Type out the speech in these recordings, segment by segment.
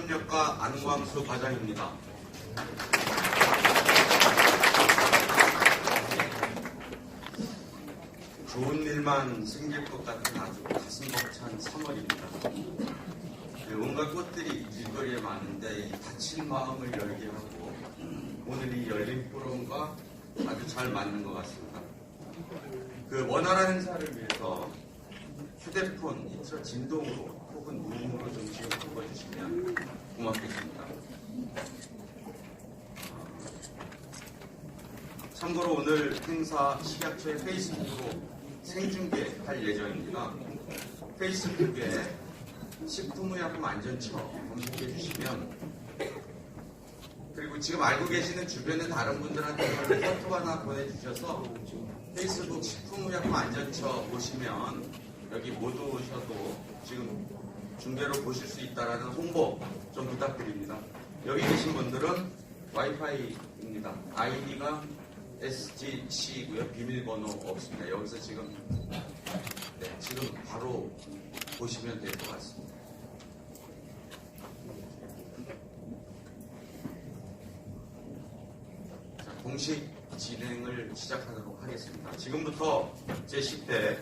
협력과 안광수 과장입니다. 좋은 일만 생길 것 같은 아주 가슴 벅찬 3월입니다. 온갖 꽃들이 길거리에 많은데 이 다친 마음을 열게 하고 오늘 이 열린 포럼과 아주 잘 맞는 것 같습니다. 그 원활한 행사를 위해서 휴대폰, 인터 진동으로 혹은 무음으로 좀 지금 바꿔주시면 고맙겠습니다. 참고로 오늘 행사 식약처의 페이스북으로 생중계할 예정입니다. 페이스북에 식품의약품 안전처 검색해 주시면, 그리고 지금 알고 계시는 주변의 다른 분들한테 카톡 하나 보내주셔서 페이스북 식품의약품 안전처 보시면 여기 못 오셔도 지금 중계로 보실 수 있다라는 홍보 좀 부탁드립니다. 여기 계신 분들은 와이파이입니다. 아이디가 SGC고요. 비밀번호 없습니다. 여기서 지금 바로 보시면 될 것 같습니다. 자, 공식 진행을 시작하도록 하겠습니다. 지금부터 제10대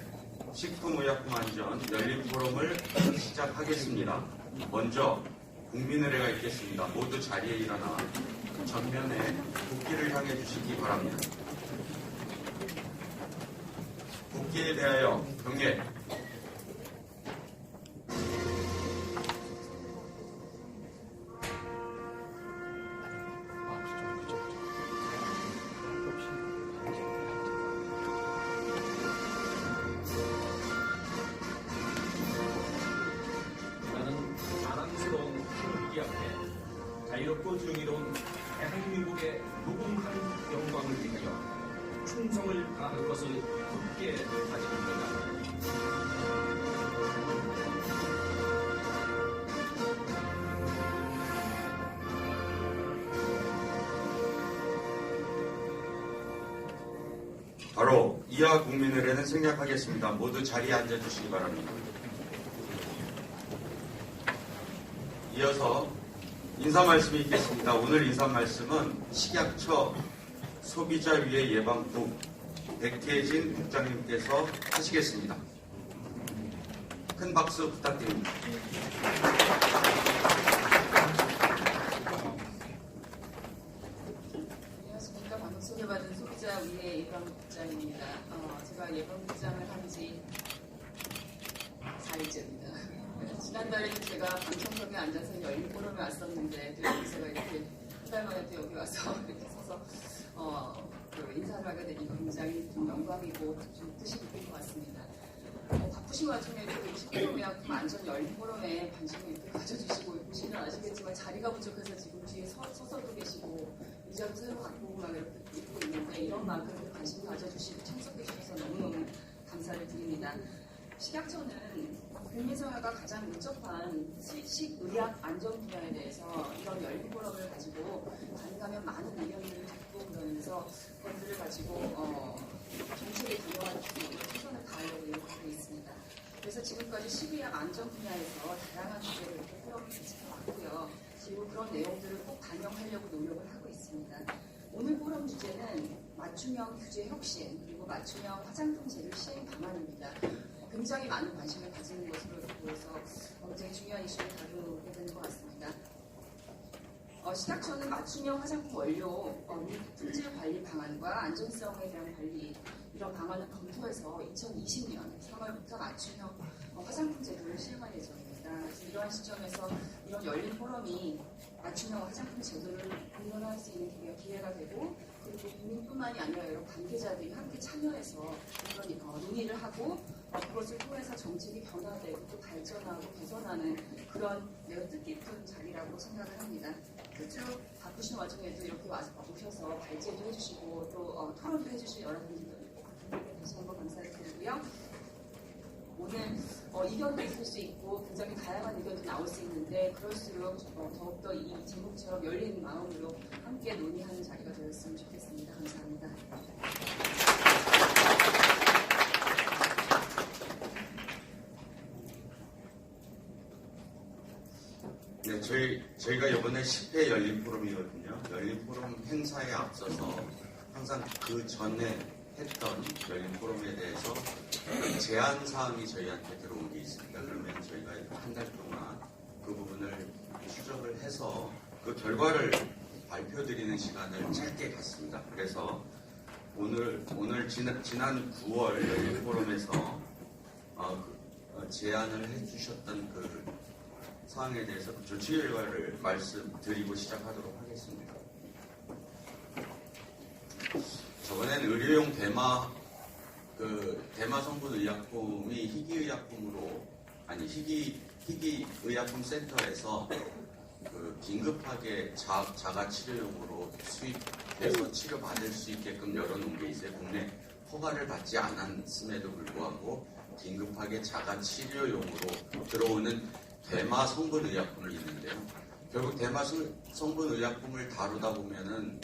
식품의약품안전 열린 포럼을 시작하겠습니다. 먼저 국민의례가 있겠습니다. 모두 자리에 일어나 전면에 국기를 향해 주시기 바랍니다. 국기에 대하여 경례. 자유롭고 정의로운 대한민국의 무궁한 영광을 위하여 충성을 다할 것을 굳게 다짐합니다. 바로 이하 국민의례는 생략하겠습니다. 모두 자리에 앉아주시기 바랍니다. 이어서 인사 말씀이 있겠습니다. 오늘 인사 말씀은 식약처 소비자위해 예방국 백혜진 국장님께서 하시겠습니다. 큰 박수 부탁드립니다. 안녕하십니까. 방금 소개받은 소비자위해 예방국장입니다. 제가 예방국장을 한 지 4일째입니다. 지난달에 제가 방청석에 앉아서 열린 포럼에 왔었는데 또 여기 제가 이렇게 한 달 만에 또 여기 와서 이렇게 서서 인사를 하게 되니 굉장히 좀 영광이고 좀 뜻이 깊은 것 같습니다. 바쁘신 와중에도 식품의약품 안전 열린 포럼에 관심을 이렇게 가져주시고 보시면 아시겠지만 자리가 부족해서 지금 뒤에 서서도 계시고 의자도 새로 갖고 막 이렇게 입고 있는데 이런 만큼 관심 가져주시고 참석해 주셔서 너무너무 감사를 드립니다. 식약처는 국민생활과 가장 밀접한 식의약 안전 분야에 대해서 이런 열린 포럼을 가지고 가능하면 많은 의견들을 듣고 그러면서 그것들을 가지고 정책에 반영할 수 있는 최선을 다하려고 노력하고 있습니다. 그래서 지금까지 식의약 안전 분야에서 다양한 주제를 이렇게 포럼을 지켜왔고요. 그리고 그런 내용들을 꼭 반영하려고 노력을 하고 있습니다. 오늘 포럼 주제는 맞춤형 규제 혁신 그리고 맞춤형 화장품 제휴 시행 방안입니다. 굉장히 많은 관심을 가지는 것으로 보여서 굉장히 중요한 이슈를 다루게 되는 것 같습니다. 식약처는 맞춤형 화장품 원료 품질 관리 방안과 안전성에 대한 관리 이런 방안을 검토해서 2020년 3월부터 맞춤형 화장품 제도를 시행할 예정입니다. 그래서 이러한 시점에서 이런 열린 포럼이 맞춤형 화장품 제도를 공론화할 수 있는 기회가 되고 그리고 국민뿐만이 아니라 여러 관계자들이 함께 참여해서 그런 논의를 하고 그것을 통해서 정책이 변화되고 또 발전하고 개선하는 그런 매우 뜻깊은 자리라고 생각을 합니다. 끝으로 바쁘신 와중에도 이렇게 오셔서 발제도 해주시고 또 토론도 해주신 여러분들께 다시 한번 감사를 드리고요. 오늘 이견도 있을 수 있고 굉장히 다양한 의견도 나올 수 있는데 그럴수록 더욱더 이 제목처럼 열린 마음으로 함께 논의하는 자리가 되었으면 좋겠습니다. 감사합니다. 네, 저희가 이번에 10회 열린 포럼이거든요. 열린 포럼 행사에 앞서서 항상 그 전에 했던 열린 포럼에 대해서 제안 사항이 저희한테 들어온 게 있습니다. 그러면 저희가 한 달 동안 그 부분을 추적을 해서 그 결과를 발표드리는 시간을 짧게 갖습니다. 그래서 오늘 지난 9월 열린 포럼에서 제안을 해주셨던 그 사항에 대해서 조치 결과를 말씀드리고 시작하도록 하겠습니다. 저번엔 의료용 대마 성분 의약품이 희귀의약품 센터에서 긴급하게 자가 치료용으로 수입해서 치료받을 수 있게끔 열어놓은 게 있어요. 국내 허가를 받지 않았음에도 불구하고 긴급하게 자가 치료용으로 들어오는 대마 성분 의약품을 있는데요. 결국 대마 성분 의약품을 다루다 보면은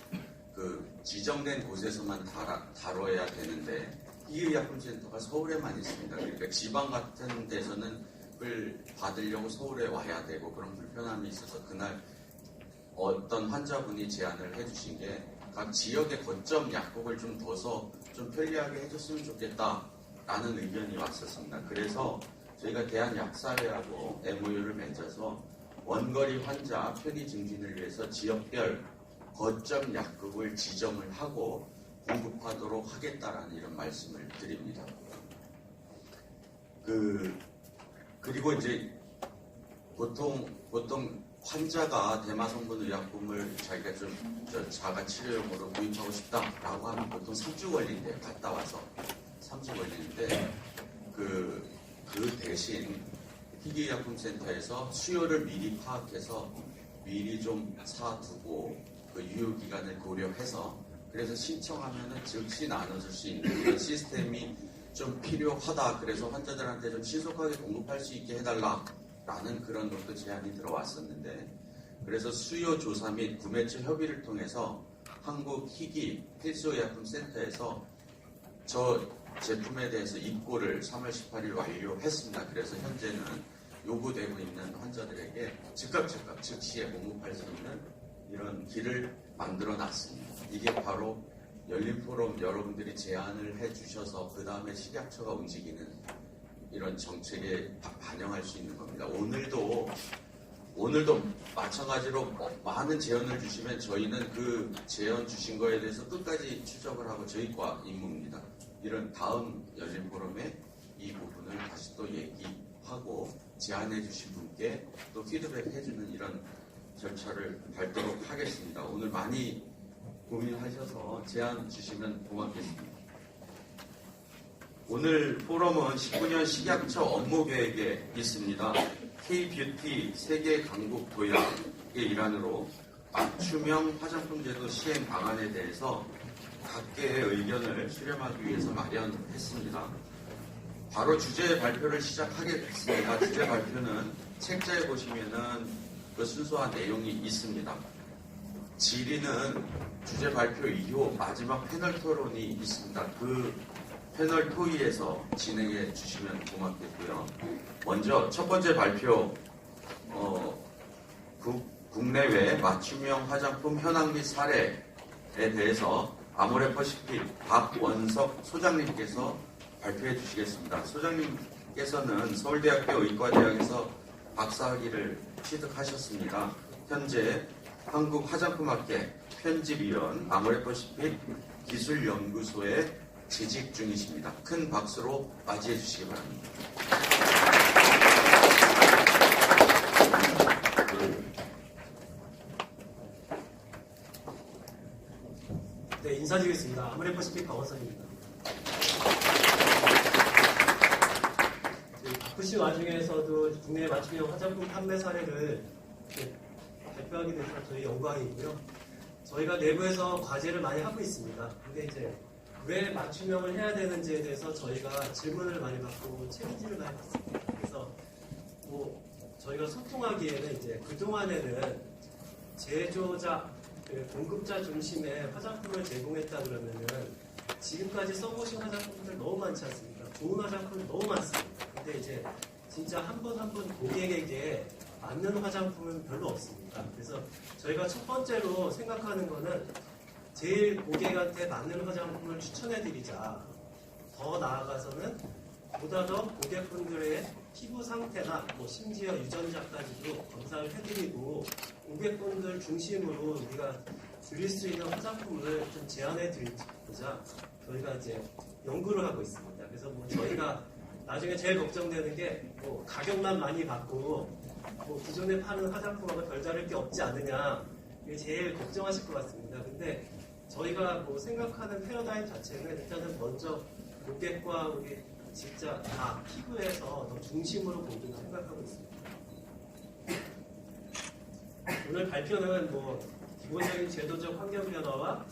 그 지정된 곳에서만 다뤄야 되는데 희귀의약품센터가 서울에만 있습니다. 그러니까 지방 같은 데서는 을 받으려고 서울에 와야 되고 그런 불편함이 있어서 그날 어떤 환자분이 제안을 해주신 게 각 지역의 거점 약국을 좀 둬서 좀 편리하게 해줬으면 좋겠다라는 의견이 왔었습니다. 그래서 저희가 대한약사회하고 MOU를 맺어서 원거리 환자 편의 증진을 위해서 지역별 거점 약국을 지정을 하고 공급하도록 하겠다라는 이런 말씀을 드립니다. 그리고 이제 보통 환자가 대마 성분 의약품을 자기가 좀 자가 치료용으로 구입하고 싶다라고 하면 보통 3주 걸린대요. 갔다 와서 3주 걸리는데 그 대신 희귀의약품센터에서 수요를 미리 파악해서 미리 좀 사두고 그 유효 기간을 고려해서 그래서 신청하면은 즉시 나눠줄 수 있는 그런 시스템이 좀 필요하다. 그래서 환자들한테 좀 신속하게 공급할 수 있게 해달라라는 그런 것도 제안이 들어왔었는데, 그래서 수요 조사 및 구매처 협의를 통해서 한국 희귀 필수의약품센터에서 저 제품에 대해서 입고를 3월 18일 완료했습니다. 그래서 현재는 요구되고 있는 환자들에게 즉각 즉시에 공급할 수 있는 이런 길을 만들어 놨습니다. 이게 바로 열린 포럼 여러분들이 제안을 해주셔서 그 다음에 식약처가 움직이는 이런 정책에 반영할 수 있는 겁니다. 오늘도 마찬가지로 많은 제언을 주시면 저희는 그 제언 주신 거에 대해서 끝까지 추적을 하고 저희과 임무입니다. 이런 다음 열린 포럼에 이 부분을 다시 또 얘기하고 제안해 주신 분께 또 피드백 해주는 이런 절차를 밟도록 하겠습니다. 오늘 많이 고민하셔서 제안 주시면 고맙겠습니다. 오늘 포럼은 19년 식약처 업무 계획에 있습니다. K-뷰티 세계 강국 도약의 일환으로 맞춤형 화장품 제도 시행 방안에 대해서 각계의 의견을 수렴하기 위해서 마련했습니다. 바로 주제 발표를 시작하겠습니다. 주제 발표는 책자에 보시면은 그 순서한 내용이 있습니다. 질의는 주제 발표 이후 마지막 패널 토론이 있습니다. 그 패널 토의에서 진행해 주시면 고맙겠고요. 먼저 첫 번째 발표, 국내외 맞춤형 화장품 현황 및 사례에 대해서 아모레퍼시픽 박원석 소장님께서 발표해 주시겠습니다. 소장님께서는 서울대학교 의과대학에서 박사학위를 취득하셨습니다. 현재 한국화장품학회 편집위원 아모레퍼시픽 기술연구소에 재직 중이십니다. 큰 박수로 맞이해 주시기 바랍니다. 네, 인사드리겠습니다. 아모레퍼시픽 박원석입니다. 바쁘신 와중에서도 국내 맞춤형 화장품 판매 사례를 발표하게 돼서 저희 영광이고요. 저희가 내부에서 과제를 많이 하고 있습니다. 근데 이제 왜 맞춤형을 해야 되는지에 대해서 저희가 질문을 많이 받고 챌린지를 많이 받습니다. 그래서 저희가 소통하기에는 이제 그동안에는 제조자, 공급자 중심의 화장품을 제공했다 그러면은 지금까지 써보신 화장품들 너무 많지 않습니까? 좋은 화장품이 너무 많습니다. 근데 이제 진짜 한 번 한 번 고객에게 맞는 화장품은 별로 없습니다. 그래서 저희가 첫 번째로 생각하는 거는 제일 고객한테 맞는 화장품을 추천해드리자. 더 나아가서는 보다 더 고객분들의 피부 상태나 뭐 심지어 유전자까지도 검사를 해드리고 고객분들 중심으로 우리가 드릴 수 있는 화장품을 좀 제안해 드리고자 저희가 이제 연구를 하고 있습니다. 그래서 뭐 저희가 나중에 제일 걱정되는 게 뭐 가격만 많이 받고 뭐 기존에 파는 화장품하고 별다를 게 없지 않느냐 이게 제일 걱정하실 것 같습니다. 근데 저희가 뭐 생각하는 패러다임 자체는 일단은 먼저 고객과 우리 진짜 다 피부에서 더 중심으로 보기로 생각하고 있습니다. 오늘 발표는 뭐 기본적인 제도적 환경 변화와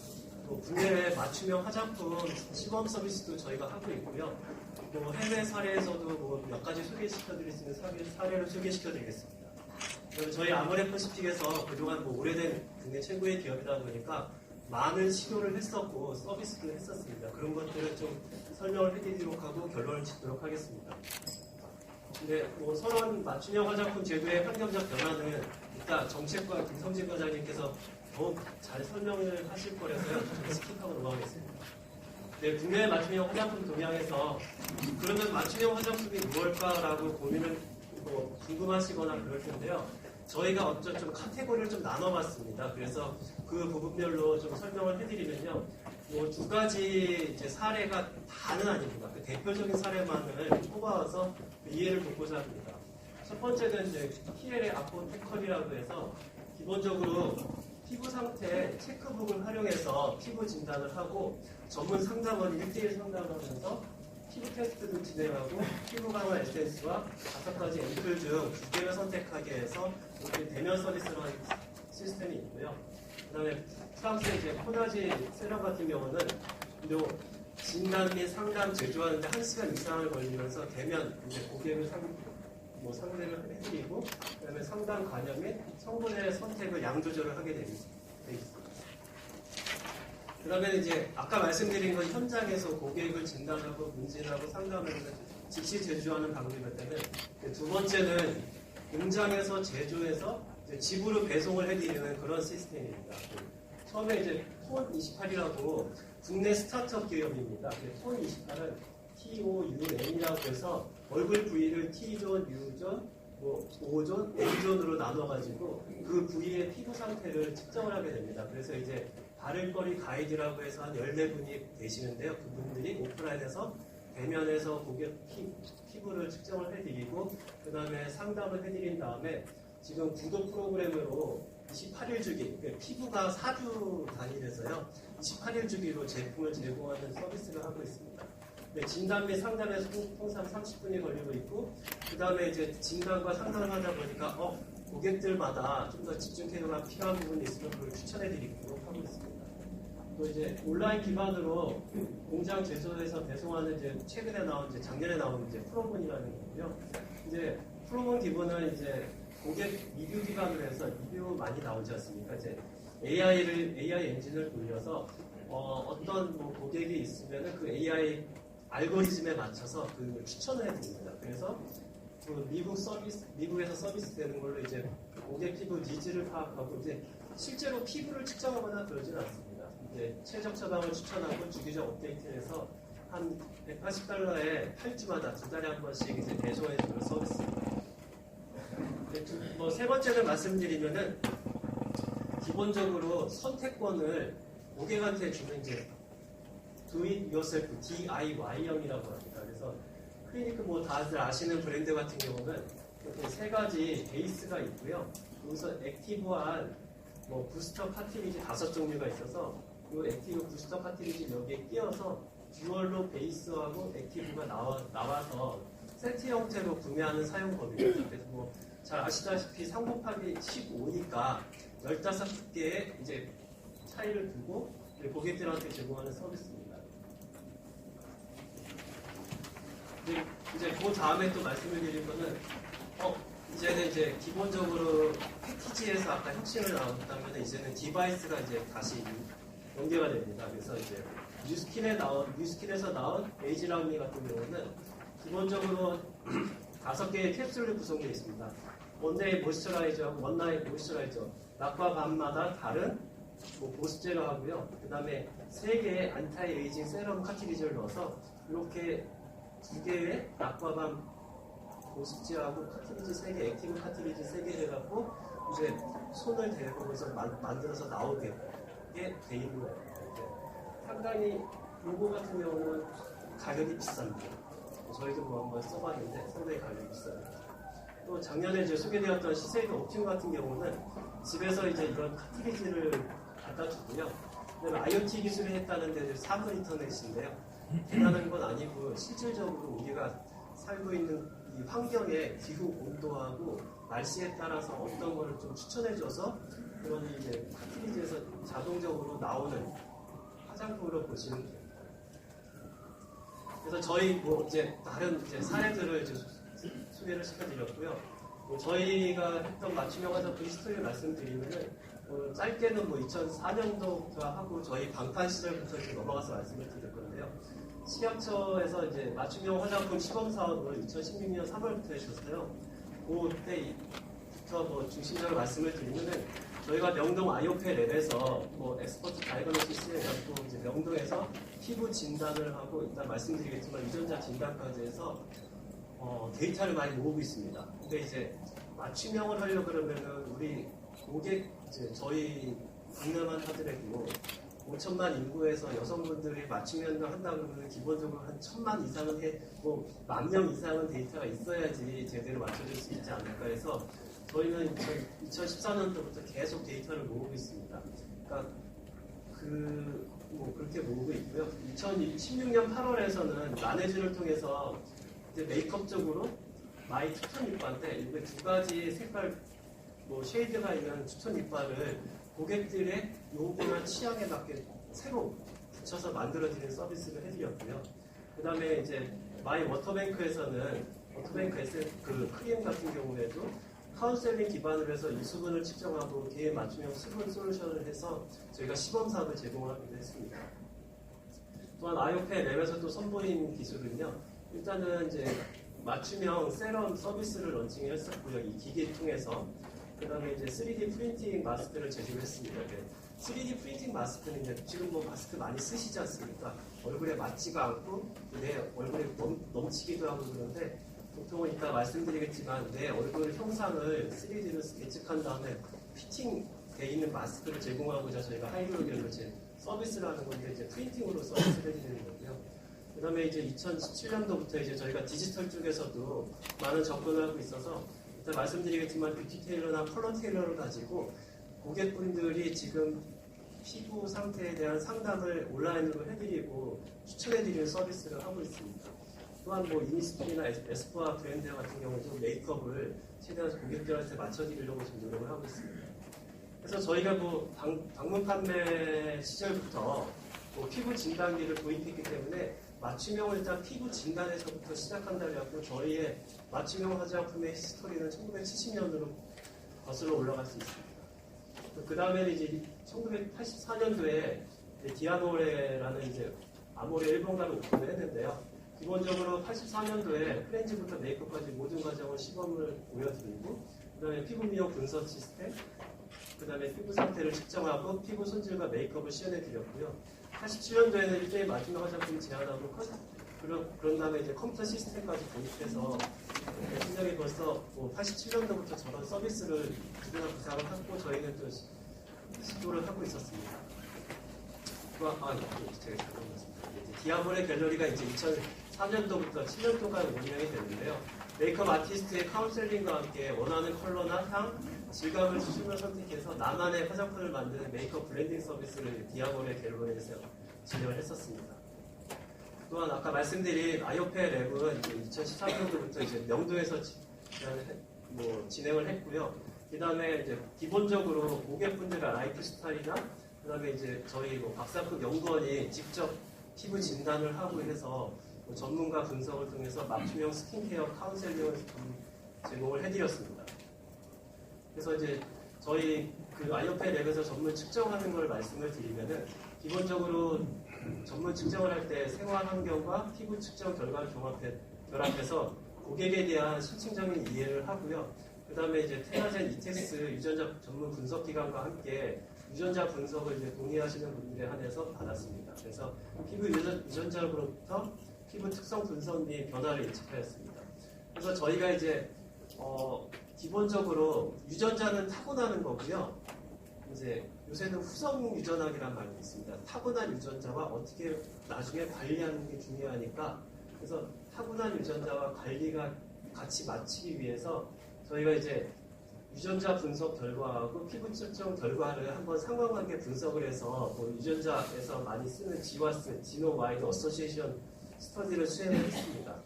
또 국내외 맞춤형 화장품 시범 서비스도 저희가 하고 있고요. 뭐 해외 사례에서도 뭐 몇 가지 소개시켜드릴 수 있는 사례를 소개시켜드리겠습니다. 저희 아모레퍼시픽에서 그동안 뭐 오래된 국내 최고의 기업이다 보니까 많은 시도를 했었고 서비스도 했었습니다. 그런 것들을 좀 설명을 해드리도록 하고 결론을 짓도록 하겠습니다. 근데 뭐 선언 맞춤형 화장품 제도의 환경적 변화는 이따 정책과 김성진 과장님께서 더욱 잘 설명을 하실 거라서요. 좀 스킵하고 넘어가겠습니다. 네, 국내 맞춤형 화장품 동향에서 그러면 맞춤형 화장품이 무엇일까라고 고민을 뭐 궁금하시거나 그럴 텐데요. 저희가 어떤 좀 카테고리를 좀 나눠봤습니다. 그래서 그 부분별로 좀 설명을 해드리면요. 뭐 두 가지 이제 사례가 다는 아닙니다. 그 대표적인 사례만을 뽑아와서 이해를 돕고자 합니다. 첫 번째는 이제 PL의 아포테컬이라고 해서 기본적으로 피부 상태 체크북을 활용해서 피부 진단을 하고 전문 상담원 1대1 상담을 하면서 피부 테스트도 진행하고 피부 강화 에센스와 5가지 앰플 중 2개를 선택하게 해서 이렇게 대면 서비스를 하는 시스템이 있고요. 그 다음에 프랑스의 이제 코나지 세럼 같은 경우는 요 진단 및 상담 제조하는데 1시간 이상을 걸리면서 대면 이제 고객을 상대를 해드리고 그다음에 상담 관여 및 성분의 선택을 양 조절을 하게 되어 있습니다. 그 다음에 이제 아까 말씀드린 건 현장에서 고객을 진단하고 문진하고 상담을 즉시 제조하는 방법이었다면 두 번째는 공장에서 제조해서 이제 집으로 배송을 해드리는 그런 시스템입니다. 처음에 이제 톤28이라고 국내 스타트업 기업입니다. 톤28은 TOUN이라고 해서 얼굴 부위를 T존, U존, 뭐 O존, A존으로 나눠가지고 그 부위의 피부 상태를 측정을 하게 됩니다. 그래서 이제 바를거리 가이드라고 해서 한 14분이 계시는데요. 그분들이 오프라인에서 대면에서 고객 피부를 측정을 해드리고 그 다음에 상담을 해드린 다음에 지금 구독 프로그램으로 28일 주기, 피부가 4주 단위에서요. 28일 주기로 제품을 제공하는 서비스를 하고 있습니다. 네, 진단 및 상담에서 통상 30분이 걸리고 있고 그 다음에 이제 진단과 상담을 하다 보니까 고객들마다 좀 더 집중해가 필요한 부분이 있으면 그걸 추천해드리도록 하고 있습니다. 또 이제 온라인 기반으로 공장 제조해서 배송하는 이제 최근에 나온 이제 작년에 나온 이제 프로본이라는 거고요. 이제 프로본 기본은 이제 고객 리뷰 기반으로 해서 리뷰 많이 나오지 않습니까? 이제 AI 엔진을 돌려서 어떤 뭐 고객이 있으면은 그 AI 알고리즘에 맞춰서 그 추천을 해드립니다. 그래서 그 미국에서 서비스 되는 걸로 이제 고객 피부 니즈를 파악하고 이제 실제로 피부를 측정하거나 그러지는 않습니다. 이제 최적 처방을 추천하고 주기적 업데이트해서 한 $180에 8주마다 2달에 한 번씩 이제 배송해주는 서비스입니다. 뭐 세 번째를 말씀드리면은 기본적으로 선택권을 고객한테 주는 이제 Do it yourself DIY형이라고 합니다. 그래서 클리니크 뭐 다들 아시는 브랜드 같은 경우는 이렇게 3가지 베이스가 있고요. 여기서 액티브한 뭐 부스터 카트리지 5종류가 있어서 이 액티브 부스터 카트리지 여기에 끼워서 듀얼로 베이스하고 액티브가 나와서 세트 형태로 구매하는 사용법입니다. 그래서 뭐 잘 아시다시피 3 곱하기 15니까 15개의 이제 차이를 두고 고객들한테 제공하는 서비스입니다. 이제 그 다음에 또 말씀을 드릴 거는 이제는 이제 기본적으로 패키지에서 아까 혁신을 나왔다면 이제는 디바이스가 이제 다시 연계가 됩니다. 그래서 이제 뉴스킨에서 나온 에이지라미 같은 경우는 기본적으로 5개의 캡슐로 구성되어 있습니다. 원데이 모이스처라이저하고 원나잇 모이스처라이저 낮과 밤마다 다른 보습제를 하고요. 그 다음에 3개의 안타이 에이징 세럼 카트리지를 넣어서 이렇게 2개의 낮과 밤 보습제하고 카트리지 3개, 액티브 카트리지 3개 해갖고 이제 손을 대고 해서 만들어서 나오게 돼 있는 거예요. 상당히 요거 같은 경우는 가격이 비쌉니다. 저희도 뭐 한번 써봤는데 상당히 가격이 비쌉니다. 또 작년에 이제 소개되었던 시세이드 옵티움 같은 경우는 집에서 이제 이런 카트리지를 갖다 주고요. 그다음에 IoT 기술을 했다는데 사물 인터넷인데요. 대단한 건 아니고 실질적으로 우리가 살고 있는 이 환경의 기후 온도하고 날씨에 따라서 어떤 거를 좀 추천해줘서 그런 이제 카트리지에서 자동적으로 나오는 화장품으로 보시면 돼요. 그래서 저희 뭐 이제 다른 이제 사례들을 이제 소개를 시켜드렸고요. 뭐 저희가 했던 맞춤형 화장품 히스토리를 말씀드리면은 짧게는 뭐 2004년도부터 하고 저희 방판 시절부터 이제 넘어가서 말씀을 드릴 건데요. 식약처에서 이제 맞춤형 화장품 시범 사업을 2016년 3월부터 했었어요. 그때부터 뭐 중심적으로 말씀을 드리면은 저희가 명동 아이오페 랩에서 뭐 엑스퍼트 다이거노시스를 갖고 이제 명동에서 피부 진단을 하고 일단 말씀드리겠지만 유전자 진단까지 해서 데이터를 많이 모으고 있습니다. 근데 이제 맞춤형을 하려고 그러면은 우리 고객 이제 저희 국내만 하더라도 5천만 인구에서 여성분들이 맞춤형을 한다 그러면 기본적으로 한 1,000만 이상은 뭐 10,000명 이상은 데이터가 있어야지 제대로 맞춰줄 수 있지 않을까 해서 저희는 2014년도부터 계속 데이터를 모으고 있습니다. 그러니까 뭐 그렇게 모으고 있고요. 2016년 8월에서는 라네즈를 통해서 이제 메이크업 쪽으로 마이 추천 립바인데 이게 2가지 색깔 뭐 쉐이드가 있는 추천 립바를 고객들의 요구나 취향에 맞게 새로 붙여서 만들어지는 서비스를 해드렸고요. 그 다음에 이제 마이 워터뱅크에서는 워터뱅크 그 크림 같은 경우에도 카운셀링 기반으로 해서 이 수분을 측정하고 개인 맞춤형 수분 솔루션을 해서 저희가 시범 사업을 제공하기도 했습니다. 또한 아이오페 랩에서 또 선보인 기술은요. 일단은 이제 맞춤형 세럼 서비스를 런칭했었고요. 이 기기를 통해서. 그 다음에 이제 3D 프린팅 마스크를 제조했습니다. 3D 프린팅 마스크는 이제 지금 뭐 마스크 많이 쓰시지 않습니까? 얼굴에 맞지가 않고 내 얼굴에 넘치기도 하고 그런데 보통은 이따 말씀드리겠지만 내 얼굴 형상을 3D로 예측한 다음에 피팅되어 있는 마스크를 제공하고자 저희가 하이드로겔로 이제 서비스를 하는 건데 이제 프린팅으로 서비스를 해드리는 거고요. 그 다음에 이제 2017년도부터 이제 저희가 디지털 쪽에서도 많은 접근을 하고 있어서 일단 말씀드리겠지만 뷰티 테일러나 컬러 테일러를 가지고 고객분들이 지금 피부 상태에 대한 상담을 온라인으로 해드리고 추천해드리는 서비스를 하고 있습니다. 또한 뭐 이니스프리나 에스쁘아 브랜드 같은 경우도 메이크업을 최대한 고객들한테 맞춰드리려고 지금 노력을 하고 있습니다. 그래서 저희가 뭐 방문 판매 시절부터 뭐 피부 진단기를 도입했기 때문에 맞춤형을 일단 피부 진단에서부터 시작한다고 해서 저희의 맞춤형 화장품의 히스토리는 1970년으로 거슬러 올라갈 수 있습니다. 그 다음에는 이제 1984년도에 디아모레라는 이제 아모레 일본가를 오픈을 했는데요. 기본적으로 84년도에 프렌즈부터 메이크업까지 모든 과정을 시범을 보여드리고 그 다음에 피부 미용 분석 시스템 그 다음에 피부 상태를 측정하고 피부 손질과 메이크업을 시연해드렸고요. 87년도에는 일대의 마지막 화장품 제안하고 그런 다음에 이제 컴퓨터 시스템까지 도입해서 신작이 벌써 뭐 87년도부터 저런 서비스를 기존 부상을 하고 저희는 또 시도를 하고 있었습니다. 제가 잘못했습니다. 디아모레 갤러리가 이제 2004년도부터 7년 동안 운영이 됐는데요. 메이크업 아티스트의 카운셀링과 함께 원하는 컬러나 향, 질감을 수준을 선택해서 나만의 화장품을 만드는 메이크업 블렌딩 서비스를 디아모레 갤러리에서 진행을 했었습니다. 또한 아까 말씀드린 아이오페 랩은 2013년도부터 이제 명도에서 진행을 했고요. 그 다음에 이제 기본적으로 고객분들의 라이프 스타일이나 그 다음에 이제 저희 뭐 박사급 연구원이 직접 피부 진단을 하고 해서 뭐 전문가 분석을 통해서 맞춤형 스킨케어 카운셀링을 제공을 해드렸습니다. 그래서 이제 저희 그 아이오페 랩에서 전문 측정하는 걸 말씀을 드리면은 기본적으로 전문 측정을 할 때 생활 환경과 피부 측정 결과를 결합해서 고객에 대한 실증적인 이해를 하고요. 그 다음에 이제 테라젠 이텍스 유전자 전문 분석 기관과 함께 유전자 분석을 이제 동의하시는 분들에 한해서 받았습니다. 그래서 피부 유전자로부터 피부 특성 분석 및 변화를 예측하였습니다. 그래서 저희가 이제 기본적으로 유전자는 타고나는 거고요. 이제 요새는 후성 유전학이라는 말이 있습니다. 타고난 유전자와 어떻게 나중에 관리하는 게 중요하니까 그래서 타고난 유전자와 관리가 같이 맞추기 위해서 저희가 이제 유전자 분석 결과하고 피부 측정 결과를 한번 상관관계 분석을 해서 뭐 유전자에서 많이 쓰는 GWAS, 지노 와이드 어소시에이션 스터디를 수행했습니다.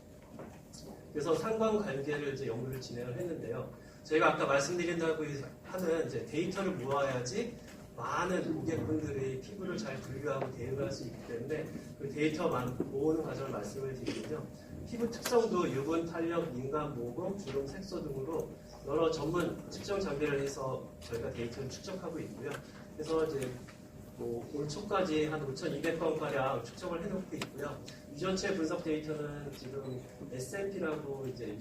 그래서 상관관계를 이제 연구를 진행을 했는데요. 저희가 아까 말씀드린다고 하는 이제 데이터를 모아야지 많은 고객분들이 피부를 잘 분류하고 대응할 수 있기 때문에 그 데이터만 모으는 과정을 말씀을 드리면요. 피부 특성도 유분, 탄력, 민감, 모공, 주름, 색소 등으로 여러 전문 측정 장비를 해서 저희가 데이터를 축적하고 있고요. 그래서 이제 올 초까지 한 5,200건가량 축적을 해놓고 있고요. 유전체 분석 데이터는 지금 SNP라고 이제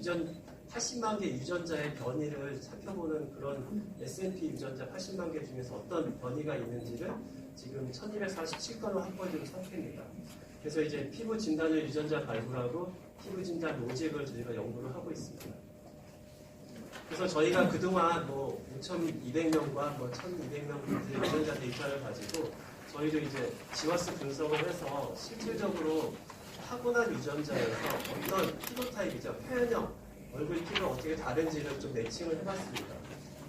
80만 개 유전자의 변이를 살펴보는 그런 SNP 유전자 80만 개 중에서 어떤 변이가 있는지를 지금 1247건을 확보해둔 상태입니다. 그래서 이제 피부 진단을 유전자 발굴하고 피부 진단 로직을 저희가 연구를 하고 있습니다. 그래서 저희가 그동안 5,200명과 1,200명의 유전자 데이터를 가지고 저희도 이제 GWAS 분석을 해서 실질적으로 타고난 유전자에서 어떤 피부타입이죠. 표현형, 얼굴 피부가 어떻게 다른지를 좀 매칭을 해봤습니다.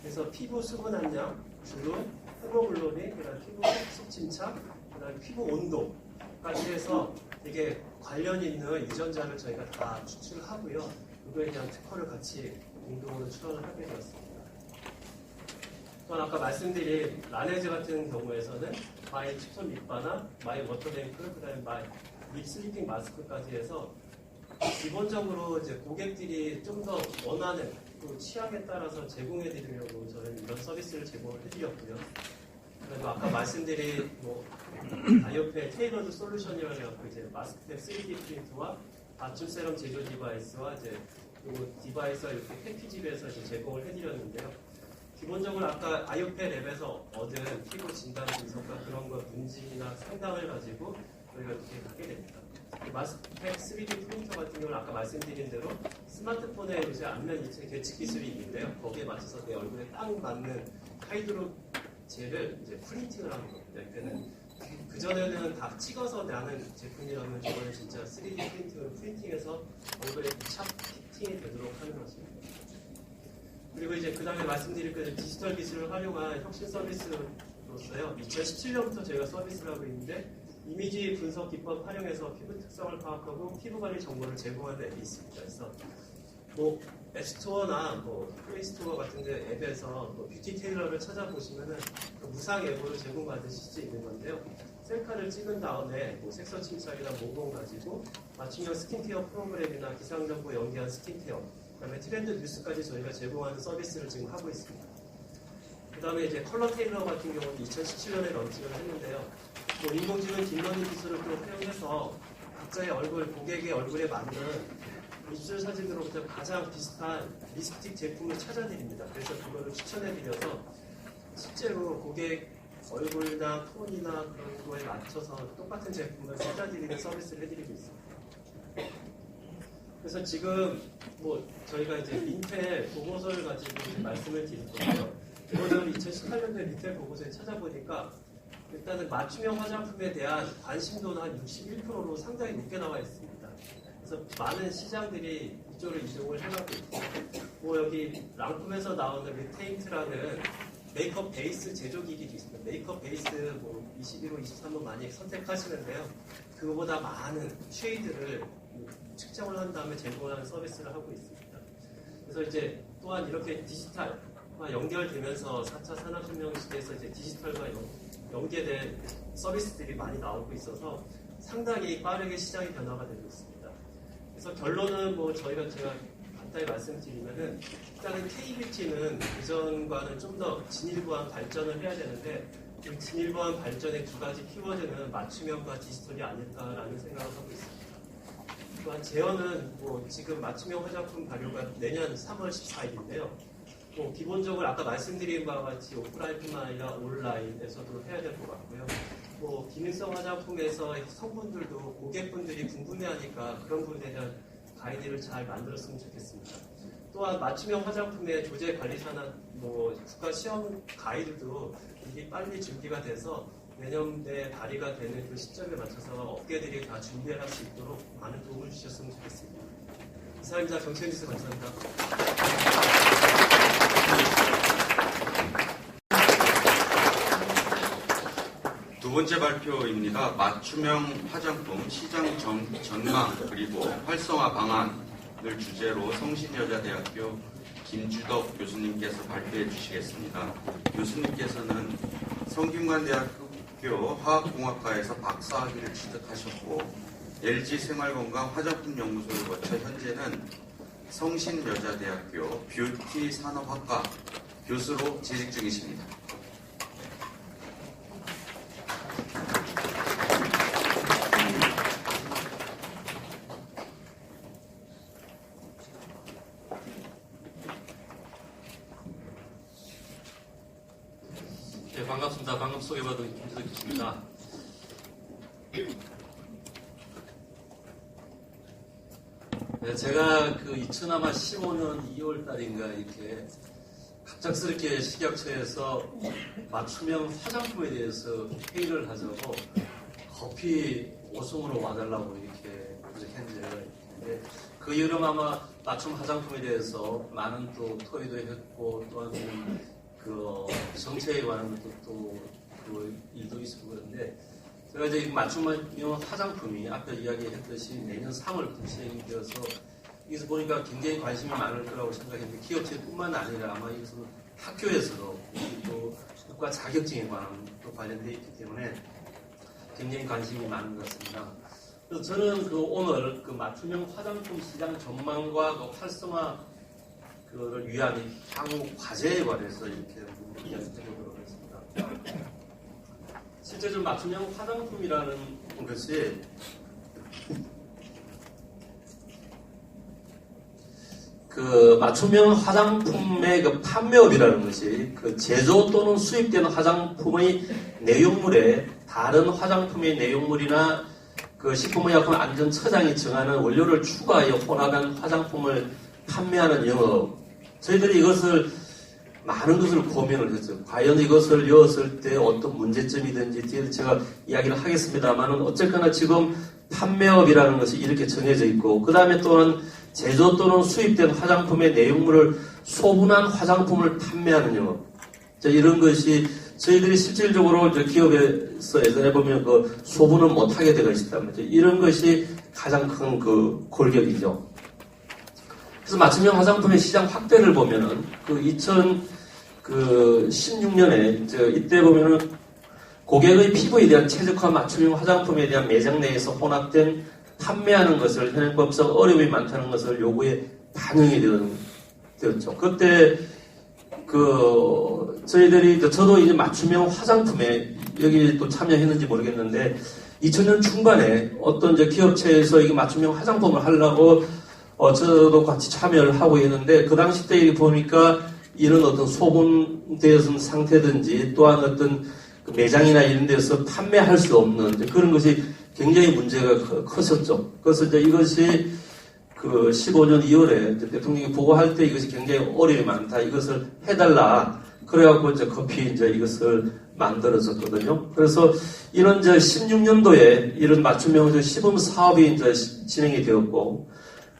그래서 피부 수분 함량, 주름, 헤모글로빈, 그다음 피부 속 침착, 그다음 피부 온도까지 해서 되게 관련 있는 유전자를 저희가 다 추출하고요. 그거에 대한 특허를 같이 공동으로 출원을 하게 되었습니다. 또한 아까 말씀드린 라네즈 같은 경우에서는 마이 칩톤 립바나 마이 워터뱅크, 그다음에 마이 립 슬리핑 마스크까지 해서 기본적으로 이제 고객들이 좀 더 원하는 또 취향에 따라서 제공해 드리려고 저는 이런 서비스를 제공을 해드렸고요. 그리고 아까 말씀드린 아이오페 테일러드 솔루션이라고 이제 마스크팩 3D 프린트와 맞춤 세럼 제조 디바이스와 이제 요 디바이스와 이렇게 패키지로 해서 이제 제공을 해드렸는데요. 기본적으로 아까 아이오페 랩에서 얻은 피부 진단 분석과 그런 것 문진이나 상담을 가지고 저희가 이렇게 하게 됩니다. 마스크팩 3D 프린터 같은 경우는 아까 말씀드린 대로 스마트폰에 이제 안면 이체 계측 기술이 있는데요. 거기에 맞춰서 내 얼굴에 딱 맞는 하이드로 젤을 이제 프린팅을 하는 겁니다. 그때는 그전에는 다 찍어서 나는 제품이라면 저거는 진짜 3D 프린팅을 프린팅해서 얼굴에 착 피팅이 되도록 하는 것입니다. 그리고 이제 그 다음에 말씀드릴 그 디지털 기술을 활용한 혁신 서비스로서요. 2017년부터 저희가 서비스를 하고 있는데 이미지 분석 기법 활용해서 피부 특성을 파악하고 피부 관리 정보를 제공하는 앱이 있습니다. 그래서 앱스토어나 플레이스토어 같은 데 앱에서 뷰티 테일러를 찾아보시면은 그 무상 앱으로 제공받으실 수 있는 건데요. 셀카를 찍은 다음에 색소 침착이나 모공 가지고 맞춤형 스킨케어 프로그램이나 기상정보 연계한 스킨케어, 그다음에 트렌드 뉴스까지 저희가 제공하는 서비스를 지금 하고 있습니다. 그 다음에 이제 컬러 테일러 같은 경우는 2017년에 런칭을 했는데요. 인공지능 딥러닝 기술을 또 활용해서 각자의 얼굴, 고객의 얼굴에 맞는 입술 사진으로부터 가장 비슷한 립스틱 제품을 찾아드립니다. 그래서 그거를 추천해드려서 실제로 고객 얼굴이나 톤이나 그런 거에 맞춰서 똑같은 제품을 찾아드리는 서비스를 해드리고 있습니다. 그래서 지금 저희가 이제 인텔 보고서를 가지고 이제 말씀을 드릴 건데요. 이번에 2018년도에 인텔 보고서에 찾아보니까 일단은 맞춤형 화장품에 대한 관심도는 한 61%로 상당히 높게 나와 있습니다. 그래서 많은 시장들이 이쪽으로 이동을 해가고 있고, 여기 랑콤에서 나오는 리테인트라는 메이크업 베이스 제조기기도 있습니다. 메이크업 베이스 21호, 23호 많이 선택하시는데요. 그거보다 많은 쉐이드를 측정을 한 다음에 제공하는 서비스를 하고 있습니다. 그래서 이제 또한 이렇게 디지털과 연결되면서 4차 산업혁명 시대에서 이제 디지털과 연계된 서비스들이 많이 나오고 있어서 상당히 빠르게 시장의 변화가 되고 있습니다. 그래서 결론은 제가 간단히 말씀드리면은 일단은 K-뷰티는 그전과는 좀 더 진일보한 발전을 해야 되는데 그 진일보한 발전의 두 가지 키워드는 맞춤형과 디지털이 아닐까라는 생각을 하고 있습니다. 또한 제어는 지금 맞춤형 화장품 발효가 내년 3월 14일인데요. 기본적으로 아까 말씀드린 바와 같이 오프라인뿐만 아니라 온라인에서도 해야 될 것 같고요. 기능성 화장품에서 성분들도 고객분들이 궁금해하니까 그런 부분에 대한 가이드를 잘 만들었으면 좋겠습니다. 또한 맞춤형 화장품의 조제 관리사나 국가 시험 가이드도 이게 빨리 준비가 돼서 내년에 발의가 되는 그 시점에 맞춰서 업계들이 다 준비를 할 수 있도록 많은 도움을 주셨으면 좋겠습니다. 이사입니다. 정치현지서 감사합니다. 두 번째 발표입니다. 맞춤형 화장품 시장 전망 그리고 활성화 방안을 주제로 성신여자대학교 김주덕 교수님께서 발표해 주시겠습니다. 교수님께서는 성균관대학교 화학공학과에서 박사학위를 취득하셨고 LG 생활건강 화장품연구소를 거쳐 현재는 성신여자대학교 뷰티 산업학과 교수로 재직 중이십니다. 네, 반갑습니다. 방금 소개받은 김주덕 교수입니다. 네, 제가 2015년 2월 달인가 이렇게 갑작스럽게 식약처에서 맞춤형 화장품에 대해서 회의를 하자고 커피 5송으로 와달라고 이렇게 했는데 그 여름 아마 맞춤 화장품에 대해서 많은 또 토의도 했고 또한 정책에 관한 것도 또 그 일도 있었고 그런데 제가 이제 맞춤형 화장품이 앞에 이야기했듯이 내년 3월부터 시행이 되어서 여기서 보니까 굉장히 관심이 많을 거라고 생각했는데 기업체뿐만 아니라 아마 이것은 학교에서도 또 국가 자격증에 관한 또 관련되어 있기 때문에 굉장히 관심이 많은 것 같습니다. 그래서 저는 오늘 맞춤형 화장품 시장 전망과 활성화 그를 위한 향후 과제에 관해서 이렇게 이야기해보도록 하겠습니다. 실제 좀 맞춤형 화장품이라는 것이 맞춤형 화장품의 판매업이라는 것이 제조 또는 수입되는 화장품의 내용물에 다른 화장품의 내용물이나 식품의약품안전처장이 정하는 원료를 추가하여 혼합한 화장품을 판매하는 영업. 저희들이 이것을 많은 것을 고민을 했어요. 과연 이것을 넣었을 때 어떤 문제점이든지 뒤에서 제가 이야기를 하겠습니다만은 어쨌거나 지금 판매업이라는 것이 이렇게 정해져 있고 그 다음에 또한 제조 또는 수입된 화장품의 내용물을 소분한 화장품을 판매하는 영업. 이런 것이 저희들이 실질적으로 기업에서 예전에 보면 소분을 못하게 되어 있다면 이런 것이 가장 큰 골격이죠. 그래서 맞춤형 화장품의 시장 확대를 보면은 2016년에 이때 보면은 고객의 피부에 대한 최적화 맞춤형 화장품에 대한 매장 내에서 혼합된 판매하는 것을 현행법상 어려움이 많다는 것을 요구에 반영이 되었죠. 그때 저희들이 저도 이제 맞춤형 화장품에 여기 또 참여했는지 모르겠는데 2000년 중반에 어떤 기업체에서 이게 맞춤형 화장품을 하려고 저도 같이 참여를 하고 있는데 그 당시 때 보니까 이런 어떤 소분되어진 상태든지 또한 어떤 매장이나 이런 데서 판매할 수 없는 그런 것이 굉장히 문제가 컸었죠. 그래서 이것이 15년 2월에 대통령이 보고할 때 이것이 굉장히 어려움이 많다. 이것을 해달라. 그래갖고 커피 이것을 만들어졌거든요. 그래서 이런 16년도에 이런 맞춤형 시범 사업이 진행이 되었고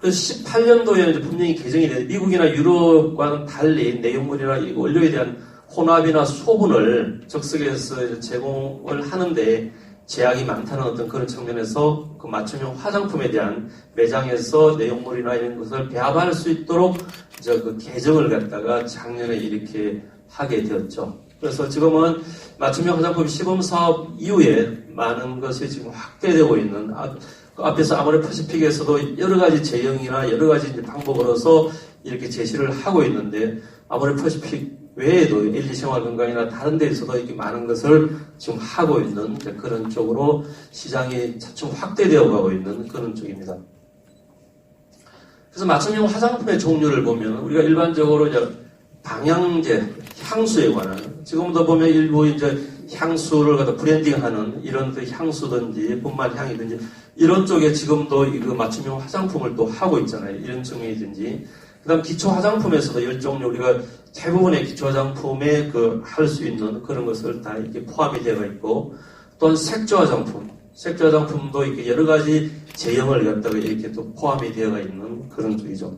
그래서 18년도에 분명히 개정이 되는데 미국이나 유럽과는 달리 내용물이나 원료에 대한 혼합이나 소분을 적석에서 제공을 하는데 제약이 많다는 어떤 그런 측면에서 맞춤형 화장품에 대한 매장에서 내용물이나 이런 것을 배합할 수 있도록 개정을 갖다가 작년에 이렇게 하게 되었죠. 그래서 지금은 맞춤형 화장품 시범 사업 이후에 많은 것이 지금 확대되고 있는 앞에서 아모레퍼시픽에서도 여러 가지 제형이나 여러 가지 방법으로서 이렇게 제시를 하고 있는데 아모레퍼시픽 외에도 LG생활건강이나 다른 데에서도 이렇게 많은 것을 지금 하고 있는 그런 쪽으로 시장이 차츰 확대되어 가고 있는 그런 쪽입니다. 그래서 맞춤형 화장품의 종류를 보면 우리가 일반적으로 방향제, 향수에 관한, 지금도 보면 일부 이제 향수를 갖다 브랜딩하는 이런 그 향수든지 분말 향이든지 이런 쪽에 지금도 이거 맞춤형 화장품을 또 하고 있잖아요. 이런 측면이든지. 그 다음 기초 화장품에서도 열 종류 우리가 대부분의 기초 화장품에 그 할 수 있는 그런 것을 다 이렇게 포함이 되어 있고, 또한 색조 화장품, 색조 화장품도 이렇게 여러 가지 제형을 갖다가 이렇게 또 포함이 되어 있는 그런 쪽이죠.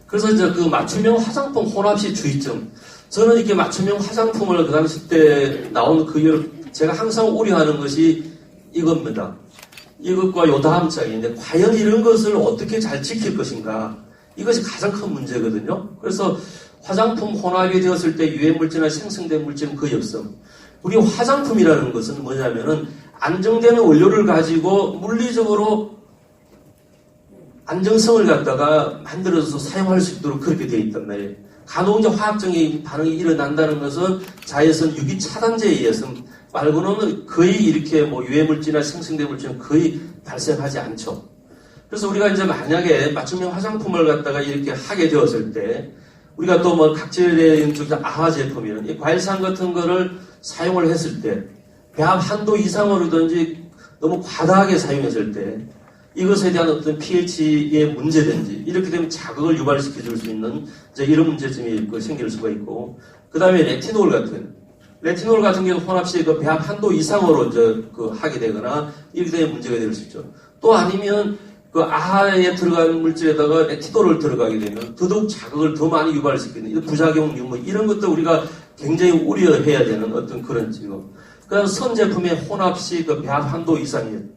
그래서 이제 그 맞춤형 화장품 혼합시 주의점. 저는 이렇게 맞춤형 화장품을 그 당시 때 나온 그 이유로 제가 항상 우려하는 것이 이겁니다. 이것과 요 다음 장인데 과연 이런 것을 어떻게 잘 지킬 것인가. 이것이 가장 큰 문제거든요. 그래서 화장품 혼합이 되었을 때 유해물질이나 생성된 물질은 거의 없음. 우리 화장품이라는 것은 뭐냐면은 안정되는 원료를 가지고 물리적으로 안정성을 갖다가 만들어서 사용할 수 있도록 그렇게 되어 있단 말이에요. 간혹 이제 화학적인 반응이 일어난다는 것은 자외선 유기 차단제에 의해서 말고는 거의 이렇게 뭐 유해물질이나 생성된 물질은 거의 발생하지 않죠. 그래서 우리가 이제 만약에 맞춤형 화장품을 갖다가 이렇게 하게 되었을 때 우리가 또 뭐 각질의 아하 제품이나 이 과일산 같은 거를 사용을 했을 때 배합 한도 이상으로든지 너무 과다하게 사용했을 때 이것에 대한 어떤 pH의 문제든지 이렇게 되면 자극을 유발시켜 줄 수 있는 이제 이런 문제점이 생길 수가 있고, 그 다음에 레티놀 같은 경우 혼합 시 그 배합 한도 이상으로 이제 그 하게 되거나 이렇게 되면 문제가 될 수 있죠. 또 아니면 그 아하에 들어간 물질에다가 레티놀을 들어가게 되면 더더욱 자극을 더 많이 유발시키는 부작용 유무 이런 것도 우리가 굉장히 우려해야 되는 어떤 그런 지금. 그다음 선 제품의 혼합 시 그 배합 한도 이상이에요.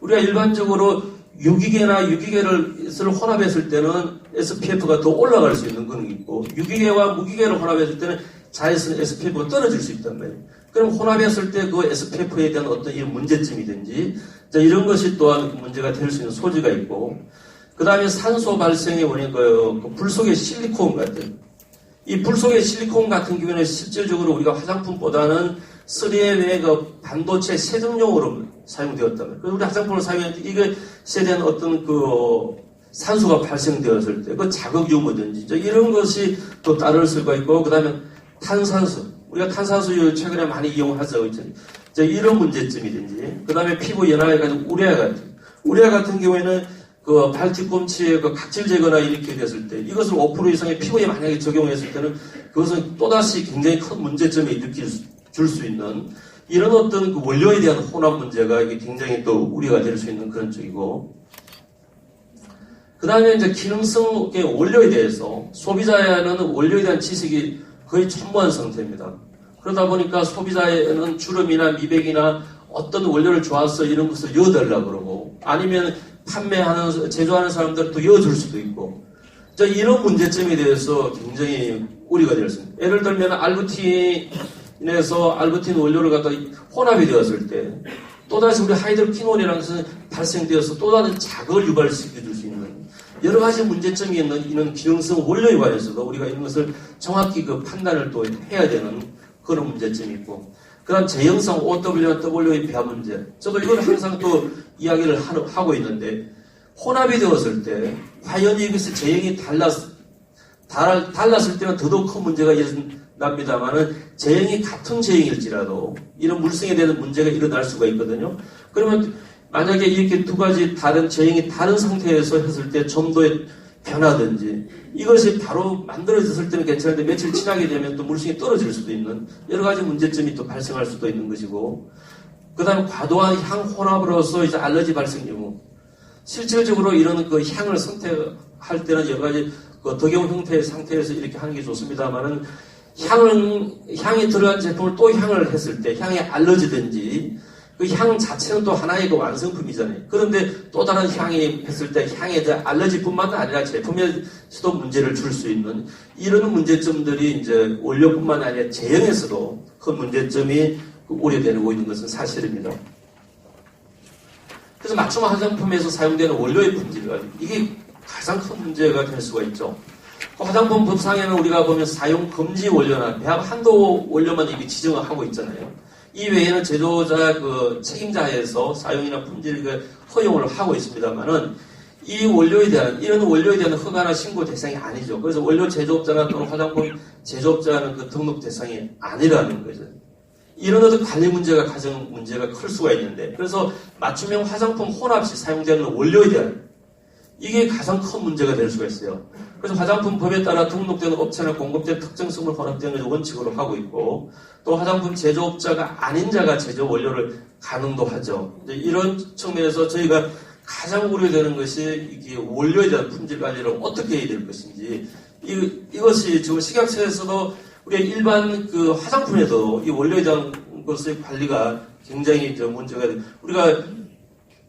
우리가 일반적으로 유기계를 혼합했을 때는 SPF가 더 올라갈 수 있는 그런 게 있고, 유기계와 무기계를 혼합했을 때는 자외선 SPF가 떨어질 수 있단 말이에요. 그럼 혼합했을 때 그 SPF에 대한 어떤 이런 문제점이든지 이런 것이 또한 문제가 될 수 있는 소지가 있고, 그 다음에 산소 발생의 원인 그 불 속의 실리콘 같은 이 불 속의 실리콘 같은 경우에는 실질적으로 우리가 화장품보다는 3M의 그 반도체 세정용으로 사용되었단 말이에요. 그래서 우리 화장품을 사용했는데 이것에 대한 어떤 그 산소가 발생되었을 때 그 자극 유무든지 이런 것이 또 따를 수가 있고, 그 다음에 탄산수. 우리가 탄산수 최근에 많이 이용하죠. 이런 문제점이든지, 그 다음에 피부 연화에 가지고 우레아 같은 경우에는 그 발뒤꿈치에 그 각질 제거나 이렇게 됐을 때 이것을 5% 이상의 피부에 만약에 적용했을 때는 그것은 또다시 굉장히 큰 문제점을 일으킬 줄 수 있는 이런 어떤 그 원료에 대한 혼합 문제가 이게 굉장히 또 우려가 될 수 있는 그런 쪽이고, 그 다음에 이제 기능성의 원료에 대해서 소비자에는 원료에 대한 지식이 거의 천무한 상태입니다. 그러다 보니까 소비자에는 주름이나 미백이나 어떤 원료를 좋아서 이런 것을 여어달라고 그러고, 아니면 제조하는 사람들은 또 여어줄 수도 있고, 이런 문제점에 대해서 굉장히 우려가 될 수 있습니다. 예를 들면 알부틴 원료를 갖다 혼합이 되었을 때 또다시 우리 하이드로키놀이라는 것은 발생되어서 또 다른 자극을 유발시켜 줄 수 있는 여러 가지 문제점이 있는 이런 기능성 원료에 관해서도 우리가 이런 것을 정확히 그 판단을 또 해야 되는 그런 문제점이 있고, 그 다음 제형성 OW나 W의 배합 문제. 저도 이걸 항상 또 이야기를 하고 있는데, 혼합이 되었을 때 과연 이것이 제형이 달랐을 때는 더더욱 큰 문제가 납니다만은 제형이 같은 제형일지라도 이런 물성에 대한 문제가 일어날 수가 있거든요. 그러면 만약에 이렇게 두 가지 다른 제형이 다른 상태에서 했을 때 점도의 변화든지 이것이 바로 만들어졌을 때는 괜찮은데 며칠 지나게 되면 또 물성이 떨어질 수도 있는 여러 가지 문제점이 또 발생할 수도 있는 것이고, 그 다음에 과도한 향 혼합으로서 이제 알러지 발생 유무. 실질적으로 이런 그 향을 선택할 때는 여러 가지 그 덕용 형태의 상태에서 이렇게 하는 게 좋습니다만은 향이 들어간 제품을 또 향을 했을 때 향에 알러지든지 그 향 자체는 또 하나의 그 완성품이잖아요. 그런데 또 다른 향이 했을 때 향에 대한 알러지뿐만 아니라 제품에서도 문제를 줄 수 있는 이런 문제점들이 이제 원료뿐만 아니라 제형에서도 큰 문제점이 우려되고 있는 것은 사실입니다. 그래서 맞춤 화장품에서 사용되는 원료의 품질, 이게 가장 큰 문제가 될 수가 있죠. 화장품 법상에는 우리가 보면 사용 금지 원료나 배합 한도 원료만 이렇게 지정을 하고 있잖아요. 이 외에는 제조자 그 책임자에서 사용이나 품질 허용을 하고 있습니다만은 이 이런 원료에 대한 허가나 신고 대상이 아니죠. 그래서 원료 제조업자나 또는 화장품 제조업자는 그 등록 대상이 아니라는 거죠. 이런 어떤 관리 문제가 가장 문제가 클 수가 있는데, 그래서 맞춤형 화장품 혼합 시 사용되는 원료에 대한 이게 가장 큰 문제가 될 수가 있어요. 그래서 화장품 법에 따라 등록되는 업체나 공급된 특정성을 혼합되는 것을 원칙으로 하고 있고, 또 화장품 제조업자가 아닌 자가 제조 원료를 가능도 하죠. 이런 측면에서 저희가 가장 우려되는 것이 이게 원료에 대한 품질 관리를 어떻게 해야 될 것인지, 이것이 지금 식약처에서도 우리가 일반 그 화장품에도 이 원료에 대한 것의 관리가 굉장히 문제가 돼. 우리가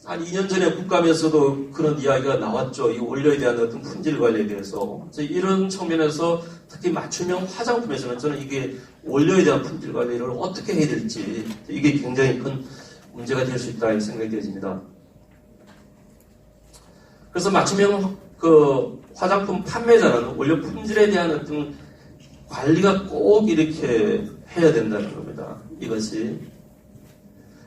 한 2년 전에 국감에서도 그런 이야기가 나왔죠. 이 원료에 대한 어떤 품질 관리에 대해서. 이런 측면에서 특히 맞춤형 화장품에서는 저는 이게 원료에 대한 품질 관리를 어떻게 해야 될지 이게 굉장히 큰 문제가 될 수 있다 생각이 되어집니다. 그래서 맞춤형 그 화장품 판매자는 원료 품질에 대한 어떤 관리가 꼭 이렇게 해야 된다는 겁니다. 이것이.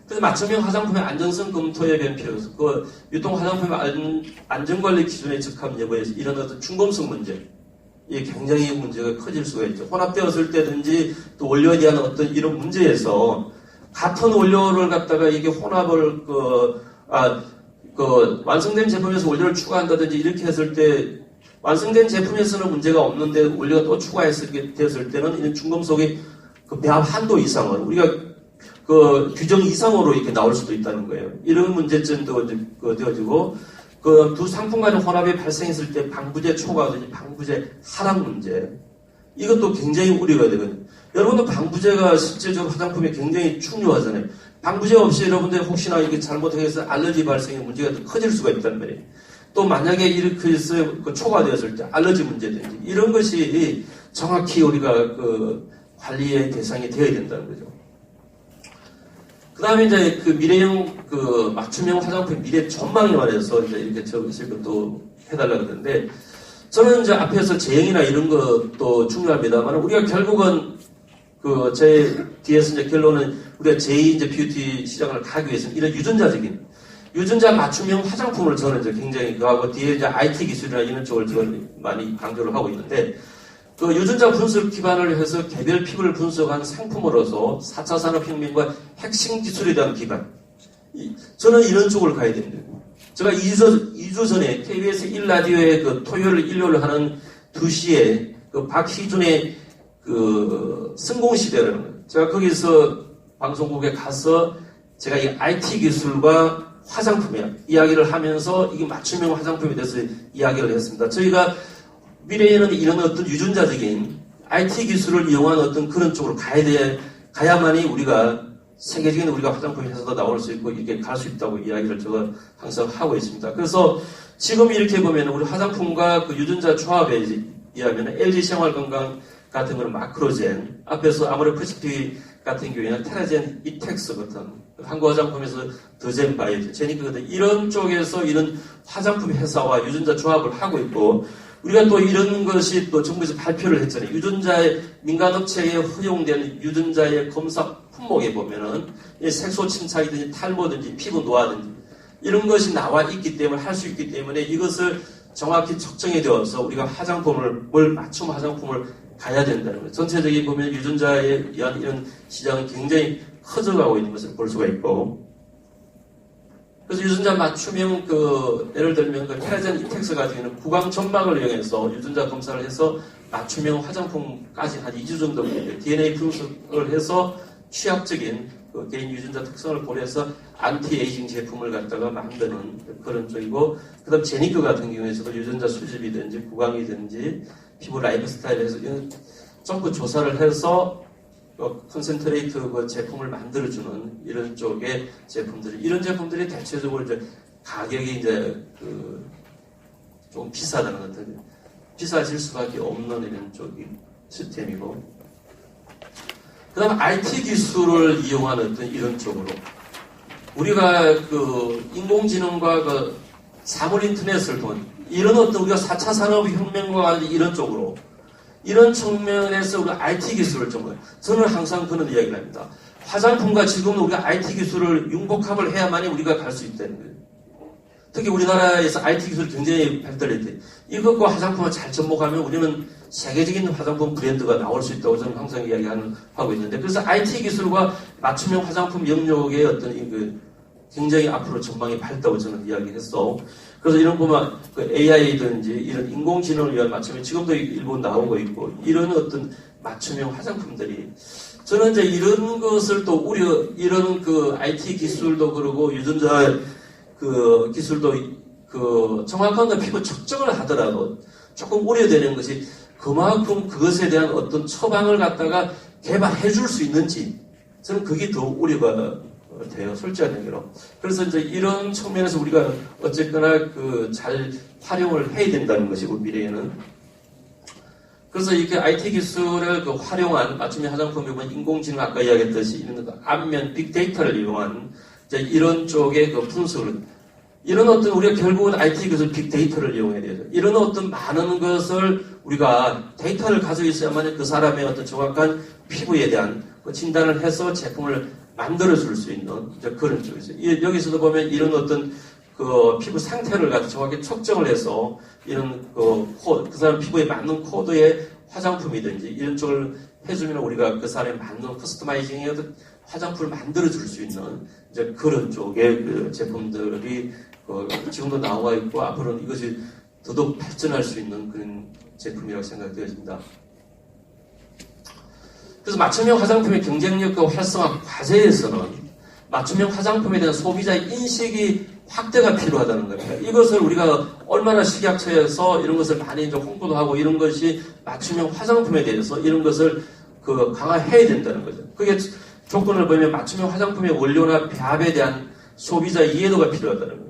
그래서 맞춤형 화장품의 안전성 검토에 대한 필요가 있어. 그 유통 화장품의 안전관리 기준에 적합 여부에서 이런 어떤 중범성 문제, 이게 굉장히 문제가 커질 수가 있죠. 혼합되었을 때든지 또 원료에 대한 어떤 이런 문제에서 같은 원료를 갖다가 이게 혼합을 완성된 제품에서 원료를 추가한다든지 이렇게 했을 때 완성된 제품에서는 문제가 없는데 원료가 또 추가했을 때는 이런 중금속의 그 배합 한도 이상을 우리가 그 규정 이상으로 이렇게 나올 수도 있다는 거예요. 이런 문제점도 되어지고 그 두 상품 간의 혼합이 발생했을 때 방부제 초과든지 방부제 하락 문제, 이것도 굉장히 우려가 되거든요. 여러분들 방부제가 실제적으로 화장품에 굉장히 중요하잖아요. 방부제 없이 여러분들 혹시나 이게 잘못해서 알러지 발생의 문제가 더 커질 수가 있단 말이에요. 또 만약에 이렇게 해서 그 초과되었을 때 알러지 문제든지 이런 것이 정확히 우리가 그 관리의 대상이 되어야 된다는 거죠. 그 다음에 이제 그 미래형 그 맞춤형 화장품 미래 전망에 관해서 이제 이렇게 적으실 것도 해달라고 그러는데, 저는 이제 앞에서 제형이나 이런 것도 중요합니다만 우리가 결국은 그 제 뒤에서 이제 결론은 우리가 제2 이제 뷰티 시장을 가기 위해서는 이런 유전자 맞춤형 화장품을 저는 이제 굉장히 그하고 뒤에 이제 IT 기술이나 이런 쪽을 저는 많이 강조를 하고 있는데, 그 유전자 분석 기반을 해서 개별 피부를 분석한 상품으로서 4차 산업혁명과 핵심 기술에 대한 기반. 저는 이런 쪽으로 가야 됩니다. 제가 2주 전에 KBS 1라디오에 그 토요일, 일요일 하는 2시에 그 박희준의 그 성공시대라는 거예요. 제가 거기서 방송국에 가서 제가 이 IT 기술과 화장품이야 이야기를 하면서 이게 맞춤형 화장품에 대해서 이야기를 했습니다. 저희가 미래에는 이런 어떤 유전자적인 IT 기술을 이용한 어떤 그런 쪽으로 가야만이 우리가 세계적인 우리가 화장품 회사도 나올 수 있고 이렇게 갈 수 있다고 이야기를 제가 항상 하고 있습니다. 그래서 지금 이렇게 보면 우리 화장품과 그 유전자 조합에 의하면 LG 생활건강 같은 거는 마크로젠, 앞에서 아모레프시피 같은 경우에는 테라젠 이텍스 같은 한국 화장품에서 더젠 바이오, 제니크거든 이런 쪽에서 이런 화장품 회사와 유전자 조합을 하고 있고, 우리가 또 이런 것이 또 정부에서 발표를 했잖아요. 유전자의 민간업체에 허용된 유전자의 검사 품목에 보면은 색소 침착이든지 탈모든지 피부 노화든지 이런 것이 나와 있기 때문에 할 수 있기 때문에 이것을 정확히 측정이 되어서 우리가 맞춤 화장품을 가야 된다는 거예요. 전체적인 보면 유전자에 의한 이런 시장은 굉장히 커져가고 있는 것을 볼 수가 있고, 그래서 유전자 맞춤형 예를 들면 테라젠 이텍스 같은 경우는 구강 점막을 이용해서 유전자 검사를 해서 맞춤형 화장품까지 한 2주 정도 DNA 분석을 해서 취약적인 개인 유전자 특성을 고려해서 안티에이징 제품을 갖다가 만드는 그런 쪽이고, 그 다음 제니크 같은 경우에서도 유전자 수집이든지 구강이든지 피부 라이프 스타일에서 전부 조사를 해서 컨센트레이트 제품을 만들어주는 이런 쪽의 이런 제품들이 대체적으로 이제 가격이 이제 좀 비싸다는 것 같아요. 비싸질 수밖에 없는 이런 쪽이 시스템이고, 그 다음 IT 기술을 이용하는 어떤 이런 쪽으로 우리가 인공지능과 사물 인터넷을 통한 이런 어떤 우리가 4차 산업혁명과 이런 쪽으로 이런 측면에서 우리가 IT 기술을 저는 항상 그런 이야기를 합니다. 화장품과 지금은 우리가 IT 기술을 융복합을 해야만이 우리가 갈 수 있다는 거예요. 특히 우리나라에서 IT 기술이 굉장히 발달했대. 이것과 화장품을 잘 접목하면 우리는 세계적인 화장품 브랜드가 나올 수 있다고 저는 항상 하고 있는데, 그래서 IT 기술과 맞춤형 화장품 영역의 어떤 굉장히 앞으로 전망이 밝다고 저는 이야기했어. 그래서 이런 보면 AI든지 이런 인공지능을 위한 맞춤형 지금도 일부 나오고 있고, 이런 어떤 맞춤형 화장품들이 저는 이제 이런 것을 또 이런 IT 기술도 그러고 유전자 기술도 정확한 피부 측정을 하더라도 조금 우려되는 것이 그만큼 그것에 대한 어떤 처방을 갖다가 개발해 줄 수 있는지, 저는 그게 더 우려가 돼요, 솔직한 얘기로. 그래서 이제 이런 측면에서 우리가 어쨌거나 잘 활용을 해야 된다는 것이고, 미래에는. 그래서 이렇게 IT 기술을 활용한 맞춤형 화장품이 보면 인공지능 아까 이야기했듯이 이런 안면 빅데이터를 이용한 이제 이런 쪽의 분석을, 이런 어떤 우리가 결국은 IT 기술 빅데이터를 이용해야 되죠. 이런 어떤 많은 것을 우리가 데이터를 가지고 있어야만 그 사람의 어떤 정확한 피부에 대한 진단을 해서 제품을 만들어줄 수 있는 그런 쪽이죠. 여기서도 보면 이런 어떤 피부 상태를 갖다 정확히 측정을 해서 이런 그 사람 피부에 맞는 코드의 화장품이든지 이런 쪽을 해주면 우리가 그 사람에 맞는 커스터마이징의 어떤 화장품을 만들어줄 수 있는 이제 그런 쪽의 제품들이 지금도 나와 있고, 앞으로는 이것이 더더욱 발전할 수 있는 그런 제품이라고 생각되어집니다. 그래서 맞춤형 화장품의 경쟁력 활성화 과제에서는 맞춤형 화장품에 대한 소비자 인식이 확대가 필요하다는 겁니다. 이것을 우리가 얼마나 식약처에서 이런 것을 많이 이제 홍보도 하고 이런 것이 맞춤형 화장품에 대해서 이런 것을 강화해야 된다는 거죠. 그게 조건을 보면 맞춤형 화장품의 원료나 배합에 대한 소비자 이해도가 필요하다는 거예요.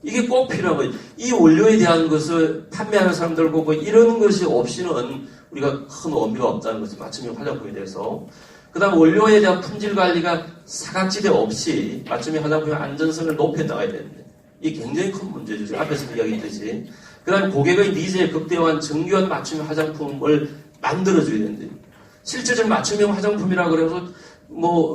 이게 꼭 필요한 거예요. 이 원료에 대한 것을 판매하는 사람들 보고 이런 것이 없이는 우리가 큰 의미가 없다는 거죠. 맞춤형 화장품에 대해서. 그 다음 원료에 대한 품질 관리가 사각지대 없이 맞춤형 화장품의 안전성을 높여 나가야 되는데, 이게 굉장히 큰 문제죠. 앞에서 이야기했듯이. 그 다음 고객의 니즈에 극대화한 정교한 맞춤형 화장품을 만들어줘야 되는데, 실제적인 맞춤형 화장품이라고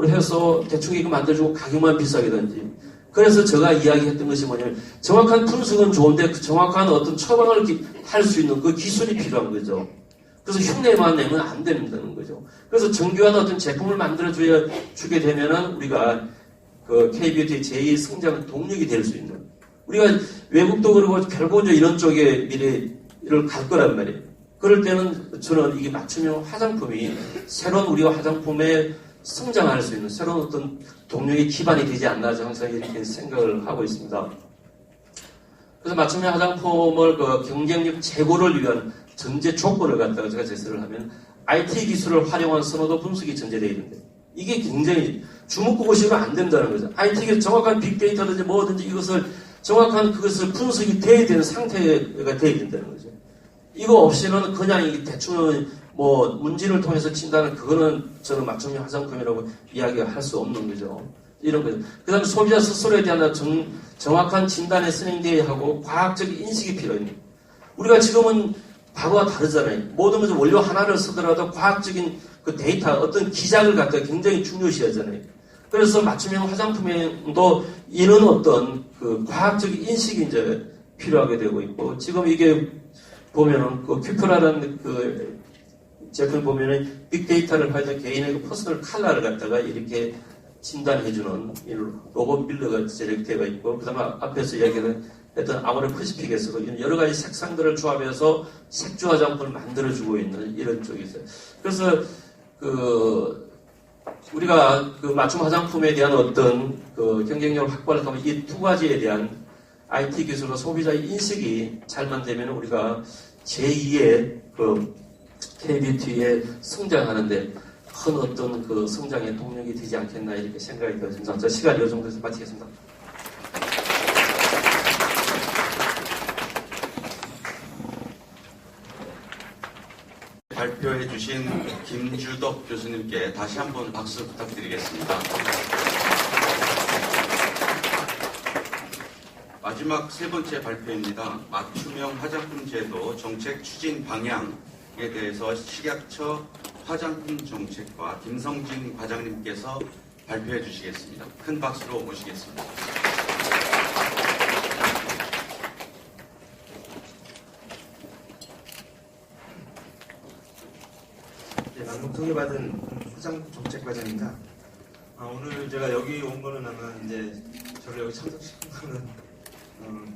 해서 대충 이거 만들어주고 가격만 비싸게 던지. 그래서 제가 이야기했던 것이 뭐냐면, 정확한 분석은 좋은데 그 정확한 어떤 처방을 할 수 있는 그 기술이 필요한 거죠. 그래서 흉내만 내면 안 된다는 거죠. 그래서 정교한 어떤 제품을 만들어주게 되면은 우리가 K-뷰티의 제2 성장 동력이 될 수 있는, 우리가 외국도 그러고 결국 이런 쪽에 미래를 갈 거란 말이에요. 그럴 때는 저는 이게 맞춤형 화장품이 새로운 우리가 화장품에 성장할 수 있는 새로운 어떤 동력의 기반이 되지 않나 항상 이렇게 생각을 하고 있습니다. 그래서 맞춤형 화장품을 경쟁력 제고를 위한 전제 조건을 갖다가 제가 제시를 하면 IT 기술을 활용한 선호도 분석이 전제되어 있는데, 이게 굉장히 주먹구구식으로 안 된다는 거죠. IT 기술 정확한 빅데이터든지 뭐든지 이것을 정확한 그것을 분석이 돼야 되는 상태가 돼야 된다는 거죠. 이거 없이는 그냥 대충 문진을 통해서 친다는 그거는 저는 맞춤형 화장품이라고 이야기할 수 없는 거죠. 이런 거죠. 그 다음에 소비자 스스로에 대한 정확한 진단에 선행되어야 하고 과학적 인식이 필요합니다. 우리가 지금은 과거와 다르잖아요. 모든 것을 원료 하나를 쓰더라도 과학적인 그 데이터, 어떤 기작을 갖다가 굉장히 중요시하잖아요. 그래서 맞춤형 화장품에도 이런 어떤 과학적인 인식이 이제 필요하게 되고 있고, 지금 이게 보면은 큐프라라는 제품을 보면은 빅데이터를 활용해서 개인의 퍼스널 컬러를 갖다가 이렇게 진단해주는 로봇 빌더가 제작되어 있고, 그 다음에 앞에서 했던 아모레 퍼시픽에서도 이런 여러 가지 색상들을 조합해서 색조 화장품을 만들어주고 있는 이런 쪽이 있어요. 그래서 우리가 맞춤 화장품에 대한 어떤 경쟁력을 확보하려고 하면 이 두 가지에 대한 IT 기술과 소비자의 인식이 잘만 되면 우리가 제2의 K-뷰티에 성장하는데 큰 어떤 성장의 동력이 되지 않겠나 이렇게 생각이 들어집니다. 시간이 이 정도에서 마치겠습니다. 발표해 주신 김주덕 교수님께 다시 한번 박수 부탁드리겠습니다. 마지막 세 번째 발표입니다. 맞춤형 화장품 제도 정책 추진 방향에 대해서 식약처 화장품 정책과 김성진 과장님께서 발표해 주시겠습니다. 큰 박수로 모시겠습니다. 소개받은 화장품 정책 과장입니다. 오늘 제가 여기 온 거는 아마 이제 저를 여기 참석시킨 거는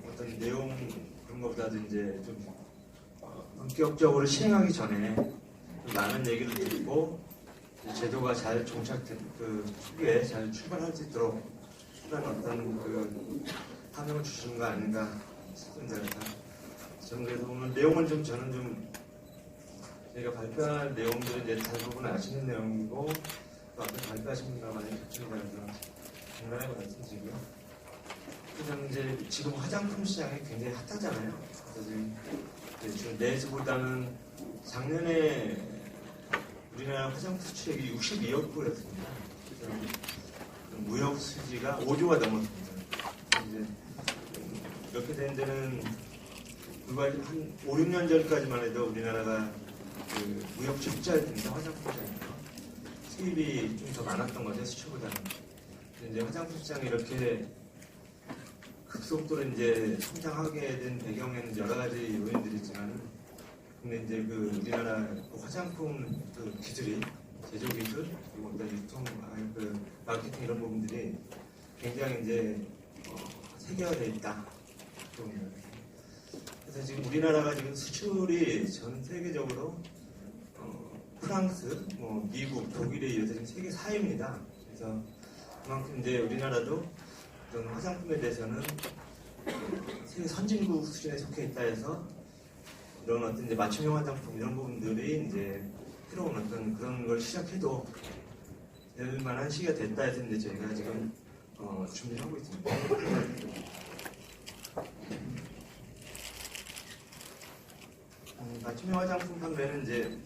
어떤 내용 그런 것보다도 이제 좀 본격적으로 시행하기 전에 좀 많은 얘기를 듣고 제도가 잘 정착된 그 초기에 잘 출발할 수 있도록 그런 어떤 그 환영을 주시는 거 아닌가 싶습니다. 저는 그래서 오늘 내용은 좀 저는 좀 저희가 발표할 내용들은 이제 대부분 아시는 내용이고 또 앞에 발표하신 분과 많이 겹치는 거라서 간단하게 말씀드리고요. 그래서 이제 지금 화장품 시장이 굉장히 핫하잖아요. 그래서 지금 내수보다는 작년에 우리나라 화장품 수출액이 62억 불이었습니다. 그래서 무역 수지가 5조가 넘었습니다. 이제 이렇게 된 데는 불과 한 5, 6년 전까지만 해도 우리나라가 그 무역 적자였습니다. 화장품 시장에서 수입이 좀 더 많았던 거죠, 수출보다는. 이제 화장품 시장이 이렇게 급속도로 이제 성장하게 된 배경에는 여러 가지 요인들이 있지만, 근데 이제 그 우리나라 화장품 그 기술이 제조 기술 그리고 유통, 그 마케팅 이런 부분들이 굉장히 이제 세계화되어 있다. 그래서 지금 우리나라가 지금 수출이 전 세계적으로 프랑스, 미국, 독일에 이어서 지금 세계 4위입니다. 그래서 그만큼 이제 우리나라도 어떤 화장품에 대해서는 세계 선진국 수준에 속해 있다 해서 이런 어떤 이제 맞춤형 화장품 이런 부분들이 이제 새로운 어떤 그런 걸 시작해도 될 만한 시기가 됐다 해서 이제 저희가 지금 준비를 하고 있습니다. 맞춤형 화장품 판매는 이제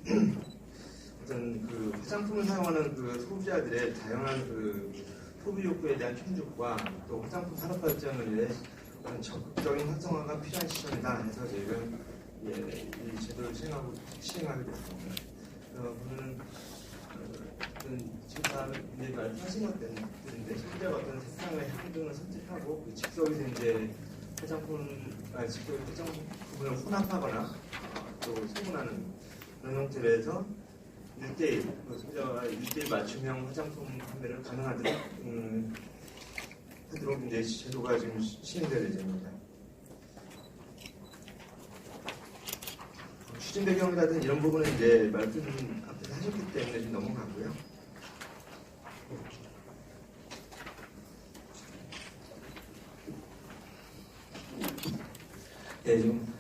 어떤 그 화장품을 사용하는 그 소비자들의 다양한 그 소비 욕구에 대한 충족과 또 화장품 산업 발전을 위해 적극적인 활성화가 필요한 시점이다 해서 저희가 이 제도를 시행하게 됐습니다. 오늘은 지금 이제 말씀하신 것들인데 소비자가 어떤 색상의 향 등을 선택하고 즉석에서 이제 즉석 화장품을 혼합하거나 또 소분하는 그런 형태로 해서 1대1, 소비자와 1대1 맞춤형 화장품 판매를 가능하도록 하도록 이제 제도가 지금 시행될 예정입니다. 추진 배경이라든 이런 부분은 이제 말씀 앞에서 하셨기 때문에 좀 넘어가고요. 네, 지금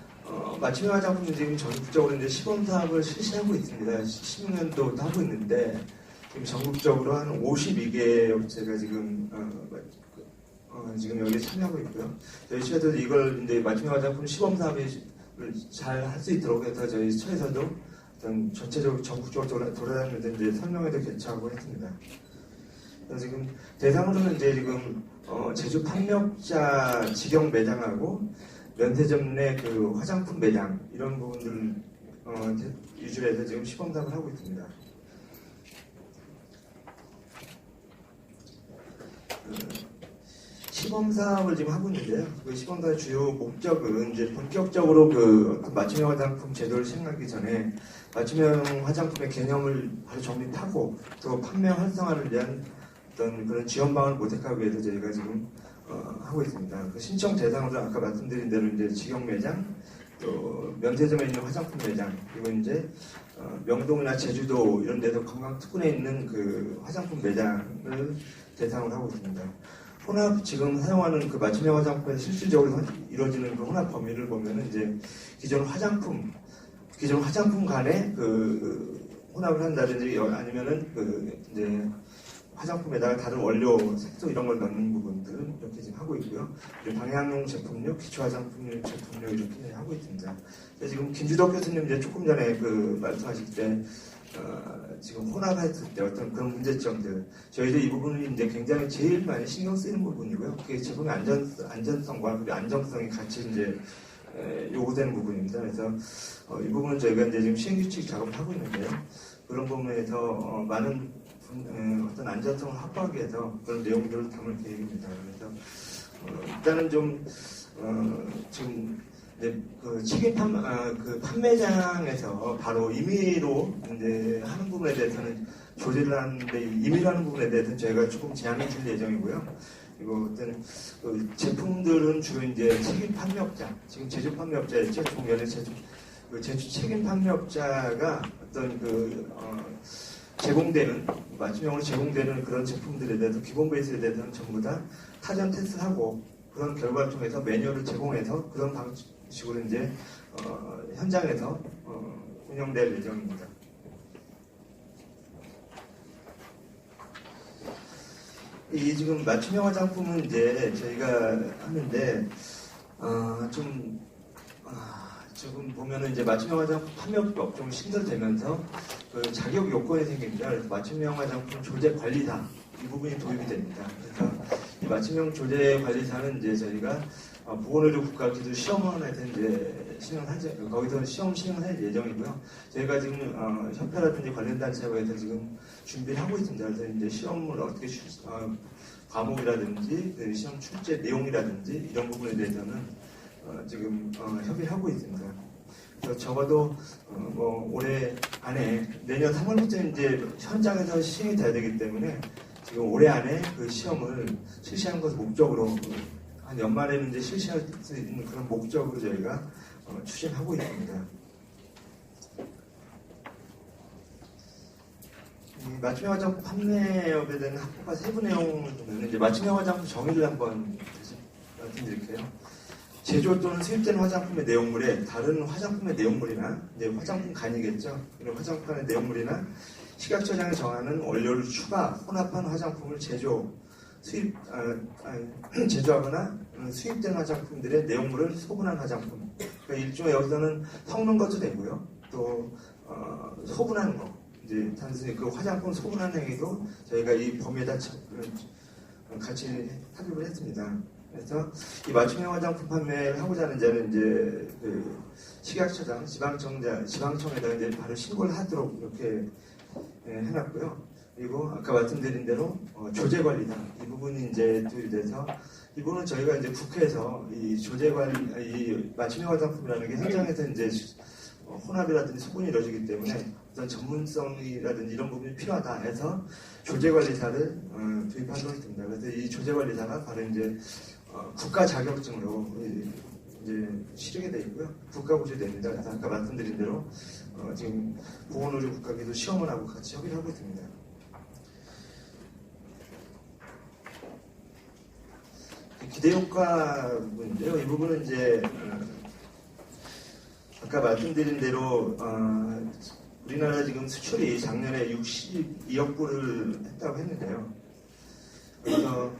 맞춤형 화장품 지금 전국적으로 이제 시범 사업을 실시하고 있습니다. 16년도부터 하고 있는데 지금 전국적으로 한 52개 업체가 지금 지금 여기에 참여하고 있고요. 저희 시에도 이걸 이제 맞춤형 화장품 시범 사업을 잘 할 수 있도록 해서 저희 처에서도 어떤 전체적으로 전국적으로 돌아다니면서 이제 설명회도 개최하고 했습니다. 그래서 지금 대상으로는 이제 지금 제조 판매업자 직영 매장하고 면세점 내 그 화장품 매장 이런 부분들을 위주로 해서 지금 시범 사업을 하고 있습니다. 시범 사업을 지금 하고 있는데요. 그 시범 사업의 주요 목적은 이제 본격적으로 그 맞춤형 화장품 제도를 시행하기 전에 맞춤형 화장품의 개념을 바로 정립하고 또 판매 활성화를 위한 어떤 그런 지원 방안을 모색하기 위해서 저희가 지금 하고 있습니다. 그 신청 대상으로 아까 말씀드린 대로 이제 직영 매장, 또 면세점에 있는 화장품 매장, 그리고 이제 명동이나 제주도 이런 데서 관광 특군에 있는 그 화장품 매장을 대상으로 하고 있습니다. 혼합 지금 사용하는 그 맞춤형 화장품에서 실질적으로 이루어지는 그 혼합 범위를 보면은 이제 기존 화장품 간에 그 혼합을 한다든지 아니면은 그 이제 화장품에다가 다른 원료, 색소 이런 걸 넣는 부분들은 이렇게 지금 하고 있고요. 방향용 제품류, 기초 화장품류 제품류 이렇게 하고 있습니다. 지금 김주덕 교수님 이제 조금 전에 그 말씀하실 때 지금 혼합했을 때 어떤 그런 문제점들 저희도 이 부분이 이제 굉장히 제일 많이 신경 쓰이는 부분이고요. 그게 제품의 안전성과 그리고 안정성이 같이 이제 요구되는 부분입니다. 그래서 이 부분은 저희가 이제 지금 시행규칙 작업을 하고 있는데요. 그런 부분에서 많은 어떤 안전성을 확보하기 위해서 그런 내용들을 담을 계획입니다. 그래서 일단은 좀 지금 이제 그 책임 그 판매장에서 바로 임의로 이제 하는 부분에 대해서는 조제를 하는데 임의로 하는 부분에 대해서는 저희가 조금 제한을 줄 예정이고요. 그리고 어떤 그 제품들은 주로 이제 책임 판매업자, 지금 제조 판매업자였죠. 종면에 제조 책임 판매업자가 어떤 제공되는 맞춤형으로 제공되는 그런 제품들에 대해서 기본 베이스에 대해서는 전부 다 타전 테스트하고 그런 결과를 통해서 매뉴얼을 제공해서 그런 방식으로 이제 현장에서 운영될 예정입니다. 이 지금 맞춤형 화장품은 이제 저희가 하는데 지금 보면은 이제 맞춤형 화장품 판매업계 업종이 신설되면서 그 자격 요건이 생깁니다. 그래서 맞춤형 화장품 조제 관리사 이 부분이 도입이 됩니다. 그래서 이 맞춤형 조제 관리사는 이제 저희가 보건의료 국가기술 시험원에서 이제 시행하죠. 거기서 시험 시행할 예정이고요. 저희가 지금 협회라든지 관련 단체와에서 지금 준비를 하고 있습니다. 그래서 이제 시험을 어떻게 과목이라든지 시험 출제 내용이라든지 이런 부분에 대해서는 지금 협의하고 있습니다. 그래서 적어도 올해 안에 내년 3월부터 이제 현장에서 시행이 돼야 되기 때문에 지금 올해 안에 그 시험을 실시하는 것을 목적으로 한 연말에는 이제 실시할 수 있는 그런 목적으로 저희가 추진하고 있습니다. 이 맞춤형 화장품 판매업에 대한 합법화 세부 내용을 보면 이제 맞춤형 화장품 정의를 한번 다시 말씀드릴게요. 제조 또는 수입된 화장품의 내용물에 다른 화장품의 내용물이나 이제 화장품 간이겠죠. 이런 화장품의 내용물이나 식약처장이 정하는 원료를 추가 혼합한 화장품을 제조하거나 수입된 화장품들의 내용물을 소분한 화장품. 그러니까 일종의 여기서는 섞는 것도 되고요. 또 소분하는 거. 이제 단순히 그 화장품 소분하는 행위도 저희가 이 범위에다 같이 삽입을 했습니다. 그래서 이 맞춤형 화장품 판매를 하고자 하는 자는 이제 그 식약처장, 지방청에다 이제 바로 신고를 하도록 이렇게 해놨고요. 그리고 아까 말씀드린 대로 조제관리사 이 부분이 이제 도입돼서 이 부분은 저희가 이제 국회에서 이 이 맞춤형 화장품이라는 게 현장에서 이제 혼합이라든지 소분이 이루어지기 때문에 어떤 전문성이라든지 이런 부분이 필요하다 해서 조제관리사를 도입하도록 했습니다. 그래서 이 조제관리사가 바로 이제 국가 자격증으로 이제 치르게 되어 있고요. 국가 고시됩니다. 그래서 아까 말씀드린 대로 지금 보건의료 국가기술 시험을 하고 같이 협의를 하고 있습니다. 기대효과 부분인데요. 이 부분은 이제 아까 말씀드린 대로 우리나라 지금 수출이 작년에 62억 불을 했다고 했는데요. 그래서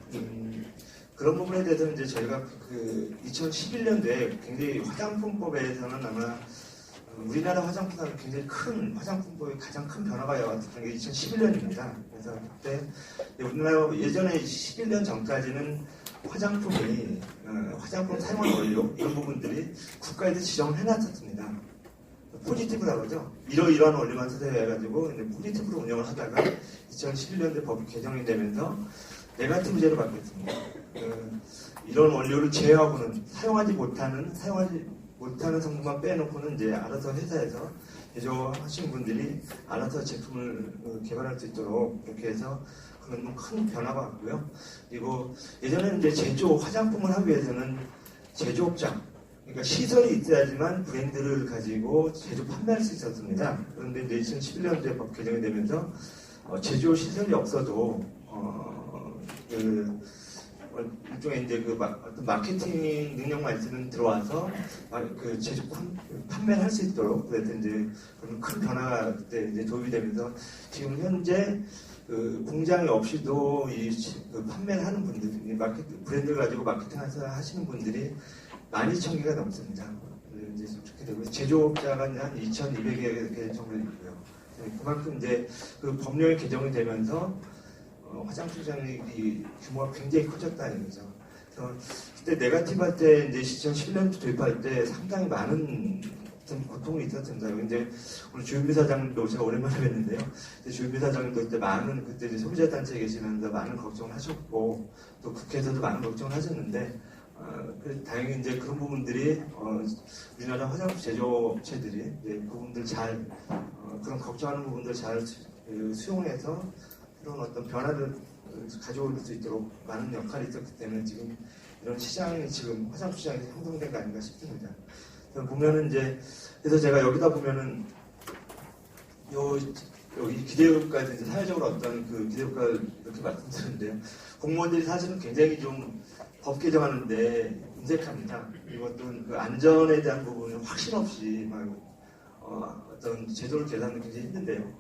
그런 부분에 대해서는 이제 저희가 그 2011년도에 굉장히 화장품법에서는 아마 우리나라 화장품하고 굉장히 큰 화장품법의 가장 큰 변화가 왔던 게 2011년입니다. 그래서 그때 우리나라 예전에 11년 전까지는 화장품이 화장품 사용한 원료 이런 부분들이 국가에서 지정을 해놨었습니다. 포지티브라고 하죠. 이러이러한 원료만 사용해가지고 포지티브로 운영을 하다가 2011년도에 법이 개정이 되면서 네거티브제로 바뀌었습니다. 이런 원료를 제외하고는 사용하지 못하는 성분만 빼놓고는 이제 알아서 회사에서 제조하시는 분들이 알아서 제품을 개발할 수 있도록 이렇게 해서 그런 큰 변화가 왔고요. 그리고 예전에는 이제 화장품을 하기 위해서는 제조업장, 그러니까 시설이 있어야지만 브랜드를 가지고 제조 판매할 수 있었습니다. 그런데 이제 2011년도에 법 개정이 되면서 제조 시설이 없어도 일종의 이제 어떤 마케팅 능력만 있으면 들어와서 그 제조 판매를 할 수 있도록 그래서 이제 그런 큰 변화가 그때 이제 도입이 되면서 지금 현재 그 공장이 없이도 판매를 하는 분들이 브랜드를 가지고 마케팅 하시는 분들이 12,000개가 넘습니다. 이제 그렇게 되고 제조업자가 한 2,200개 정도 있고요. 그만큼 이제 그 법령이 개정이 되면서 화장품 시장의 규모가 굉장히 커졌다는 거죠. 그래서 그때 네거티브 할 때 이제 2011년부터 도입할 때 상당히 많은 고통이 있었습니다. 이제 오늘 주윤비 사장님도 제가 오랜만에 뵀는데요. 주윤비 사장님도 그때 이제 소비자 단체에 계시면서 많은 걱정을 하셨고 또 국회에서도 많은 걱정을 하셨는데 다행히 이제 그런 부분들이 우리나라 화장품 제조업체들이 그 부분들 잘 그런 걱정하는 부분들 잘 수용해서 그런 어떤 변화를 가져올 수 있도록 많은 역할이 있었기 때문에 지금 이런 시장이 지금 화장품 시장이 형성된 거 아닌가 싶습니다. 보면은 이제 그래서 제가 여기다 보면은 여기 기대효과에 이제 사회적으로 어떤 그 기대효과를 이렇게 말씀드렸는데요. 공무원들이 사실은 굉장히 좀 법 개정하는데 인색합니다. 그리고 어떤 그 안전에 대한 부분은 확신 없이 막 어떤 제도를 계산하는 게 굉장히 힘든데요.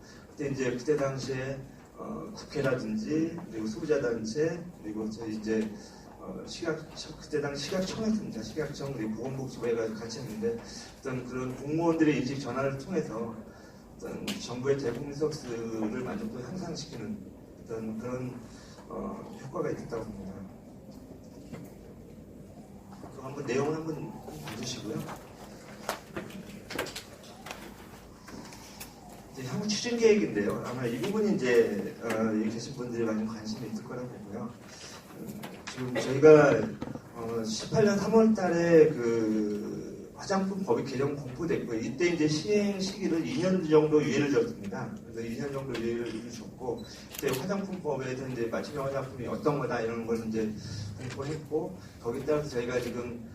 그때 당시에 국회라든지 그리고 소비자단체 그리고 저희 이제 그때 당시 식약청이었습니다. 식약청 그리고 보건복지부가 같이 했는데 어떤 그런 공무원들의 인식 전환을 통해서 어떤 정부의 대국민 서비스를 만족도 향상시키는 어떤 그런 효과가 있었다고 봅니다. 한번 내용을 한번 봐주시고요. 이제 향후 추진 계획인데요. 아마 이 부분이 이제 여기 계신 분들이 많이 관심이 있을 거라고 보고요. 지금 저희가 18년 3월달에 그 화장품 법이 개정 공포됐고요. 이때 이제 시행 시기를 2년 정도 유예를 줬습니다. 그래서 2년 정도 유예를 줬고 그때 화장품법에서 이제 맞춤형 화장품이 어떤 거다 이런 걸 이제 공포했고 거기에 따라서 저희가 지금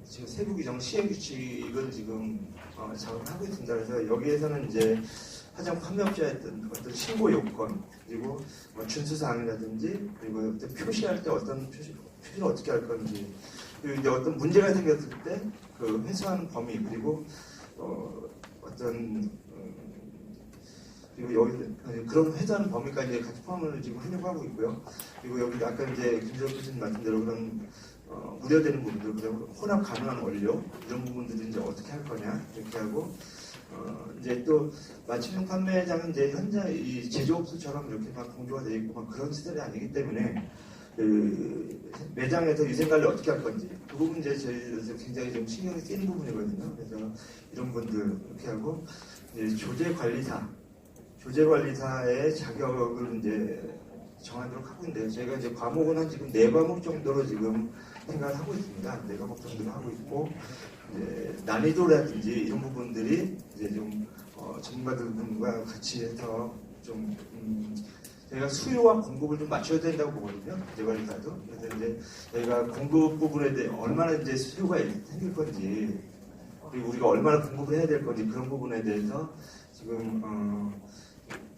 세부 규정 시행 규칙을 지금 작업하고 있습니다. 그래서 여기에서는 이제 화장품 판매업자의 어떤 신고 요건 그리고 준수 사항이라든지 그리고 어떤 표시할 때 어떤 표시를 어떻게 할 건지 그리고 이제 어떤 문제가 생겼을 때 그 회수하는 범위 그리고 어떤 그리고 여기 그런 회수하는 범위까지 같이 포함을 지금 하려고 하고 있고요. 그리고 여기 아까 이제 김재석 교수님 말씀대로 그런 우려되는 부분들, 그리고 혼합 가능한 원료 이런 부분들이 이제 어떻게 할 거냐 이렇게 하고 이제 또 맞춤형 판매장은 이제 현장 이 제조업소처럼 이렇게 막 공조가 되어 있고 막 그런 시설이 아니기 때문에 그 매장에서 위생관리 어떻게 할 건지 그 부분 이제 저희들에서 굉장히 좀 신경이 쓰이는 부분이거든요. 그래서 이런 분들 이렇게 하고 이제 조제관리사의 자격을 이제 정하도록 하고 있는데요. 저희가 이제 과목은 한 지금 4과목 정도로 지금 생각을 하고 있습니다. 4과목 정도로 하고 있고, 이제 난이도라든지 이런 부분들이 이제 좀, 전문가들과 같이 해서 좀, 저희가 수요와 공급을 좀 맞춰야 된다고 보거든요. 재관리사도. 그래서 이제 저희가 공급 부분에 대해 얼마나 이제 수요가 생길 건지, 그리고 우리가 얼마나 공급을 해야 될 건지 그런 부분에 대해서 지금,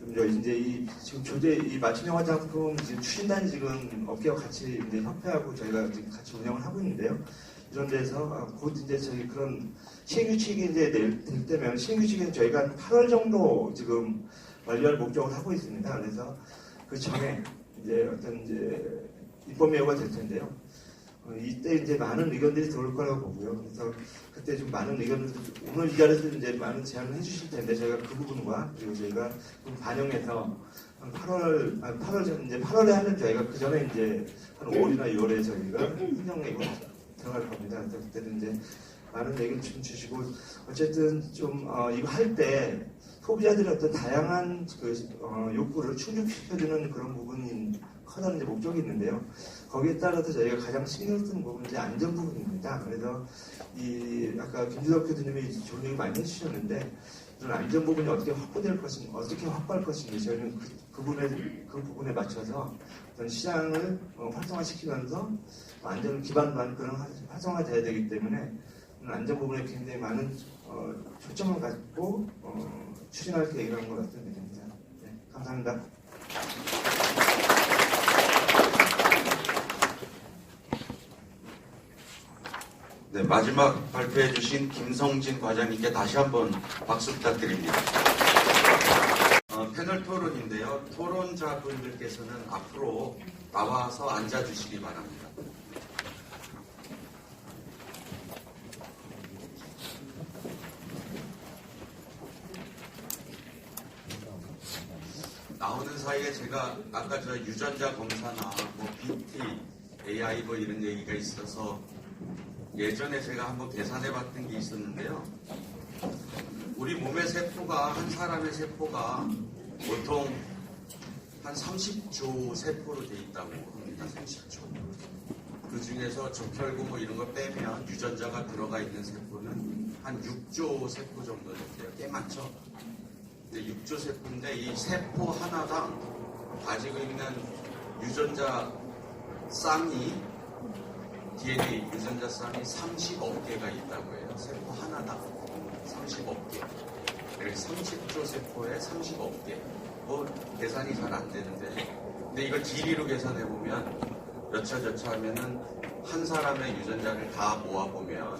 이제 지금 이 맞춤형 화장품 지금 추진단이 지금 업계와 같이 이제 협회하고 저희가 지금 같이 운영을 하고 있는데요. 이런 데서 곧 이제 저희 그런 시행규칙이 이제 될 때면 시행규칙은 저희가 한 8월 정도 지금 완료할 목적을 하고 있습니다. 그래서 그 전에 이제 어떤 이제 입법 예고가 될 텐데요. 이때 이제 많은 의견들이 들어올 거라고 보고요. 그래서 그때 좀 많은 의견들, 오늘 이 자리에서 이제 많은 제안을 해주실 텐데, 저희가 그 부분과, 그리고 저희가 좀 반영해서, 한 8월 전, 이제 8월에 하면 저희가 그 전에 이제 한 5월이나 6월에 저희가 행정예고 들어갈 겁니다. 그래서 그때는 이제 많은 의견 좀 주시고, 어쨌든 좀, 이거 할 때 소비자들의 어떤 다양한 욕구를 충족시켜주는 그런 부분인 커다란 이제 목적이 있는데요. 거기에 따라서 저희가 가장 신경 쓰는 부분은 이제 안전 부분입니다. 그래서 아까 김주덕 교수님이 좋은 얘기 많이 해주셨는데 이런 안전 부분이 어떻게 확보될 것인지, 어떻게 확보할 것인지 저희는 그 부분에 맞춰서 어떤 시장을 활성화시키면서 안전 기반도 한 그런 활성화돼야 되기 때문에 안전 부분에 굉장히 많은 초점을 갖고 추진할 계획이라는 걸 말씀드립니다. 네, 감사합니다. 네, 마지막 발표해 주신 김성진 과장님께 다시 한번 박수 부탁드립니다. 패널 토론인데요. 토론자분들께서는 앞으로 나와서 앉아주시기 바랍니다. 나오는 사이에 제가 아까 저 유전자 검사나 뭐 BT, AI 뭐 이런 얘기가 있어서 예전에 제가 한번 계산해 봤던 게 있었는데요. 우리 몸의 세포가, 한 사람의 세포가 보통 한 30조 세포로 돼 있다고 합니다. 30조. 그 중에서 적혈구 뭐 이런 거 빼면 유전자가 들어가 있는 세포는 한 6조 세포 정도 될게요. 꽤 많죠? 근데 6조 세포인데 이 세포 하나당 가지고 있는 유전자 쌍이 DNA 유전자 쌍이 30억 개가 있다고 해요. 세포 하나당 30억 개. 이렇게 30조 세포에 30억 개. 뭐 계산이 잘 안 되는데. 근데 이걸 길이로 계산해 보면 몇 차 하면은 한 사람의 유전자를 다 모아 보면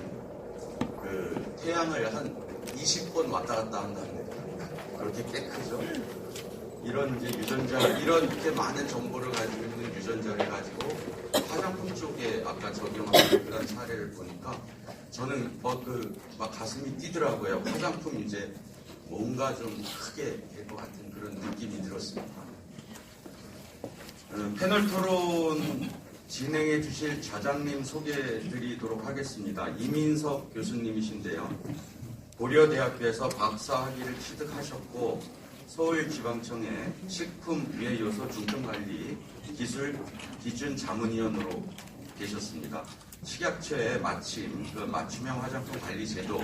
그 태양을 한 20번 왔다 갔다 한다는데 그렇게 꽤 크죠. 이런 이제 유전자, 이렇게 많은 정보를 가지고 있는 유전자를 가지고 화장품 쪽에 아까 적용하는 그런 사례를 보니까 저는 막 가슴이 뛰더라고요. 화장품 이제 뭔가 좀 크게 될 것 같은 그런 느낌이 들었습니다. 패널 토론 진행해 주실 좌장님 소개해 드리도록 하겠습니다. 이민석 교수님이신데요. 고려대학교에서 박사학위를 취득하셨고 서울지방청의 식품위해요소 중점관리 기술 기준 자문위원으로 계셨습니다. 식약처에 마침 그 맞춤형 화장품 관리 제도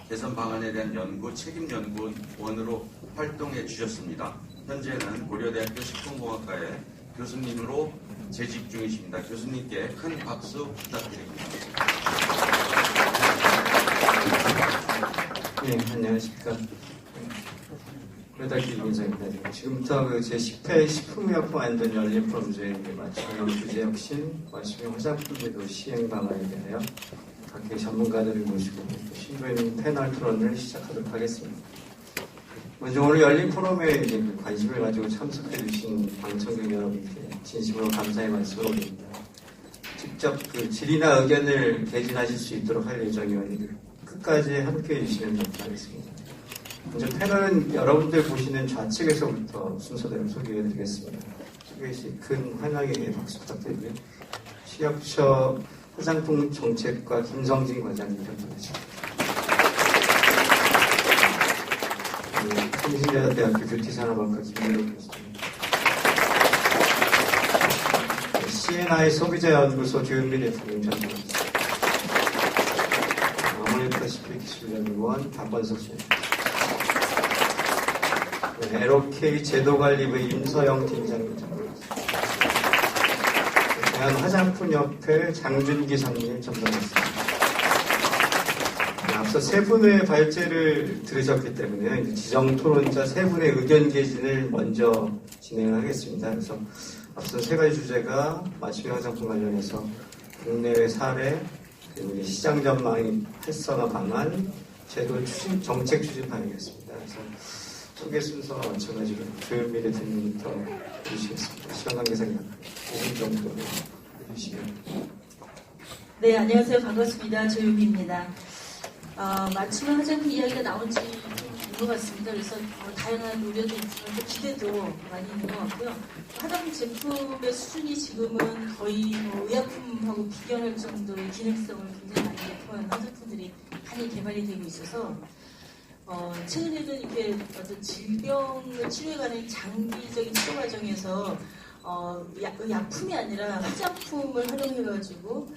개선 방안에 대한 연구 책임연구원으로 활동해 주셨습니다. 현재는 고려대학교 식품공학과의 교수님으로 재직 중이십니다. 교수님께 큰 박수 부탁드립니다. 네, 안녕하십니까. 고려대학교 이민석입니다. 지금부터 그 제10회 식품의약품 안전 열린 프로그램 맞춤형 규제 혁신, 맞춤형 화장품 제도 시행 방안에 대하여 각계 전문가들을 모시고 심도 있는 패널 토론을 시작하도록 하겠습니다. 먼저 오늘 열린 포럼에 관심을 가지고 참석해 주신 방청객 여러분께 진심으로 감사의 말씀을 올립니다. 직접 그 질의나 의견을 개진하실 수 있도록 할 예정이어 끝까지 함께해 주시면 감사하겠습니다. 먼저 패널은 여러분들 보시는 좌측에서부터 순서대로 소개해 드리겠습니다. 소개해 주신 큰 환영의 박수 부탁드리고요. 식약처 화장품 정책과 김성진 과장님 참석하십니다. 성신여자대학교 뷰티산업학과 김민호 교수님, CNI 소비자연구소 조윤미 대표님 참석하십니다. 아모니아시픽 기술연구원 박건석 씨, LOK 제도관리부 임서영 팀장님 참석하십니다. 대한화장품협회 장준기 상무님 참석하십니다. 앞서 세 분의 발제를 들으셨기 때문에 지정 토론자 세 분의 의견 개진을 먼저 진행하겠습니다. 그래서 앞서 세 가지 주제가 맞춤형 화장품 관련해서 국내외 사례, 그리고 시장 전망 활성화 방안, 제도 추진, 정책 추진 방이겠습니다. 그래서 소개 순서와 마찬가지로 조현미 대표님부터 해주시겠습니다. 시간 관계상 약 5분 정도 해주시면. 네, 안녕하세요. 반갑습니다. 조윤미입니다. 맞춤형 화장품 이야기가 나온 지 된 것 같습니다. 그래서 다양한 우려도 있지만 또 기대도 많이 있는 것 같고요. 화장품 제품의 수준이 지금은 거의 의약품하고 비교할 정도의 기능성을 굉장히 많이 내포한 화장품들이 많이 개발이 되고 있어서 최근에는 이렇게 어떤 질병을 치료해가는 장기적인 치료 과정에서 약품이 아니라 화장품을 활용해가지고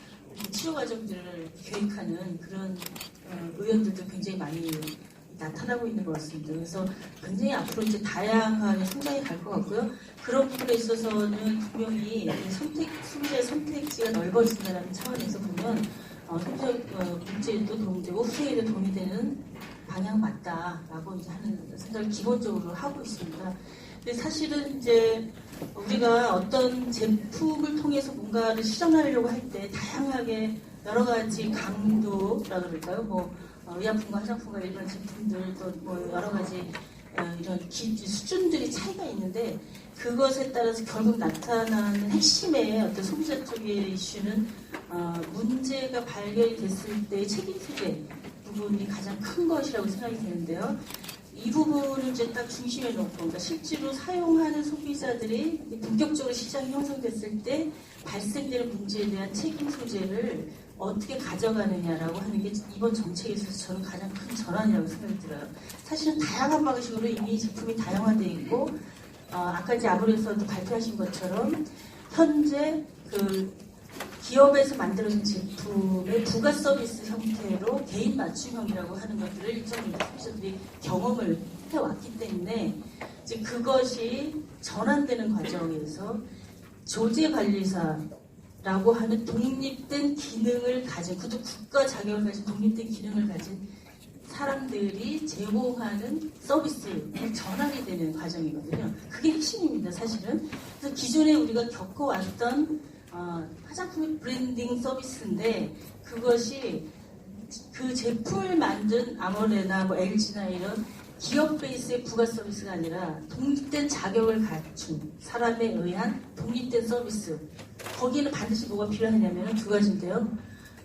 치료 과정들을 계획하는 그런 의견들도 굉장히 많이 나타나고 있는 것 같습니다. 그래서 굉장히 앞으로 이제 다양하게 성장해 갈 것 같고요. 그런 부분에 있어서는 분명히 소비자의 선택지가 넓어진다는 차원에서 보면 소비자 문제에도 도움이 되고 후생에도 도움이 되는 방향 맞다라고 이제 하는 생각을 기본적으로 하고 있습니다. 근데 사실은 이제 우리가 어떤 제품을 통해서 뭔가를 실현하려고 할 때 다양하게 여러 가지 강도라 그럴까요? 의약품과 화장품과 일반 제품들 또 여러 가지 이런 수준들이 차이가 있는데 그것에 따라서 결국 나타나는 핵심의 어떤 소비자 쪽의 이슈는 문제가 발견이 됐을 때의 책임 소재 부분이 가장 큰 것이라고 생각이 되는데요. 이 부분을 이제 딱 중심에 놓고, 그러니까 실제로 사용하는 소비자들이 본격적으로 시장이 형성됐을 때 발생되는 문제에 대한 책임 소재를 어떻게 가져가느냐라고 하는 게 이번 정책에 있어서 저는 가장 큰 전환이라고 생각이 들어요. 사실은 다양한 방식으로 이미 제품이 다양화되어 있고, 아까 이제 아무래도 발표하신 것처럼 현재 기업에서 만들어진 제품의 부가 서비스 형태로 개인 맞춤형이라고 하는 것들을 일정부터 소비자들이 경험을 해왔기 때문에 이제 그것이 전환되는 과정에서 조제관리사라고 하는 독립된 기능을 가진, 그것도 국가 자격을 가진 독립된 기능을 가진 사람들이 제공하는 서비스로 전환이 되는 과정이거든요. 그게 핵심입니다, 사실은. 그래서 기존에 우리가 겪어왔던 화장품의 브랜딩 서비스인데 그것이 그 제품을 만든 아모레나 뭐 LG나 이런 기업 베이스의 부가 서비스가 아니라 독립된 자격을 갖춘 사람에 의한 독립된 서비스. 거기에는 반드시 뭐가 필요하냐면 두 가지인데요.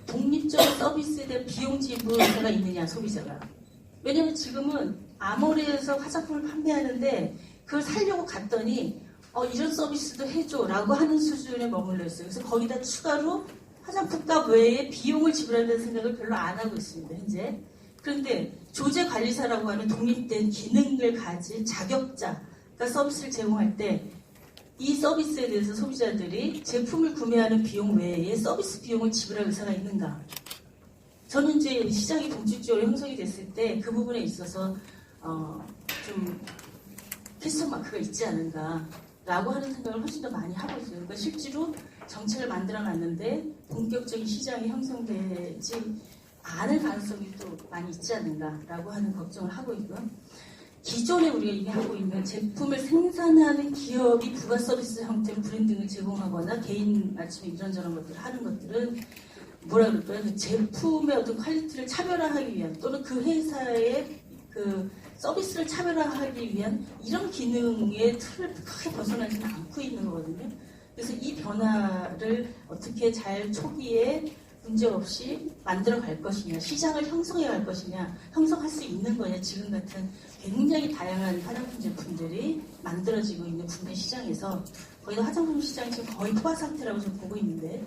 독립적인 서비스에 대한 비용 지불자가 있느냐, 소비자가. 왜냐면 지금은 아모레에서 화장품을 판매하는데 그걸 사려고 갔더니 이런 서비스도 해줘라고 하는 수준에 머물러 있어요. 그래서 거기다 추가로 화장품값 외에 비용을 지불한다는 생각을 별로 안 하고 있습니다, 현재. 그런데 조제관리사라고 하는 독립된 기능을 가진 자격자가 서비스를 제공할 때 이 서비스에 대해서 소비자들이 제품을 구매하는 비용 외에 서비스 비용을 지불할 의사가 있는가? 저는 이제 시장이 본질적으로 형성이 됐을 때 그 부분에 있어서 좀 퀘스천 마크가 있지 않은가라고 하는 생각을 훨씬 더 많이 하고 있어요. 그러니까 실제로 정책을 만들어놨는데 본격적인 시장이 형성되지 않을 가능성이 또 많이 있지 않는가라고 하는 걱정을 하고 있고요. 기존에 우리가 이미 하고 있는 제품을 생산하는 기업이 부가 서비스 형태로 브랜딩을 제공하거나 개인 맞춤 이런저런 것들을 하는 것들은 뭐라 그럴까요? 그 제품의 어떤 퀄리티를 차별화하기 위한 또는 그 회사의 그 서비스를 차별화하기 위한 이런 기능의 틀을 크게 벗어나지는 않고 있는 거거든요. 그래서 이 변화를 어떻게 잘 초기에 문제없이 만들어 갈 것이냐, 시장을 형성해 갈 것이냐, 형성할 수 있는 거냐, 지금 같은 굉장히 다양한 화장품 제품들이 만들어지고 있는 국내 시장에서 거의 화장품 시장이 지금 거의 포화 상태라고 좀 보고 있는데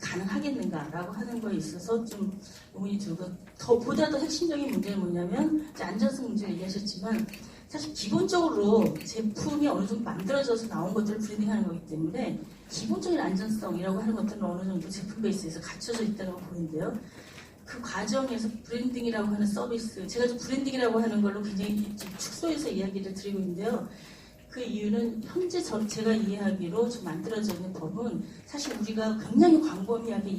가능하겠는가라고 하는 거에 있어서 좀 의문이 들고 보다 더 핵심적인 문제는 뭐냐면 안전성 문제 얘기하셨지만 사실 기본적으로 제품이 어느 정도 만들어져서 나온 것들을 브랜딩하는 거기 때문에 기본적인 안전성이라고 하는 것들은 어느 정도 제품 베이스에서 갖춰져 있다고 보는데요. 그 과정에서 브랜딩이라고 하는 서비스, 제가 좀 브랜딩이라고 하는 걸로 굉장히 축소해서 이야기를 드리고 있는데요. 그 이유는 현재 제가 이해하기로 좀 만들어져 있는 법은 사실 우리가 굉장히 광범위하게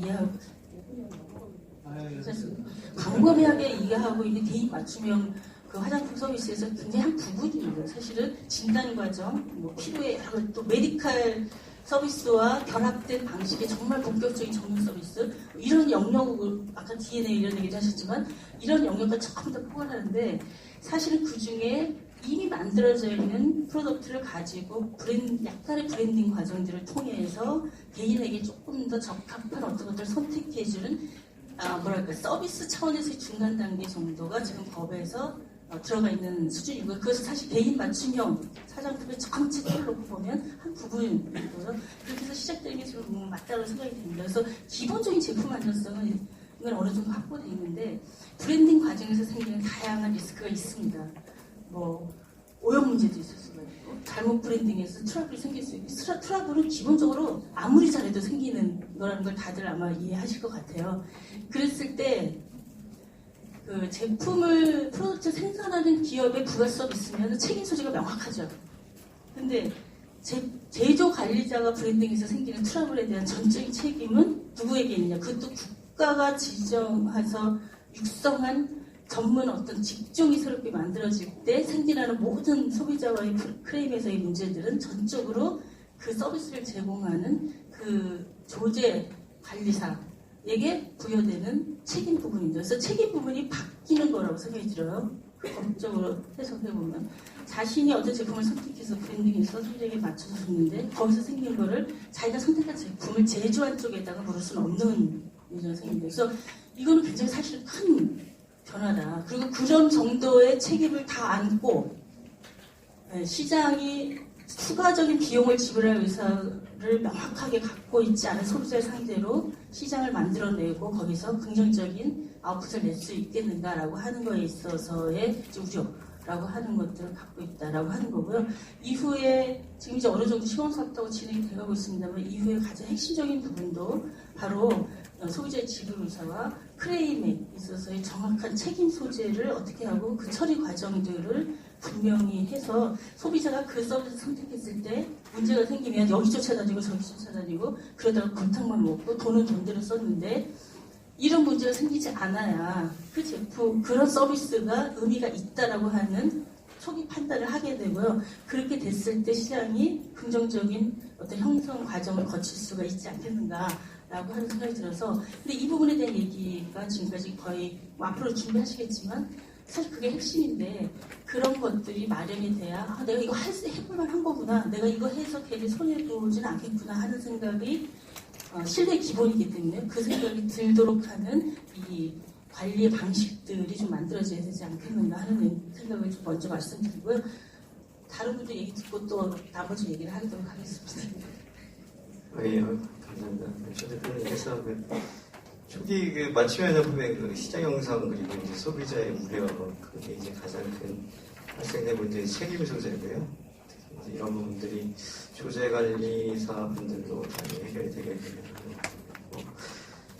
이해하고 있는 개인 맞춤형 그 화장품 서비스에서 굉장히 한 부분입니다. 사실은 진단 과정, 뭐 피부의 또 메디칼 서비스와 결합된 방식의 정말 본격적인 전문 서비스 이런 영역을 아까 DNA 이런 얘기도 하셨지만 이런 영역을 조금 더 포괄하는데 사실은 그 중에 이미 만들어져 있는 프로덕트를 가지고 약간의 브랜딩 과정들을 통해서 개인에게 조금 더 적합한 어떤 것들을 선택해주는 서비스 차원에서의 중간 단계 정도가 지금 법에서 들어가 있는 수준이고요. 그것은 사실 개인 맞춤형 화장품의 전체를 놓고 보면 한 부분이고요. 그렇게 해서 시작되는 게 지금 맞다고 생각이 듭니다. 그래서 기본적인 제품 안전성은 이건 어느 정도 확보되어 있는데 브랜딩 과정에서 생기는 다양한 리스크가 있습니다. 오염 문제도 있을 수가 있고 잘못 브랜딩해서 트러블이 생길 수 있고 트러블은 기본적으로 아무리 잘해도 생기는 거라는 걸 다들 아마 이해하실 것 같아요. 그랬을 때 그 제품을 프로덕트 생산하는 기업의 부가 서비스면 책임 소재가 명확하죠. 근데 제조 관리자가 브랜딩에서 생기는 트러블에 대한 전적인 책임은 누구에게 있느냐? 그것도 국가가 지정해서 육성한 전문 어떤 직종이 새롭게 만들어질 때 생겨나는 모든 소비자와의 크레임에서의 문제들은 전적으로 그 서비스를 제공하는 그 조제 관리사에게 부여되는 책임 부분입니다. 그래서 책임 부분이 바뀌는 거라고 생각이 들어요. 법적으로 해석해보면 자신이 어떤 제품을 선택해서 브랜딩해서 소비자에게 맞춰서 줬는데 거기서 생긴 거를 자기가 선택한 제품을 제조한 쪽에다가 물을 수는 없는 문제가 생깁니다. 그래서 이거는 굉장히 사실 큰 변화다. 그리고 그런 정도의 책임을 다 안고 시장이 추가적인 비용을 지불할 의사를 명확하게 갖고 있지 않은 소비자를 상대로 시장을 만들어내고 거기서 긍정적인 아웃풋을 낼 수 있겠는가라고 하는 거에 있어서의 우려. 라고 하는 것들을 갖고 있다라고 하는 거고요. 이후에 지금 이제 어느 정도 시범사업도 진행이 되고 있습니다만 이후에 가장 핵심적인 부분도 바로 소비자의 지불 의사와 클레임에 있어서의 정확한 책임 소재를 어떻게 하고 그 처리 과정들을 분명히 해서 소비자가 그 서비스를 선택했을 때 문제가 생기면 여기 쫓아다니고 저기 쫓아다니고 그러다가 골탕만 먹고 돈은 돈대로 썼는데 이런 문제가 생기지 않아야 그 제품, 그런 서비스가 의미가 있다라고 하는 초기 판단을 하게 되고요. 그렇게 됐을 때 시장이 긍정적인 어떤 형성 과정을 거칠 수가 있지 않겠는가라고 하는 생각이 들어서 근데 이 부분에 대한 얘기가 지금까지 거의 뭐 앞으로 준비하시겠지만 사실 그게 핵심인데 그런 것들이 마련이 돼야 내가 이거 해볼만 한 거구나. 내가 이거 해서 괜히 손해보지는 않겠구나 하는 생각이 신뢰의 기본이기 때문에 그 생각이 들도록 하는 이 관리의 방식들이 좀 만들어져야 되지 않겠는가 하는 생각을 좀 먼저 말씀드리고요. 다른 분들 얘기 듣고 또 나머지 얘기를 하도록 하겠습니다. 예, 감사합니다. 저대표님께서 초기 맞춤형 작품의 시장 형성 그리고 이제 소비자의 우려 그게 이제 가장 큰 발생된 문제의 책임 소재고요. 특히 이런 부분들이 조제관리사분들도 많이 해결이 되겠고요.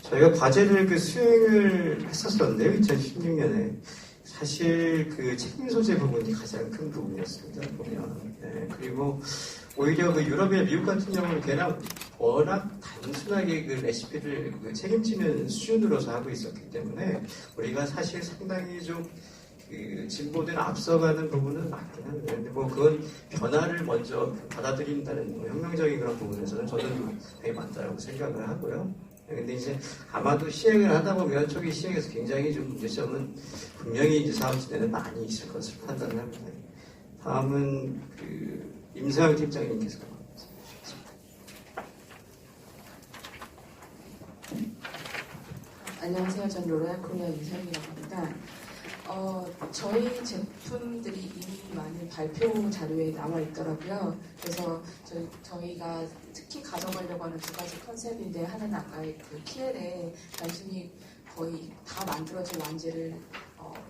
저희가 과제를 수행을 했었었는데요, 2016년에. 사실 그 책임 소재 부분이 가장 큰 부분이었습니다, 보면. 네, 그리고 오히려 유럽이나 미국 같은 경우는 그냥 워낙 단순하게 그 레시피를 책임지는 수준으로서 하고 있었기 때문에 우리가 사실 상당히 좀 진보된 앞서가는 부분은 맞긴 한데, 근데 그건 변화를 먼저 받아들인다는 혁명적인 그런 부분에서는 저는 되게 맞다고 생각을 하고요. 근데 이제 아마도 시행을 하다 보면 초기 시행에서 굉장히 좀 문제점은 분명히 이제 사업진에는 많이 있을 것을 판단을 합니다. 다음은 임세영 팀장님께서. 안녕하세요. 전 로레알 코리아 임세영이라고 합니다. 저희 제품들이 이미 많은 발표 자료에 나와 있더라고요. 그래서 저희가 특히 가져가려고 하는 두 가지 컨셉인데, 하나는 아까의 그 PL에 단순히 거의 다 만들어진 완제를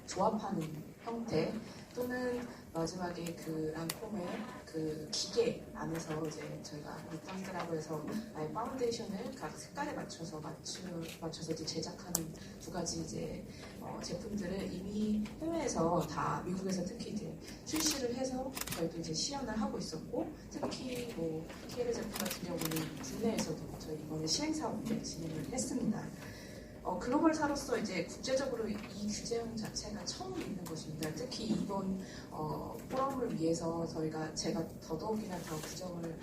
조합하는 형태, 또는 마지막에 그 랑콤의 그 기계 안에서 이제 저희가 리턴드라고 해서 아예 파운데이션을 각 색깔에 맞춰서 이제 제작하는 두 가지 이제 제품들을 이미 해외에서 다 미국에서 특히 이제 출시를 해서 저희도 이제 시연을 하고 있었고, 특히 뭐 TL의 제품 같은 경우는 국내에서도 저희 이번에 시행 사업을 진행을 했습니다. 글로벌사로서 이제 국제적으로 이 규제형 자체가 처음 있는 것입니다. 특히 이번 포럼을 위해서 제가 더더욱이나 더 규정을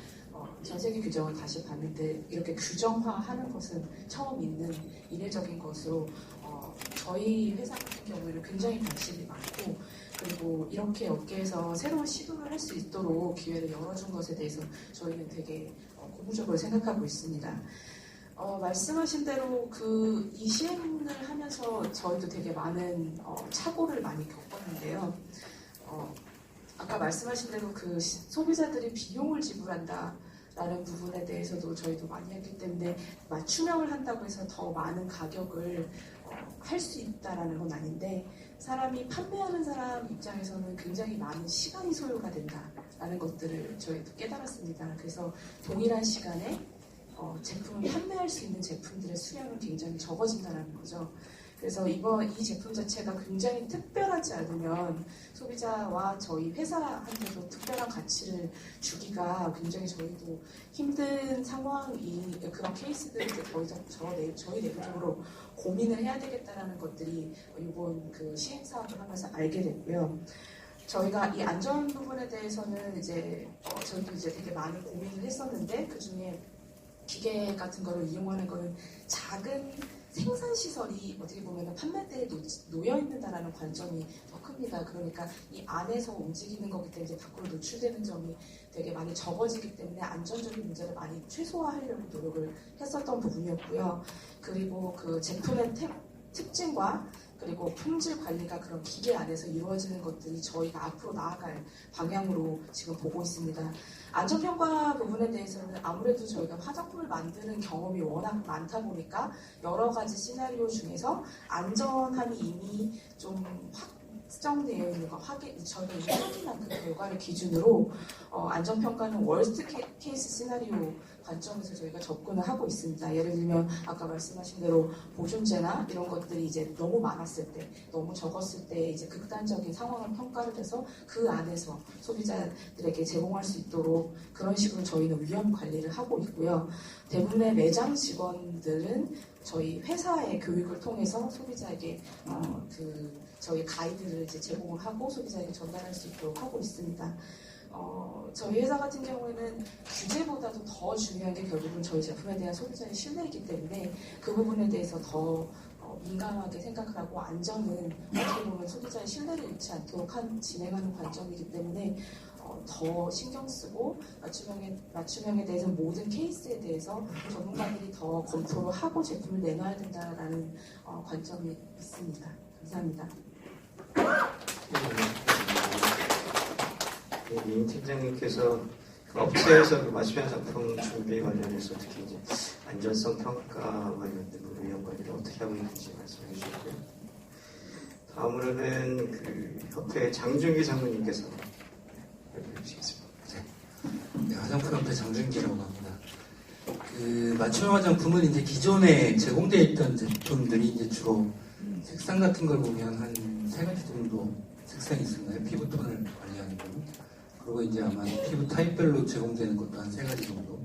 전 세계 규정을 다시 봤는데, 이렇게 규정화하는 것은 처음 있는 이례적인 것으로 저희 회사 같은 경우에는 굉장히 관심이 많고, 그리고 이렇게 업계에서 새로운 시도를 할 수 있도록 기회를 열어준 것에 대해서 저희는 되게 고무적으로 생각하고 있습니다. 말씀하신 대로 이 시행을 하면서 저희도 되게 많은 착오를 많이 겪었는데요. 아까 말씀하신 대로 소비자들이 비용을 지불한다라는 부분에 대해서도 저희도 많이 했기 때문에 맞춤형을 한다고 해서 더 많은 가격을 할 수 있다라는 건 아닌데, 사람이 판매하는 사람 입장에서는 굉장히 많은 시간이 소요가 된다라는 것들을 저희도 깨달았습니다. 그래서 동일한 시간에 제품을 판매할 수 있는 제품들의 수량은 굉장히 적어진다는 거죠. 그래서 이 제품 자체가 굉장히 특별하지 않으면 소비자와 저희 회사한테도 특별한 가치를 주기가 굉장히 저희도 힘든 상황이, 그런 케이스들을 저희 내부적으로 고민을 해야 되겠다라는 것들이 이번 시행 사업을 하면서 알게 됐고요. 저희가 이 안전 부분에 대해서는 이제 저희도 이제 되게 많이 고민을 했었는데, 그 중에 기계 같은 거를 이용하는 거는 작은 생산시설이 어떻게 보면 판매대에 놓여 있는다라는 관점이 더 큽니다. 그러니까 이 안에서 움직이는 거기 때문에 이제 밖으로 노출되는 점이 되게 많이 적어지기 때문에 안전적인 문제를 많이 최소화하려고 노력을 했었던 부분이었고요. 그리고 그 제품의 특징과 그리고 품질 관리가 그런 기계 안에서 이루어지는 것들이 저희가 앞으로 나아갈 방향으로 지금 보고 있습니다. 안전평가 부분에 대해서는 아무래도 저희가 화장품을 만드는 경험이 워낙 많다 보니까 여러 가지 시나리오 중에서 안전함이 이미 좀 수정되어 있는 거 저는 이미 확인한 그 결과를 기준으로 안전평가는 월스트 케이스 시나리오 관점에서 저희가 접근을 하고 있습니다. 예를 들면 아까 말씀하신 대로 보존제나 이런 것들이 이제 너무 많았을 때, 너무 적었을 때 이제 극단적인 상황을 평가를 해서 그 안에서 소비자들에게 제공할 수 있도록 그런 식으로 저희는 위험 관리를 하고 있고요. 대부분의 매장 직원들은 저희 회사의 교육을 통해서 소비자에게 저희 가이드를 이제 제공을 하고 소비자에게 전달할 수 있도록 하고 있습니다. 저희 회사 같은 경우에는 규제보다도 더 중요한 게 결국은 저희 제품에 대한 소비자의 신뢰이기 때문에 그 부분에 대해서 더 민감하게 생각을 하고 안전은 어떻게 보면 소비자의 신뢰를 잃지 않도록 진행하는 관점이기 때문에 더 신경 쓰고 맞춤형에 대해서 모든 케이스에 대해서 전문가들이 더 검토를 하고 제품을 내놔야 된다라는 관점이 있습니다. 감사합니다. 임 팀장님께서 업체에서 그 맞춤형 상품 준비 관련해서 특히 이제 안전성 평가 관련된 위험 관리를 어떻게 하고 있는지 말씀해 주셨고요. 다음으로는 그 협회 장준기 장로님께서 발표해 주시겠습니다. 네, 화장품협회 장준기라고 합니다. 그 맞춤형 화장품은 이제 기존에 제공되어 있던 제품들이 이제 주로 색상 같은 걸 보면 한 3가지 정도 색상이 있습니다. 피부톤을 관리하는 거. 그리고 이제 아마 피부 타입별로 제공되는 것도 한 3가지 정도.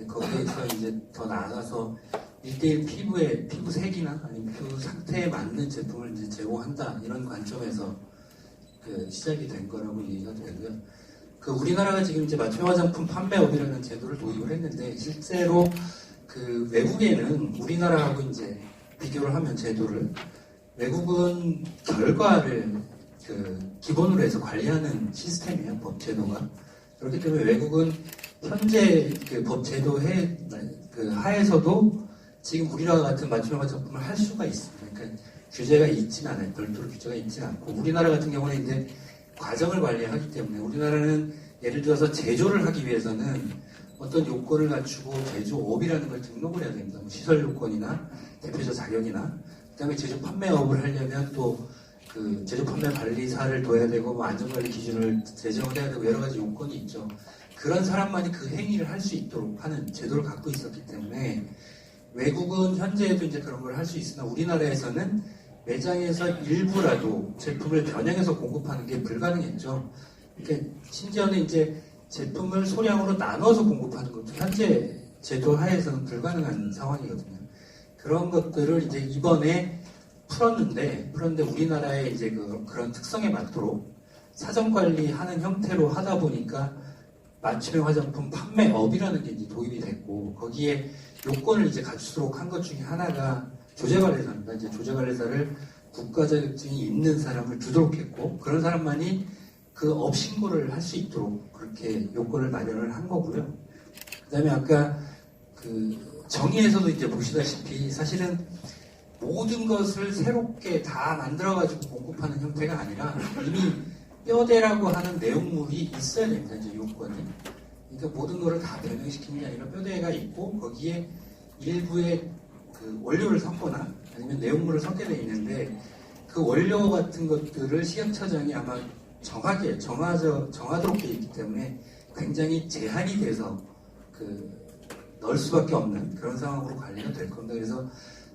거기에서 이제 더 나아가서 1대1 피부 색이나 아니면 피부 상태에 맞는 제품을 이제 제공한다. 이런 관점에서 그 시작이 된 거라고 얘기가 되고요. 그 우리나라가 지금 이제 맞춤형 화장품 판매업이라는 제도를 도입을 했는데 실제로 그 외국에는 우리나라하고 이제 비교를 하면 제도를 외국은 결과를 그 기본으로 해서 관리하는 시스템이에요. 법 제도가. 그렇기 때문에 외국은 현재 그 법 제도 하에서도 지금 우리나라 같은 맞춤형 화장품을 할 수가 있습니다. 그러니까 규제가 있지는 않아요. 별도로 규제가 있지는 않고 우리나라 같은 경우는 이제 과정을 관리하기 때문에 우리나라는 예를 들어서 제조를 하기 위해서는 어떤 요건을 갖추고 제조업이라는 걸 등록을 해야 됩니다. 뭐 시설 요건이나 대표자 자격이나 그다음에 제조 판매업을 하려면 또 그 제조 판매 관리사를 둬야 되고 뭐 안전관리 기준을 제정을 해야 되고 여러 가지 요건이 있죠. 그런 사람만이 그 행위를 할 수 있도록 하는 제도를 갖고 있었기 때문에 외국은 현재에도 이제 그런 걸 할 수 있으나 우리나라에서는 매장에서 일부라도 제품을 변형해서 공급하는 게 불가능했죠. 그러니까 심지어는 이제 제품을 소량으로 나눠서 공급하는 것도 현재 제도 하에서는 불가능한 상황이거든요. 그런 것들을 이제 이번에 풀었는데 우리나라의 이제 그런 특성에 맞도록 사전 관리하는 형태로 하다 보니까 맞춤형 화장품 판매업이라는 게 이제 도입이 됐고 거기에 요건을 이제 갖추도록 한 것 중에 하나가 조제관리사입니다. 이제 조제관리사를 국가 자격증이 있는 사람을 두도록 했고 그런 사람만이 그 업 신고를 할 수 있도록 그렇게 요건을 마련을 한 거고요. 그다음에 아까 그 정의에서도 이제 보시다시피 사실은 모든 것을 새롭게 다 만들어가지고 공급하는 형태가 아니라 이미 뼈대라고 하는 내용물이 있어야 됩니다. 이제 요건이. 그러니까 모든 것을 다 변형시키는 게 아니라 뼈대가 있고 거기에 일부의 그 원료를 섞거나 아니면 내용물을 섞게 돼 있는데 그 원료 같은 것들을 식약처장이 아마 정하도록 돼 있기 때문에 굉장히 제한이 돼서 넣을 수밖에 없는 그런 상황으로 관리가 될 겁니다. 그래서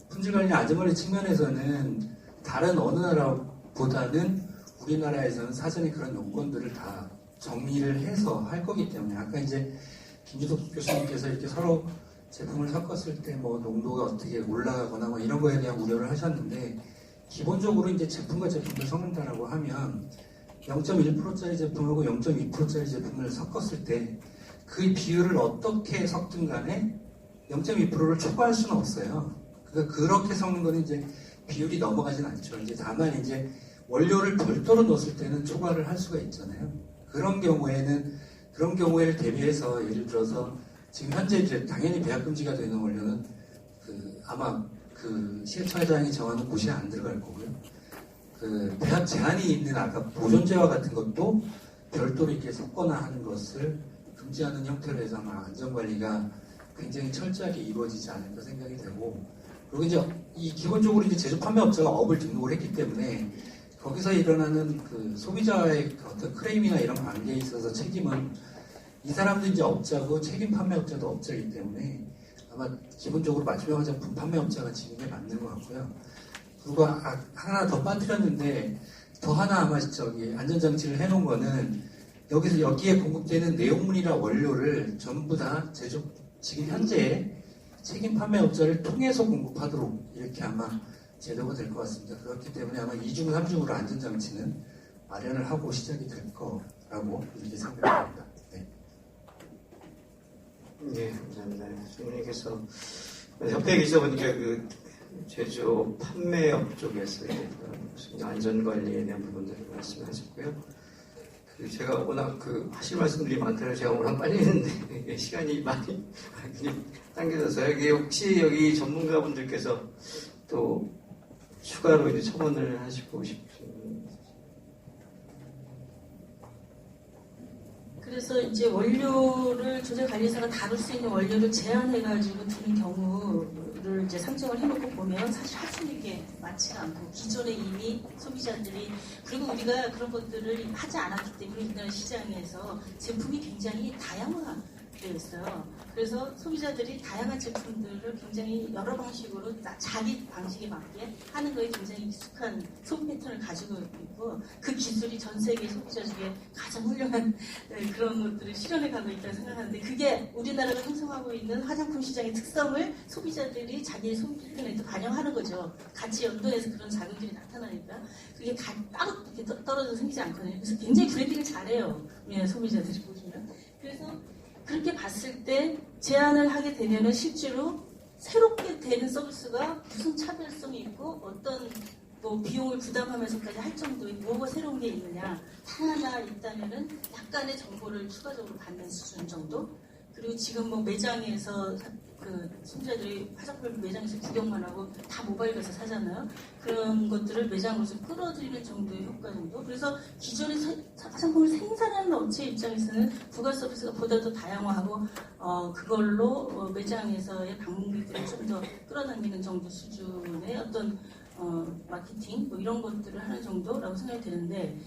품질관리 안전관리 측면에서는 다른 어느 나라보다는 우리나라에서는 사전에 그런 요건들을 다 정리를 해서 할 거기 때문에 아까 이제 김주석 교수님께서 이렇게 서로 제품을 섞었을 때 뭐 농도가 어떻게 올라가거나 뭐 이런 거에 대한 우려를 하셨는데 기본적으로 이제 제품과 제품을 섞는다라고 하면 0.1%짜리 제품하고 0.2%짜리 제품을 섞었을 때 그 비율을 어떻게 섞든 간에 0.2%를 초과할 수는 없어요. 그러니까 그렇게 섞는 거는 이제 비율이 넘어가진 않죠. 이제 다만 이제 원료를 별도로 넣었을 때는 초과를 할 수가 있잖아요. 그런 경우에를 대비해서 예를 들어서 지금 현재 이제 당연히 배합 금지가 되는 원료는 아마 식약처장이 정하는 곳이 안 들어갈 거고요. 배합 제한이 있는 아까 보존제와 같은 것도 별도로 이렇게 섞거나 하는 것을 금지하는 형태로 해서 아마 안전관리가 굉장히 철저하게 이루어지지 않을까 생각이 되고 그리고 이제 기본적으로 이제 제조 판매업자가 업을 등록을 했기 때문에 거기서 일어나는 그 소비자의 어떤 크레임이나 이런 관계에 있어서 책임은 이 사람도 이제 업자고 책임 판매업자도 업자이기 때문에 아마 기본적으로 맞춤형 화장품 판매업자가 지는 게 맞는 것 같고요. 그리고 하나 더 빠뜨렸는데 더 하나 아마 저기 안전장치를 해놓은 거는 여기에 공급되는 내용물이나 원료를 전부 다 지금 현재 책임 판매업자를 통해서 공급하도록 이렇게 아마 제도가 될 것 같습니다. 그렇기 때문에 아마 2중, 3중으로 안전장치는 마련을 하고 시작이 될 거라고 이렇게 생각합니다. 네. 네, 감사합니다. 주무님께서 협회에 계시다 보니까 그 제조 판매업 쪽에서 무슨 안전관리에 대한 부분들을 말씀하셨고요. 제가 워낙 하실 말씀들이 많더라고요. 제가 워낙 빨리 했는데 시간이 많이 당겨져서 혹시 여기 전문가분들께서 또 추가로 이제 첨언을 하시고 싶으신. 그래서 이제 원료를 조제관리사가 다룰 수 있는 원료를 제한해가지고 두는 경우를 이제 상정을 해놓고 보면 사실 할 수 있는 게 많지가 않고 기존에 이미 소비자들이 그리고 우리가 그런 것들을 하지 않았기 때문에 우리나라 시장에서 제품이 굉장히 다양화되어 있어요. 그래서 소비자들이 다양한 제품들을 굉장히 여러 방식으로 자기 방식에 맞게 하는 거에 굉장히 익숙한 소비 패턴을 가지고 있고 그 기술이 전 세계 소비자 중에 가장 훌륭한 그런 것들을 실현해 가고 있다고 생각하는데 그게 우리나라가 형성하고 있는 화장품 시장의 특성을 소비자들이 자기의 소비 패턴에 또 반영하는 거죠. 같이 연동해서 그런 작용들이 나타나니까 그게 따로 이렇게 떨어져 생기지 않거든요. 그래서 굉장히 브랜딩을 잘해요. 우리나라 소비자들이 보시면. 그래서 그렇게 봤을 때 제안을 하게 되면은 실제로 새롭게 되는 서비스가 무슨 차별성이 있고 어떤 뭐 비용을 부담하면서까지 할 정도의 뭐가 새로운 게 있느냐 하나 있다면은 약간의 정보를 추가적으로 받는 수준 정도. 그리고 지금 뭐 매장에서 그 소비자들이 화장품을 매장에서 구경만 하고 다 모바일 가서 사잖아요. 그런 것들을 매장으로서 끌어들이는 정도의 효과 정도. 그래서 기존의 화장품을 생산하는 업체 입장에서는 부가 서비스가 보다 더 다양화하고 그걸로 매장에서의 방문객들을 좀 더 끌어당기는 정도 수준의 어떤 마케팅 뭐 이런 것들을 하는 정도라고 생각이 되는데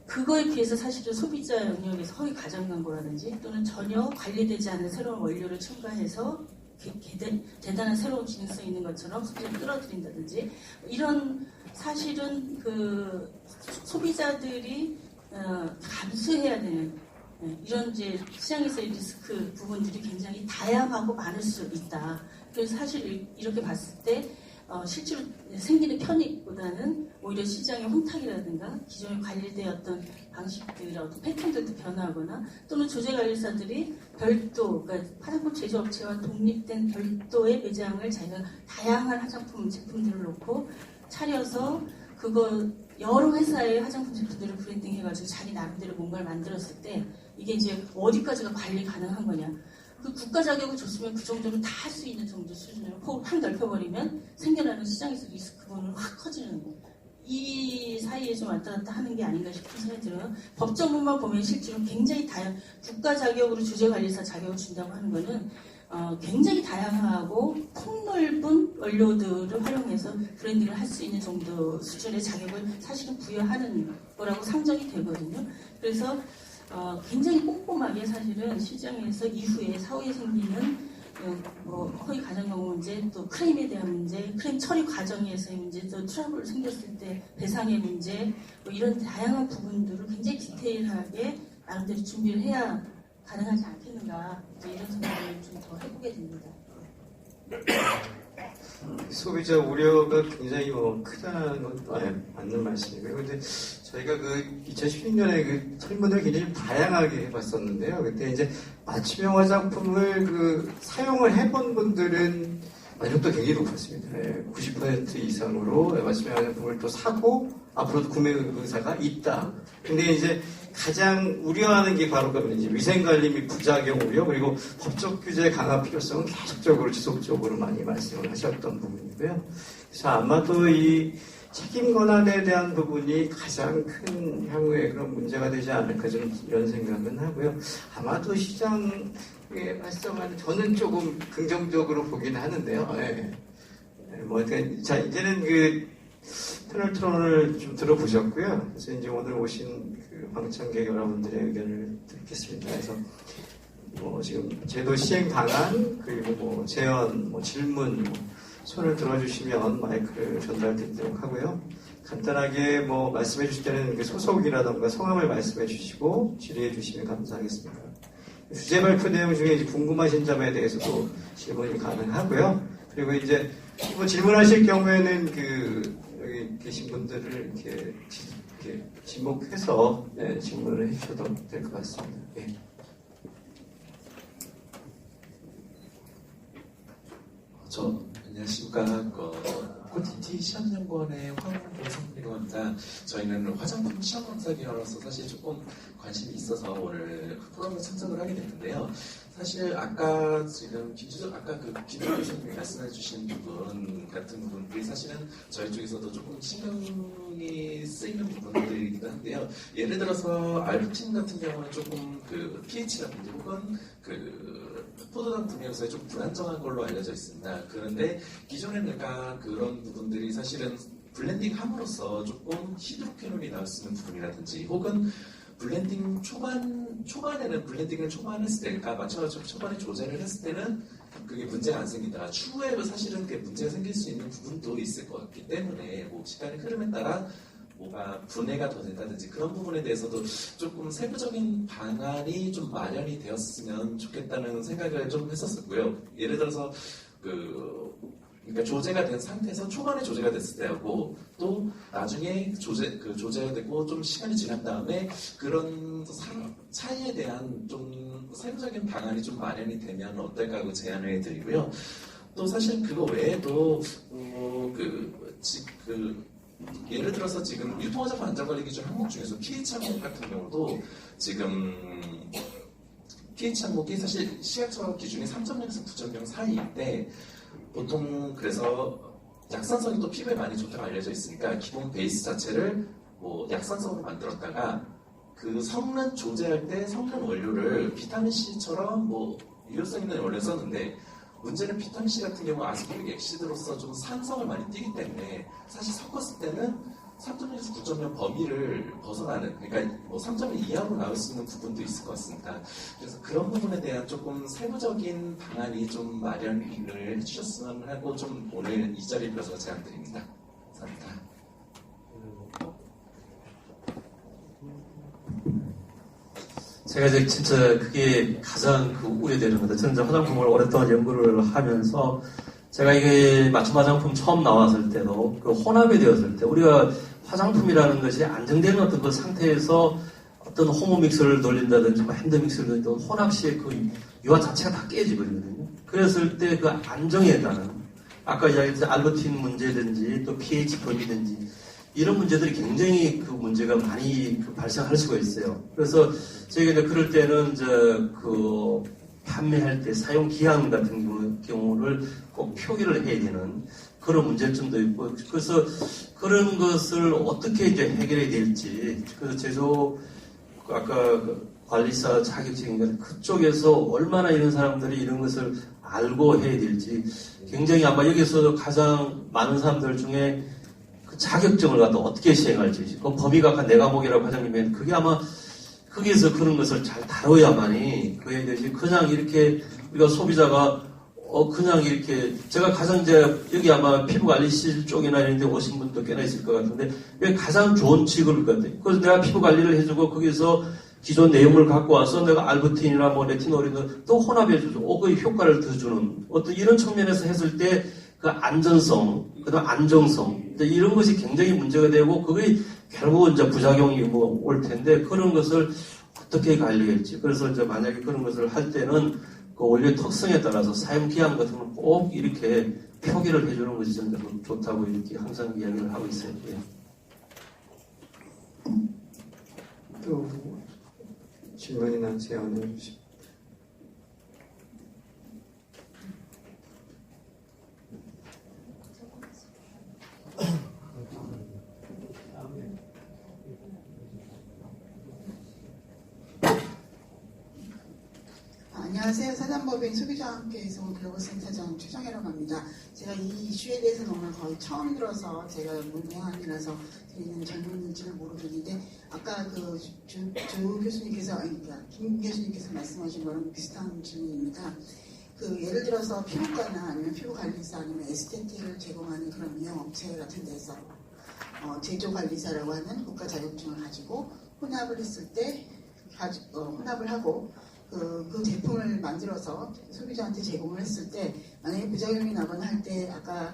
그거에 비해서 사실은 소비자 영역에서 허위 가장 광고라든지 또는 전혀 관리되지 않은 새로운 원료를 첨가해서 대단한 새로운 기능성이 있는 것처럼 소비자를 끌어들인다든지 이런 사실은 그 소비자들이 감수해야 되는 이런 이제 시장에서의 리스크 부분들이 굉장히 다양하고 많을 수 있다. 그래서 사실 이렇게 봤을 때 실제로 생기는 편익보다는 오히려 시장의 혼탁이라든가 기존에 관리되었던 방식들의 어떤 패턴들도 변화하거나 또는 조제관리사들이 별도, 그러니까 화장품 제조업체와 독립된 별도의 매장을 자기가 다양한 화장품 제품들을 놓고 차려서 그거 여러 회사의 화장품 제품들을 브랜딩해가지고 자기 나름대로 뭔가를 만들었을 때 이게 이제 어디까지가 관리 가능한 거냐. 그 국가 자격을 줬으면 그 정도는 다 할 수 있는 정도 수준으로 폭을 확 넓혀버리면 생겨나는 시장에서 리스크 부분은 확 커지는 이 사이에 좀 왔다 갔다 하는 게 아닌가 싶은 생각이 들어요. 법정문만 보면 실제로 굉장히 국가 자격으로 주재관리사 자격을 준다고 하는 거는 굉장히 다양하고 폭넓은 원료들을 활용해서 브랜딩을 할 수 있는 정도 수준의 자격을 사실은 부여하는 거라고 상정이 되거든요. 그래서 굉장히 꼼꼼하게 사실은 시장에서 이후에 사후에 생기는 뭐 허위 가정경우 문제, 또 크레임에 대한 문제, 크레임 처리 과정에서의 문제, 또 트러블 생겼을 때 배상의 문제, 뭐 이런 다양한 부분들을 굉장히 디테일하게 나름대로 준비를 해야 가능하지 않겠는가 이런 생각을 좀 더 해보게 됩니다. 소비자 우려가 굉장히 크다는 것도 맞는 말씀이고요. 근데 저희가 2016년에 설문을 굉장히 다양하게 해봤었는데요. 그때 이제 맞춤형 화장품을 사용을 해본 분들은 만족도가 굉장히 높았습니다. 90% 이상으로 맞춤형 화장품을 또 사고 앞으로도 구매 의사가 있다. 근데 이제 가장 우려하는 게 바로 이제 위생관리 및 부작용 우려 그리고 법적 규제 강화 필요성은 계속적으로 지속적으로 많이 말씀을 하셨던 부분이고요. 그래서 아마도 이 책임 권한에 대한 부분이 가장 큰 향후에 그런 문제가 되지 않을까 좀 이런 생각은 하고요. 아마도 시장에 활성화는 저는 조금 긍정적으로 보긴 하는데요. 자 이제는 패널 토론을 좀 들어보셨고요. 그래서 이제 오늘 오신 그 방청객 여러분들의 의견을 듣겠습니다. 그래서 지금 제도 시행 방안 그리고 제언, 질문 손을 들어주시면 마이크를 전달드리도록 하고요. 간단하게 말씀해 주실 때는 그 소속이라던가 성함을 말씀해 주시고 질의해 주시면 감사하겠습니다. 주제 발표 내용 중에 이제 궁금하신 점에 대해서도 질문이 가능하고요. 그리고 이제 질문하실 경우에는 여기 계신 분들을 이렇게 지목해서 질문을 해주셔도 될 것 같습니다. 예. 안녕하십니까. 코티티 시험연구원의 황동성이라고 합니다. 저희는 화장품 시험검사기관으로서 사실 조금 관심이 있어서 오늘 프로그램에 참석을 하게 됐는데요. 사실 아까 지금 김준호 교수님이 말씀해주신 부분 같은 부분들이 사실은 저희 쪽에서도 조금 신경이 쓰이는 부분들이기도 한데요. 예를 들어서 알부틴 같은 경우는 조금 그 pH라든지 혹은 포도당 분야에서 좀 불안정한 걸로 알려져 있습니다. 그런데 기존에 내가 그런 부분들이 사실은 블렌딩 함으로써 조금 히드로퀴놀이 나올 수 있는 부분이라든지 혹은 블렌딩 초반에는 블렌딩을 초반했을 때, 그러니까 마찬가지로 초반에 조제를 했을 때는 그게 문제가 안 생기다가 추후에 사실은 그게 문제가 생길 수 있는 부분도 있을 것 같기 때문에 시간의 흐름에 따라 뭐가 분해가 더 된다든지 그런 부분에 대해서도 조금 세부적인 방안이 좀 마련이 되었으면 좋겠다는 생각을 좀 했었고요. 예를 들어서 그러니까 조제가 된 상태에서 초반에 조제가 됐을 때하고 또 나중에 조제가 되고 좀 시간이 지난 다음에 그런 차이에 대한 좀 세부적인 방안이 좀 마련이 되면 어떨까 하고 제안을 드리고요. 또 사실 그거 외에도 예를 들어서 지금 유통화장품 안전관리 기준 항목 중에서 pH 항목 같은 경우도 지금 pH 항목이 사실 시각처 기준이 3.0에서 9.0 사이인데 보통 그래서 약산성이 또 피부에 많이 좋다고 알려져 있으니까 기본 베이스 자체를 약산성으로 만들었다가 그 성분 조제할 때 성분 원료를 비타민 C처럼 유효성 있는 원료를 썼는데 문제는 비타민 C 같은 경우 아스코빅 액시드로서 좀 산성을 많이 띠기 때문에 사실 섞었을 때는 3.1에서 9.0 범위를 벗어나는, 그러니까 3.1 이하로 나올 수 있는 부분도 있을 것 같습니다. 그래서 그런 부분에 대한 조금 세부적인 방안이 좀 마련을 해주셨으면 하고 좀 오늘 이 자리를 빌어서 제안드립니다. 감사합니다. 제가 이제 진짜 그게 가장 우려되는 겁니다. 저는 이제 화장품을 오랫동안 연구를 하면서 제가 이게 맞춤 화장품 처음 나왔을 때도 혼합이 되었을 때 우리가 화장품이라는 것이 안정되는 어떤 그 상태에서 어떤 호모 믹스를 돌린다든지 핸드 믹스를 돌린다든지 혼합 시에 유화 자체가 다 깨지거든요. 그랬을 때 그 안정에 따른 아까 이야기했던 알부틴 문제든지 또 pH 범위든지 이런 문제들이 굉장히 그 문제가 많이 발생할 수가 있어요. 그래서 저희가 이제 그럴 때는 판매할 때 사용 기한 같은 경우를 꼭 표기를 해야 되는 그런 문제점도 있고, 그래서 그런 것을 어떻게 이제 해결해야 될지, 그래서 제조 아까 관리사 자격증인가 그쪽에서 얼마나 이런 사람들이 이런 것을 알고 해야 될지 굉장히 아마 여기서 가장 많은 사람들 중에 그 자격증을 갖다 어떻게 시행할지, 그 범위가 아까 네 과목이라고 과장님이 했는데 그게 아마 거기에서 그런 것을 잘 다뤄야만이 그에 대해서 그냥 이렇게 우리가 소비자가 그냥 이렇게 제가 가장 이제 여기 아마 피부관리실 쪽이나 이런 데 오신 분도 꽤나 있을 것 같은데 여기 가장 좋은 직업일 것 같아요. 그래서 내가 피부관리를 해주고 거기서 기존 내용을 갖고 와서 내가 알부틴이나 레티놀이나 또 혼합해주고 그 효과를 더 주는 어떤 이런 측면에서 했을 때 그 안전성, 그다음 안정성 이런 것이 굉장히 문제가 되고 그게 결국은 이제 부작용이 올 텐데 그런 것을 어떻게 관리할지. 그래서 이제 만약에 그런 것을 할 때는 그 원료의 특성에 따라서 사용 기한 같은 걸 꼭 이렇게 표기를 해주는 것이 저는 좋다고 이렇게 항상 이야기를 하고 있어요. 예. 또 질문이나 제안을 해주십시오. 안녕하세요. 사단법인 소비자함께에서 글로벌 센터장 최정혜라고 합니다. 제가 이 이슈에 대해서는 오늘 거의 처음 들어서 제가 문외한이라서 드리는 질문인지를 모르겠는데 아까 그 주 교수님께서 그러니까 김 교수님께서 말씀하신 거랑 비슷한 질문입니다. 그 예를 들어서 피부과나 아니면 피부관리사 아니면 에스테틱을 제공하는 그런 미용업체 같은 데서 제조관리사라고 하는 국가 자격증을 가지고 혼합을 했을 때 혼합을 하고 그 제품을 만들어서 소비자한테 제공을 했을 때 만약에 부작용이 나거나 할 때 아까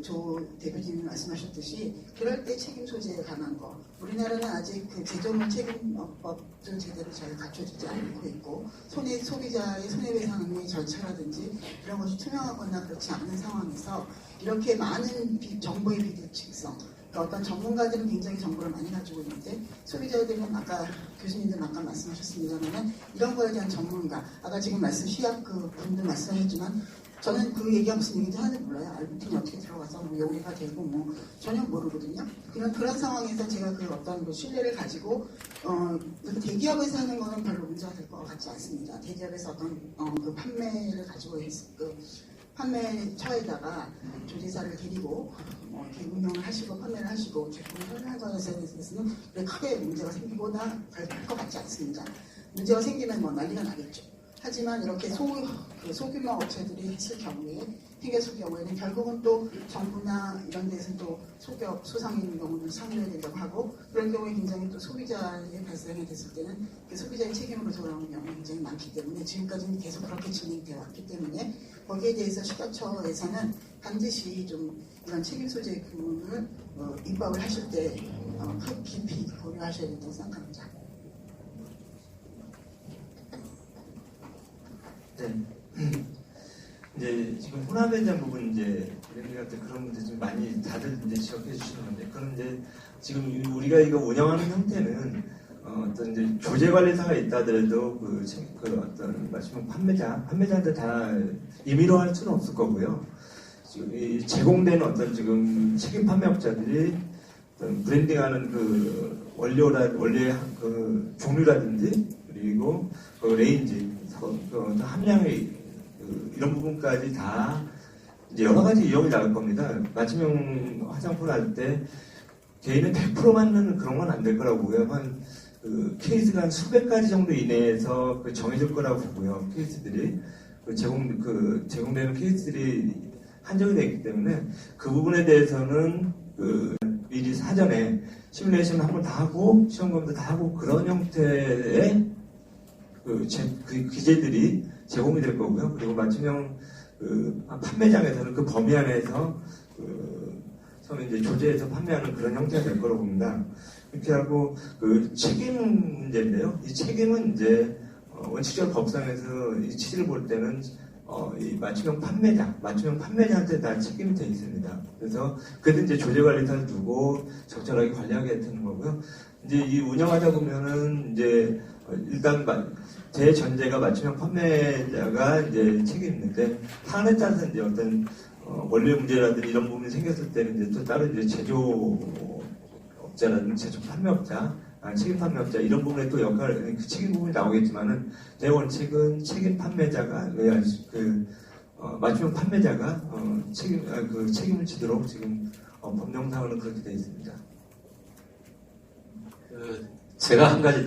조 대표님이 말씀하셨듯이 그럴 때 책임 소재에 관한 거 우리나라는 아직 그 제조물 책임법도 제대로 잘 갖춰지지 않고 있고 소비자의 손해배상의 절차라든지 이런 것이 투명하거나 그렇지 않은 상황에서 이렇게 많은 정보의 비대칭성 어떤 전문가들은 굉장히 정보를 많이 가지고 있는데 소비자들은 아까 교수님들 아까 말씀하셨습니다만 이런 거에 대한 전문가 아까 지금 시약 그 분들 말씀하셨지만 저는 그 얘기가 무슨 얘기인지 하나도 몰라요. 알부팅이 어떻게 들어가서 뭐 용해가 되고 뭐 전혀 모르거든요. 그런 상황에서 제가 그 어떤 그 신뢰를 가지고 대기업에서 하는 거는 별로 문제가 될 것 같지 않습니다. 대기업에서 어떤 그 판매를 가지고 판매처에다가 조리사를 데리고 이렇게 운영을 하시고 판매를 하시고 제품을 판매한 것에 대해서는 크게 문제가 생기거나 할 것 같지 않습니다. 문제가 생기면 뭐 난리가 나겠죠. 하지만 이렇게 소규모 업체들이 했을 경우에 생겼을 경우에는 결국은 또 정부나 이런 데서는 또 소상인 경우는 상의해야 된다고 하고 그런 경우에 굉장히 또 소비자의 발생이 됐을 때는 그 소비자의 책임으로 돌아오는 경우가 굉장히 많기 때문에 지금까지는 계속 그렇게 진행되어 왔기 때문에 거기에 대해서 식약처에서는 반드시 좀 이런 책임 소재 부분을 입법을 하실 때 깊이 고려하셔야 된다고 생각합니다. 네. 이제 지금 혼합에 대한 부분 이제 우리한테 그런 문제 좀 많이 다들 이제 지적해 주시는 건데 그런 이제 지금 우리가 이거 운영하는 형태는 어떤 이제 조제 관리사가 있다 하더라도 그 어떤 말씀은 판매자한테 다 임의로 할 수는 없을 거고요. 지금 이 제공되는 어떤 지금 책임 판매업자들이 어떤 브랜딩하는 그 원료의 그 종류라든지 그리고 그 레인지 함량의 이런 부분까지 다 이제 여러 가지 이용이 나올 겁니다. 맞춤형 화장품 할 때 개인은 100% 맞는 그런 건 안 될 거라고 보고요. 한 그 케이스가 한 수백 가지 정도 이내에서 그 정해질 거라고 보고요. 케이스들이 제공되는 케이스들이 한정이 되어 있기 때문에 그 부분에 대해서는 미리 사전에 시뮬레이션 한번 다 하고 시험검도 다 하고 그런 형태의 그 기재들이 제공이 될 거고요. 그리고 맞춤형 판매장에서는 그 범위 안에서 처음에 이제 조제해서 판매하는 그런 형태가 될 거라고 봅니다. 이렇게 하고 그 책임 문제인데요. 이 책임은 이제 원칙적 법상에서 이 취지를 볼 때는 이 맞춤형 판매자한테 다 책임이 되어 있습니다. 그래서 그래도 이제 조제관리사를 두고 적절하게 관리하게 되는 거고요. 이제 이 운영하다 보면은 이제 일단 대전제가 맞춤형 판매자가 이제 책임있는데 사안에 따라서 이제 어떤 원료 문제라든지 이런 부분이 생겼을 때는 이제 또 다른 이제 제조업자라든지 제조 판매업자, 책임 판매업자 이런 부분에 또 그 책임 부분이 나오겠지만은 대원칙은 책임 판매자가 맞춤형 판매자가 책임을 지도록 지금 법령상으로는 그렇게 되어 있습니다. 제가 한 가지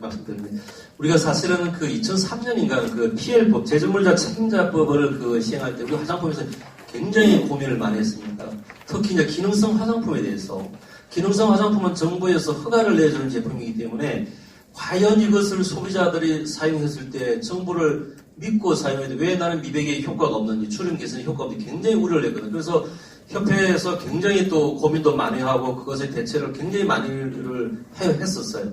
말씀드립니다. 우리가 사실은 2003년인가 PL법, 제조물자 책임자법을 시행할 때 우리 화장품에서 굉장히 고민을 많이 했습니다. 특히 이제 기능성 화장품에 대해서. 기능성 화장품은 정부에서 허가를 내주는 제품이기 때문에 과연 이것을 소비자들이 사용했을 때 정부를 믿고 사용해도 왜 나는 미백에 효과가 없는지 출연 개선에 효과가 없는지 굉장히 우려를 했거든요. 그래서 협회에서 굉장히 또 고민도 많이 하고 그것의 대체를 굉장히 많이를 했었어요.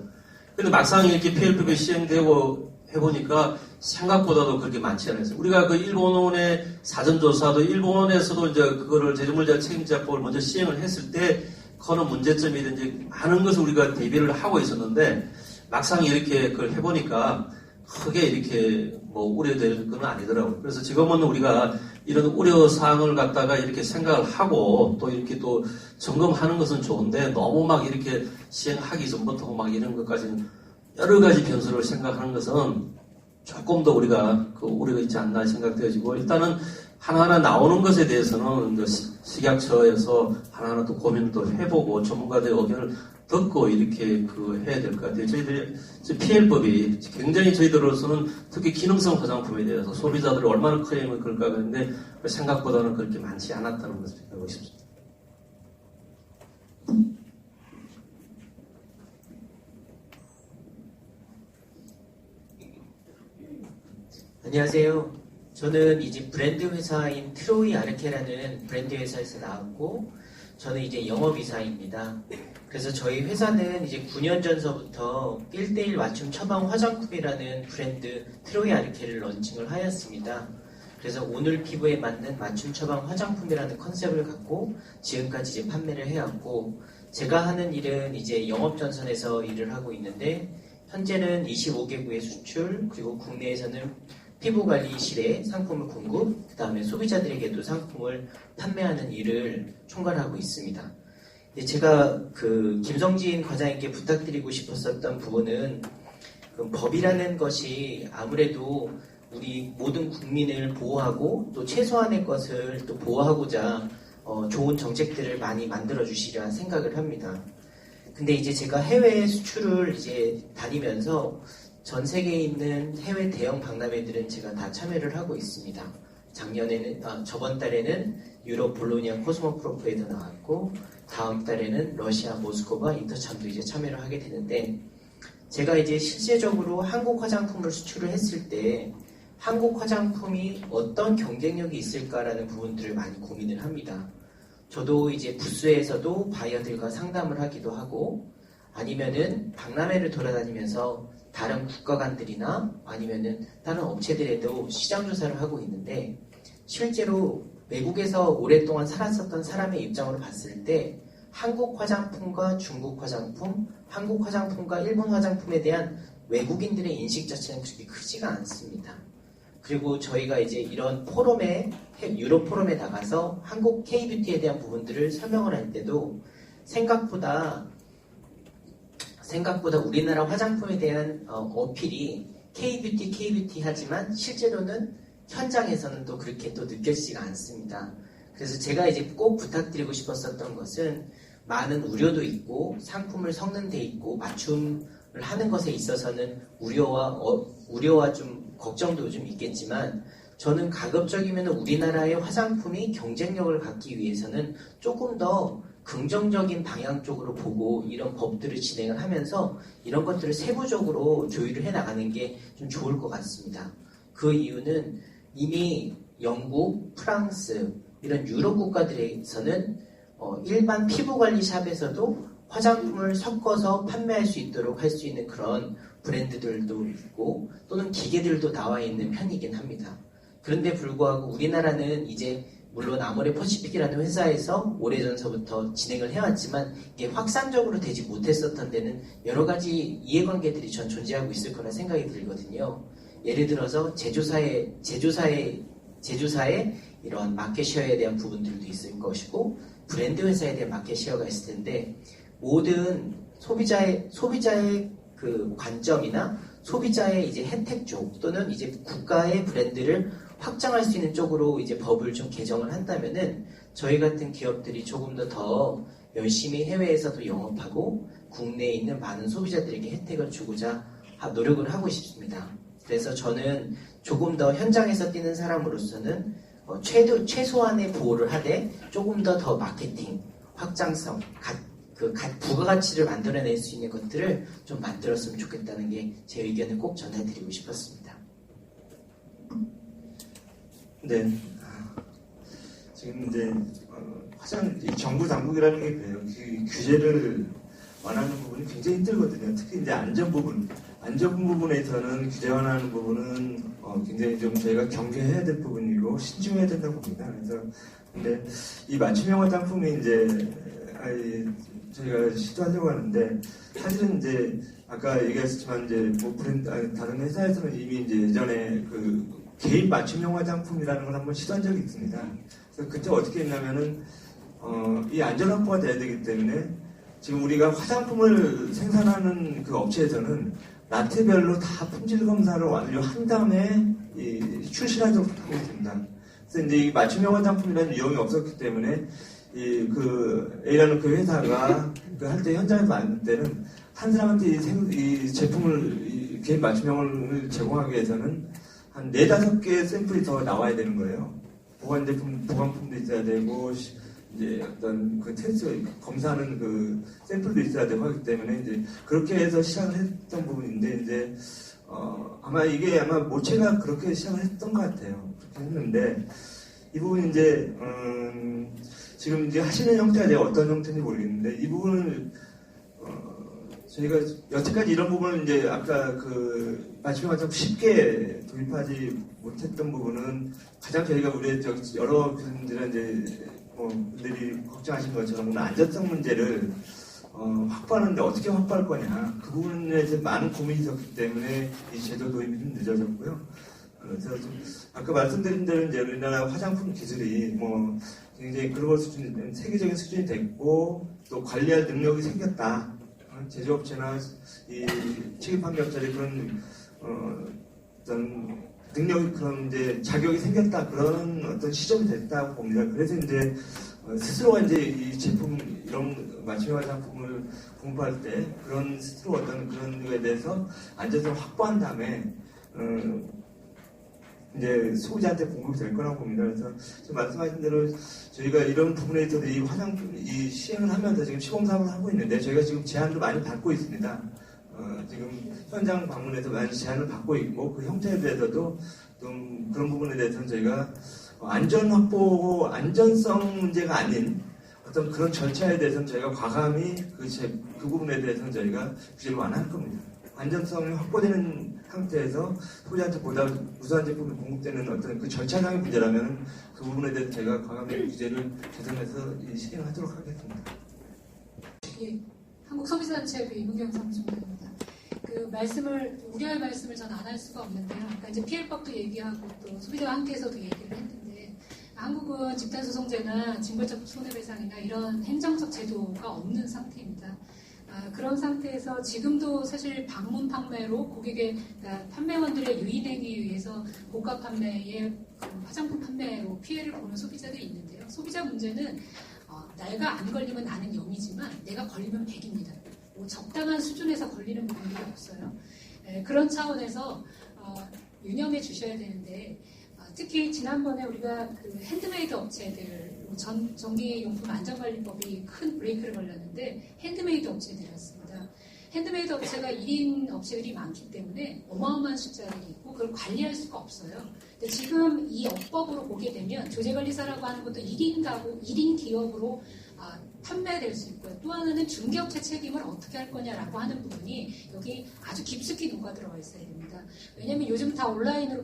근데 막상 이렇게 PL법이 시행되고 해보니까 생각보다도 그렇게 많지 않았어요. 우리가 일본의 사전조사도 일본에서도 이제 그거를 제조물자 책임자법을 먼저 시행을 했을 때 그거는 문제점이든지 많은 것을 우리가 대비를 하고 있었는데 막상 이렇게 그걸 해보니까 크게 이렇게 우려될 건 아니더라고요. 그래서 지금은 우리가 이런 우려사항을 갖다가 이렇게 생각을 하고 또 이렇게 또 점검하는 것은 좋은데 너무 막 이렇게 시행하기 전부터 막 이런 것까지는 여러 가지 변수를 생각하는 것은 조금 더 우리가 우려가 있지 않나 생각되어지고, 일단은 하나하나 나오는 것에 대해서는 식약처에서 하나하나 또 고민을 또 해보고 전문가들의 의견을 듣고 이렇게 해야 될 것 같아요. 저희들이 PL법이 굉장히 저희들로서는 특히 기능성 화장품에 대해서 소비자들이 얼마나 클레임을 걸까 하는데 생각보다는 그렇게 많지 않았다는 것을 알고 싶습니다. 안녕하세요. 저는 이제 브랜드 회사인 트로이 아르케라는 브랜드 회사에서 나왔고, 저는 이제 영업이사입니다. 그래서 저희 회사는 이제 9년 전서부터 1:1 맞춤 처방 화장품이라는 브랜드 트로이 아르케를 런칭을 하였습니다. 그래서 오늘 피부에 맞는 맞춤 처방 화장품이라는 컨셉을 갖고 지금까지 이제 판매를 해왔고, 제가 하는 일은 이제 영업 전선에서 일을 하고 있는데, 현재는 25개국에 수출, 그리고 국내에서는 피부관리실에 상품을 공급, 그 다음에 소비자들에게도 상품을 판매하는 일을 총괄하고 있습니다. 제가 김성진 과장님께 부탁드리고 싶었었던 부분은 법이라는 것이 아무래도 우리 모든 국민을 보호하고 또 최소한의 것을 또 보호하고자 좋은 정책들을 많이 만들어 주시리라 생각을 합니다. 근데 이제 제가 해외 수출을 이제 다니면서 전 세계에 있는 해외 대형 박람회들은 제가 다 참여를 하고 있습니다. 저번 달에는 유럽 볼로니아 코스모프로프에도 나왔고, 다음 달에는 러시아 모스크바 인터참도 이제 참여를 하게 되는데, 제가 이제 실제적으로 한국 화장품을 수출을 했을 때 한국 화장품이 어떤 경쟁력이 있을까라는 부분들을 많이 고민을 합니다. 저도 이제 부스에서도 바이어들과 상담을 하기도 하고, 아니면은 박람회를 돌아다니면서 다른 국가관들이나 아니면은 다른 업체들에도 시장 조사를 하고 있는데, 실제로 외국에서 오랫동안 살았었던 사람의 입장으로 봤을 때 한국 화장품과 중국 화장품, 한국 화장품과 일본 화장품에 대한 외국인들의 인식 자체는 그렇게 크지가 않습니다. 그리고 저희가 이제 이런 포럼에, 유럽 포럼에 나가서 한국 K-뷰티에 대한 부분들을 설명을 할 때도 생각보다 우리나라 화장품에 대한 어필이 K-뷰티 하지만 실제로는 현장에서는 또 그렇게 또 느껴지지가 않습니다. 그래서 제가 이제 꼭 부탁드리고 싶었었던 것은, 많은 우려도 있고 상품을 섞는 데 있고 맞춤을 하는 것에 있어서는 우려와 좀 걱정도 좀 있겠지만, 저는 가급적이면 우리나라의 화장품이 경쟁력을 갖기 위해서는 조금 더 긍정적인 방향 쪽으로 보고 이런 법들을 진행을 하면서 이런 것들을 세부적으로 조율을 해나가는 게 좀 좋을 것 같습니다. 그 이유는 이미 영국, 프랑스 이런 유럽 국가들에서는 일반 피부관리샵에서도 화장품을 섞어서 판매할 수 있도록 할 수 있는 그런 브랜드들도 있고, 또는 기계들도 나와 있는 편이긴 합니다. 그런데 불구하고 우리나라는 이제 물론 아모레퍼시픽이라는 회사에서 오래전서부터 진행을 해왔지만 이게 확산적으로 되지 못했었던 데는 여러 가지 이해관계들이 전 존재하고 있을 거라 생각이 들거든요. 예를 들어서 제조사의 이런 마켓쉐어에 대한 부분들도 있을 것이고, 브랜드 회사에 대한 마켓쉐어가 있을 텐데, 모든 소비자의 그 관점이나 소비자의 이제 혜택 쪽, 또는 이제 국가의 브랜드를 확장할 수 있는 쪽으로 이제 법을 좀 개정을 한다면은 저희 같은 기업들이 조금 더 열심히 해외에서도 영업하고 국내에 있는 많은 소비자들에게 혜택을 주고자 노력을 하고 싶습니다. 그래서 저는 조금 더 현장에서 뛰는 사람으로서는 최소한의 보호를 하되 조금 더 마케팅, 확장성, 부가가치를 만들어낼 수 있는 것들을 좀 만들었으면 좋겠다는 게 제 의견을 꼭 전해드리고 싶었습니다. 네. 지금 이제 정부 당국이라는 게 그래요. 규제를 완화하는 부분이 굉장히 힘들거든요. 특히 이제 안전 부분에서는 규제 완화하는 부분은 굉장히 좀 저희가 경계해야 될 부분이고 신중해야 된다고 봅니다. 그래서 근데 이 맞춤형 화장품이 이제 저희가 시도하려고 하는데, 사실은 이제 아까 얘기했지만 이제 다른 회사에서는 이미 이제 예전에 개인 맞춤형 화장품이라는 걸 한번 시도한 적이 있습니다. 그래서 그때 어떻게 했냐면은 이 안전 확보가 돼야 되기 때문에 지금 우리가 화장품을 생산하는 그 업체에서는 라트별로 다 품질 검사를 완료한 다음에 출시하도록 하고 있습니다. 그래서 이제 이 맞춤형 화장품이라는 유형이 없었기 때문에 A라는 그 회사가 할 때 현장에서 만들 때는 한 사람한테 이 제품을 개인 맞춤형을 제공하기 위해서는 한 4-5개의 샘플이 더 나와야 되는 거예요. 보관품도 있어야 되고 이제 어떤 그 테스트 검사하는 그 샘플도 있어야 되고 하기 때문에 이제 그렇게 해서 시작을 했던 부분인데 이제 아마 이게 모체가 그렇게 시작을 했던 것 같아요. 그렇게 했는데 이 부분 이제 지금 이제 하시는 형태가 제가 어떤 형태인지 모르겠는데 이 부분을 저희가 여태까지 이런 부분은 이제 아까 그 맞춤형 화장품 쉽게 도입하지 못했던 부분은 가장 저희가 우리 여러 분들은 이제 분들이 걱정하신 것처럼 안전성 문제를 확보하는데 어떻게 확보할 거냐 그 부분에 대해서 많은 고민이 있었기 때문에 이 제도 도입이 좀 늦어졌고요. 그래서 좀 아까 말씀드린 대로 이제 우리나라 화장품 기술이 굉장히 글로벌 수준, 세계적인 수준이 됐고 또 관리할 능력이 생겼다. 제조업체나 이 책임 판매업자들이 그런 어떤 능력이 그런 이제 자격이 생겼다 그런 어떤 시점이 됐다고 봅니다. 그래서 이제 스스로가 이제 이 제품 이런 맞춤형 화장품을 공부할 때 그런 스스로 어떤 그런 거에 대해서 안전성을 확보한 다음에 이제 소비자한테 공급이 될 거라고 봅니다. 그래서 지금 말씀하신 대로 저희가 이런 부분에 있어서 이 화장품 이 시행을 하면서 지금 시공사업을 하고 있는데 저희가 지금 제안도 많이 받고 있습니다. 지금 현장 방문해서 많이 제안을 받고 있고 그 형태에 대해서도 좀 그런 부분에 대해서는 저희가 안전 확보고 안전성 문제가 아닌 어떤 그런 절차에 대해서는 저희가 과감히 그 부분에 대해서는 저희가 규제를 완화할 겁니다. 안전성이 확보되는 상태에서 소비자한테 보다 우수한 제품이 공급되는 어떤 그 절차상의 문제라면 그 부분에 대해서 제가 과감히 규제를 개선해서 시행하도록 하겠습니다. 예, 한국소비자단체 이문경 사무총장입니다. 우려할 말씀을 전 안 할 수가 없는데요. 그러니까 이제 피해법도 얘기하고 또 소비자와 함께해서도 얘기를 했는데 한국은 집단소송제나 징벌적 손해배상이나 이런 행정적 제도가 없는 상태입니다. 그런 상태에서 지금도 사실 방문 판매로 고객의 판매원들의 유인하기 위해서 고가 판매에 화장품 판매로 피해를 보는 소비자들이 있는데요. 소비자 문제는 내가 안 걸리면 나는 0이지만 내가 걸리면 100입니다. 적당한 수준에서 걸리는 부분이 없어요. 그런 차원에서 유념해 주셔야 되는데 특히 지난번에 우리가 그 핸드메이드 업체들 전기용품 안전관리법이 큰 브레이크를 걸렸는데 핸드메이드 업체들이었습니다. 핸드메이드 업체가 1인 업체들이 많기 때문에 어마어마한 숫자들이 있고 그걸 관리할 수가 없어요. 근데 지금 이 업법으로 보게 되면 조제관리사라고 하는 것도 1인 가구, 1인 기업으로 판매될 수 있고요. 또 하나는 중개업체 책임을 어떻게 할 거냐라고 하는 부분이 여기 아주 깊숙이 녹아 들어가 있어야 됩니다. 왜냐하면 요즘 다 온라인으로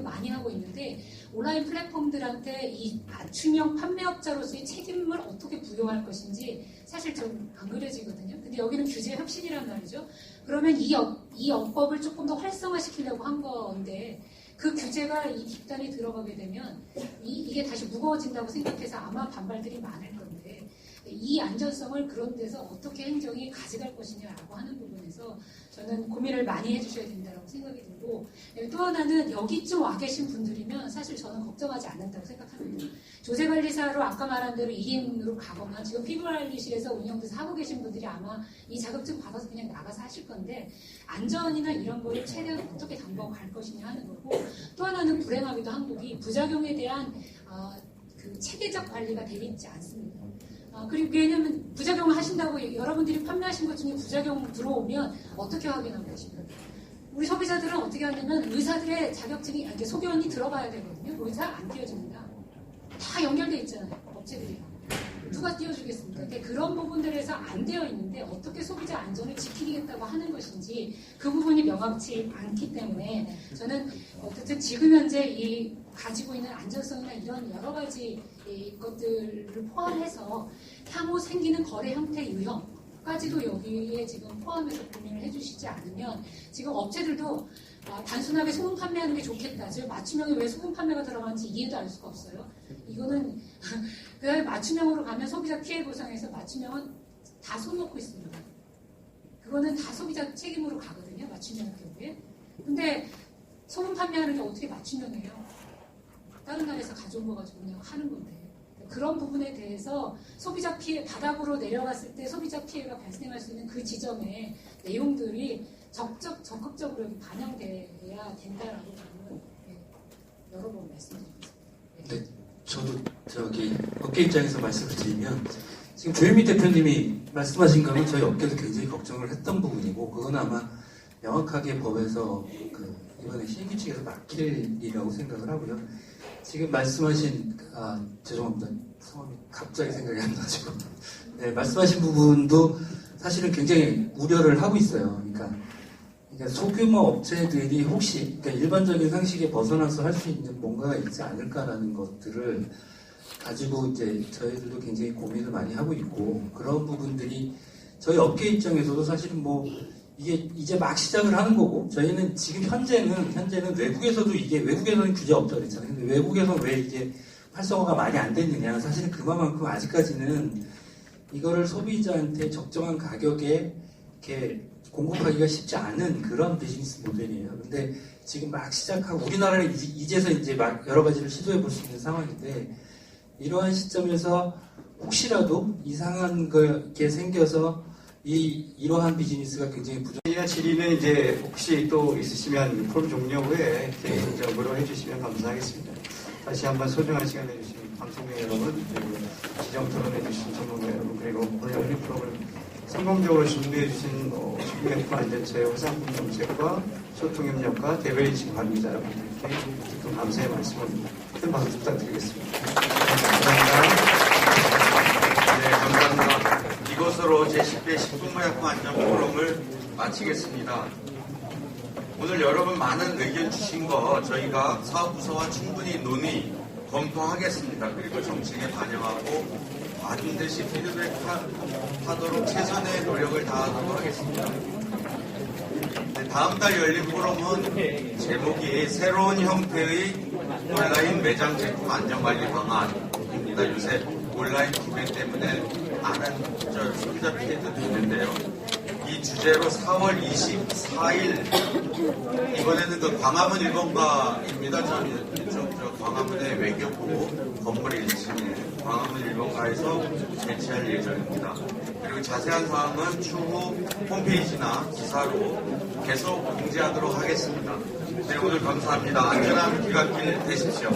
많이 하고 있는데 온라인 플랫폼들한테 이 맞춤형 판매업자로서의 책임을 어떻게 부여할 것인지 사실 좀 안 그려지거든요. 근데 여기는 규제 혁신이란 말이죠. 그러면 이 업법을 조금 더 활성화시키려고 한 건데 그 규제가 이 뒷단에 들어가게 되면 이게 다시 무거워진다고 생각해서 아마 반발들이 많을 건데 이 안전성을 그런 데서 어떻게 행정이 가져갈 것이냐라고 하는 부분에서 저는 고민을 많이 해주셔야 된다고 생각이 들고 또 하나는 여기쯤 와 계신 분들이면 사실 저는 걱정하지 않는다고 생각합니다. 조제관리사로 아까 말한 대로 1인으로 가거나 지금 피부관리실에서 운영돼서 하고 계신 분들이 아마 이 자격증 받아서 그냥 나가서 하실 건데 안전이나 이런 거를 최대한 어떻게 담보하고 갈 것이냐 하는 거고 또 하나는 불행하게도 한국이 부작용에 대한 그 체계적 관리가 되어 있지 않습니다. 그리고 왜냐하면 부작용을 하신다고 여러분들이 판매하신 것 중에 부작용 들어오면 어떻게 확인할 것인가. 우리 소비자들은 어떻게 하냐면 의사들의 자격증이 소견이 들어가야 되거든요. 의사 안 띄워줍니다. 다 연결돼 있잖아요. 업체들이. 누가 띄워주겠습니까? 근데 그런 부분들에서 안 되어 있는데 어떻게 소비자 안전을 지키겠다고 하는 것인지 그 부분이 명확치 않기 때문에 저는 어쨌든 지금 현재 이 가지고 있는 안전성이나 이런 여러 가지 것들을 포함해서 향후 생기는 거래 형태 유형까지도 여기에 지금 포함해서 고민을 해주시지 않으면 지금 업체들도 단순하게 소금 판매하는 게 좋겠다. 지금 맞춤형에 왜 소금 판매가 들어가는지 이해도 알 수가 없어요. 이거는 그다음에 맞춤형으로 가면 소비자 피해 보상에서 맞춤형은 다 손 놓고 있습니다. 그거는 다 소비자 책임으로 가거든요. 아니야? 맞춤형 경우에. 근데 소금 판매하는 게 어떻게 맞춤형이에요? 다른 나라에서 가져온 거 가지고 그냥 하는 건데. 그런 부분에 대해서 소비자 피해, 바닥으로 내려갔을 때 소비자 피해가 발생할 수 있는 그 지점의 내용들이 적극적으로 여기 반영돼야 된다라고 저는 여러 번 말씀드리겠습니다. 네, 저도 업계 입장에서 말씀을 드리면 지금 조현미 대표님이 말씀하신 거는 저희 업계도 굉장히 걱정을 했던 부분이고 그건 아마 명확하게 법에서 이번에 신규칙에서 막힐 일이라고 생각을 하고요. 지금 말씀하신 죄송합니다. 성함이 갑자기 생각이 안 나가지고 네, 말씀하신 부분도 사실은 굉장히 우려를 하고 있어요. 그러니까 소규모 업체들이 혹시 일반적인 상식에 벗어나서 할 수 있는 뭔가가 있지 않을까라는 것들을 가지고 이제 저희들도 굉장히 고민을 많이 하고 있고 그런 부분들이 저희 업계 입장에서도 사실은 이게 이제 막 시작을 하는 거고 저희는 지금 현재는 외국에서도 외국에서는 규제 없다고 그랬잖아요. 근데 외국에서는 왜 이게 활성화가 많이 안 됐느냐. 사실은 그만큼 아직까지는 이거를 소비자한테 적정한 가격에 이렇게 공급하기가 쉽지 않은 그런 비즈니스 모델이에요. 근데 지금 막 시작하고 우리나라는 이제서 이제 막 여러 가지를 시도해 볼 수 있는 상황인데 이러한 시점에서 혹시라도 이상한 게 생겨서 이러한 비즈니스가 굉장히 이나 질의는 이제 혹시 또 있으시면 프로그램 종료 후에 개인적으로 해주시면 감사하겠습니다. 다시 한번 소중한 시간 내주신 방송객 여러분, 그리고 지정 토론해주신 전문가 여러분, 그리고 오늘 열린 프로그램 성공적으로 준비해주신 식품약품안전처의 화장품 정책과 소통협력과 대외인식 관계자 여러분들께 또 감사의 말씀을 큰 박수 부탁드리겠습니다. 감사합니다. 네, 감사합니다. 이것으로 제10회 식품의약품 안전 포럼을 마치겠습니다. 오늘 여러분 많은 의견 주신 거 저희가 사업부서와 충분히 논의, 검토하겠습니다. 그리고 정책에 반영하고 반드시 피드백하도록 최선의 노력을 다하도록 하겠습니다. 네, 다음 달 열린 포럼은 제목이 새로운 형태의 온라인 매장 제품 안전관리 방안입니다. 요새 온라인 구매 때문에 많은 소비자 피해도 있는데요. 이 주제로 4월 24일 이번에는 그 광화문 1번가입니다. 저 광화문의 외교부 건물 1층에 광화문 1번가에서 개최할 예정입니다. 그리고 자세한 사항은 추후 홈페이지나 기사로 계속 공지하도록 하겠습니다. 네, 오늘 감사합니다. 안전한 귀갓길 되십시오.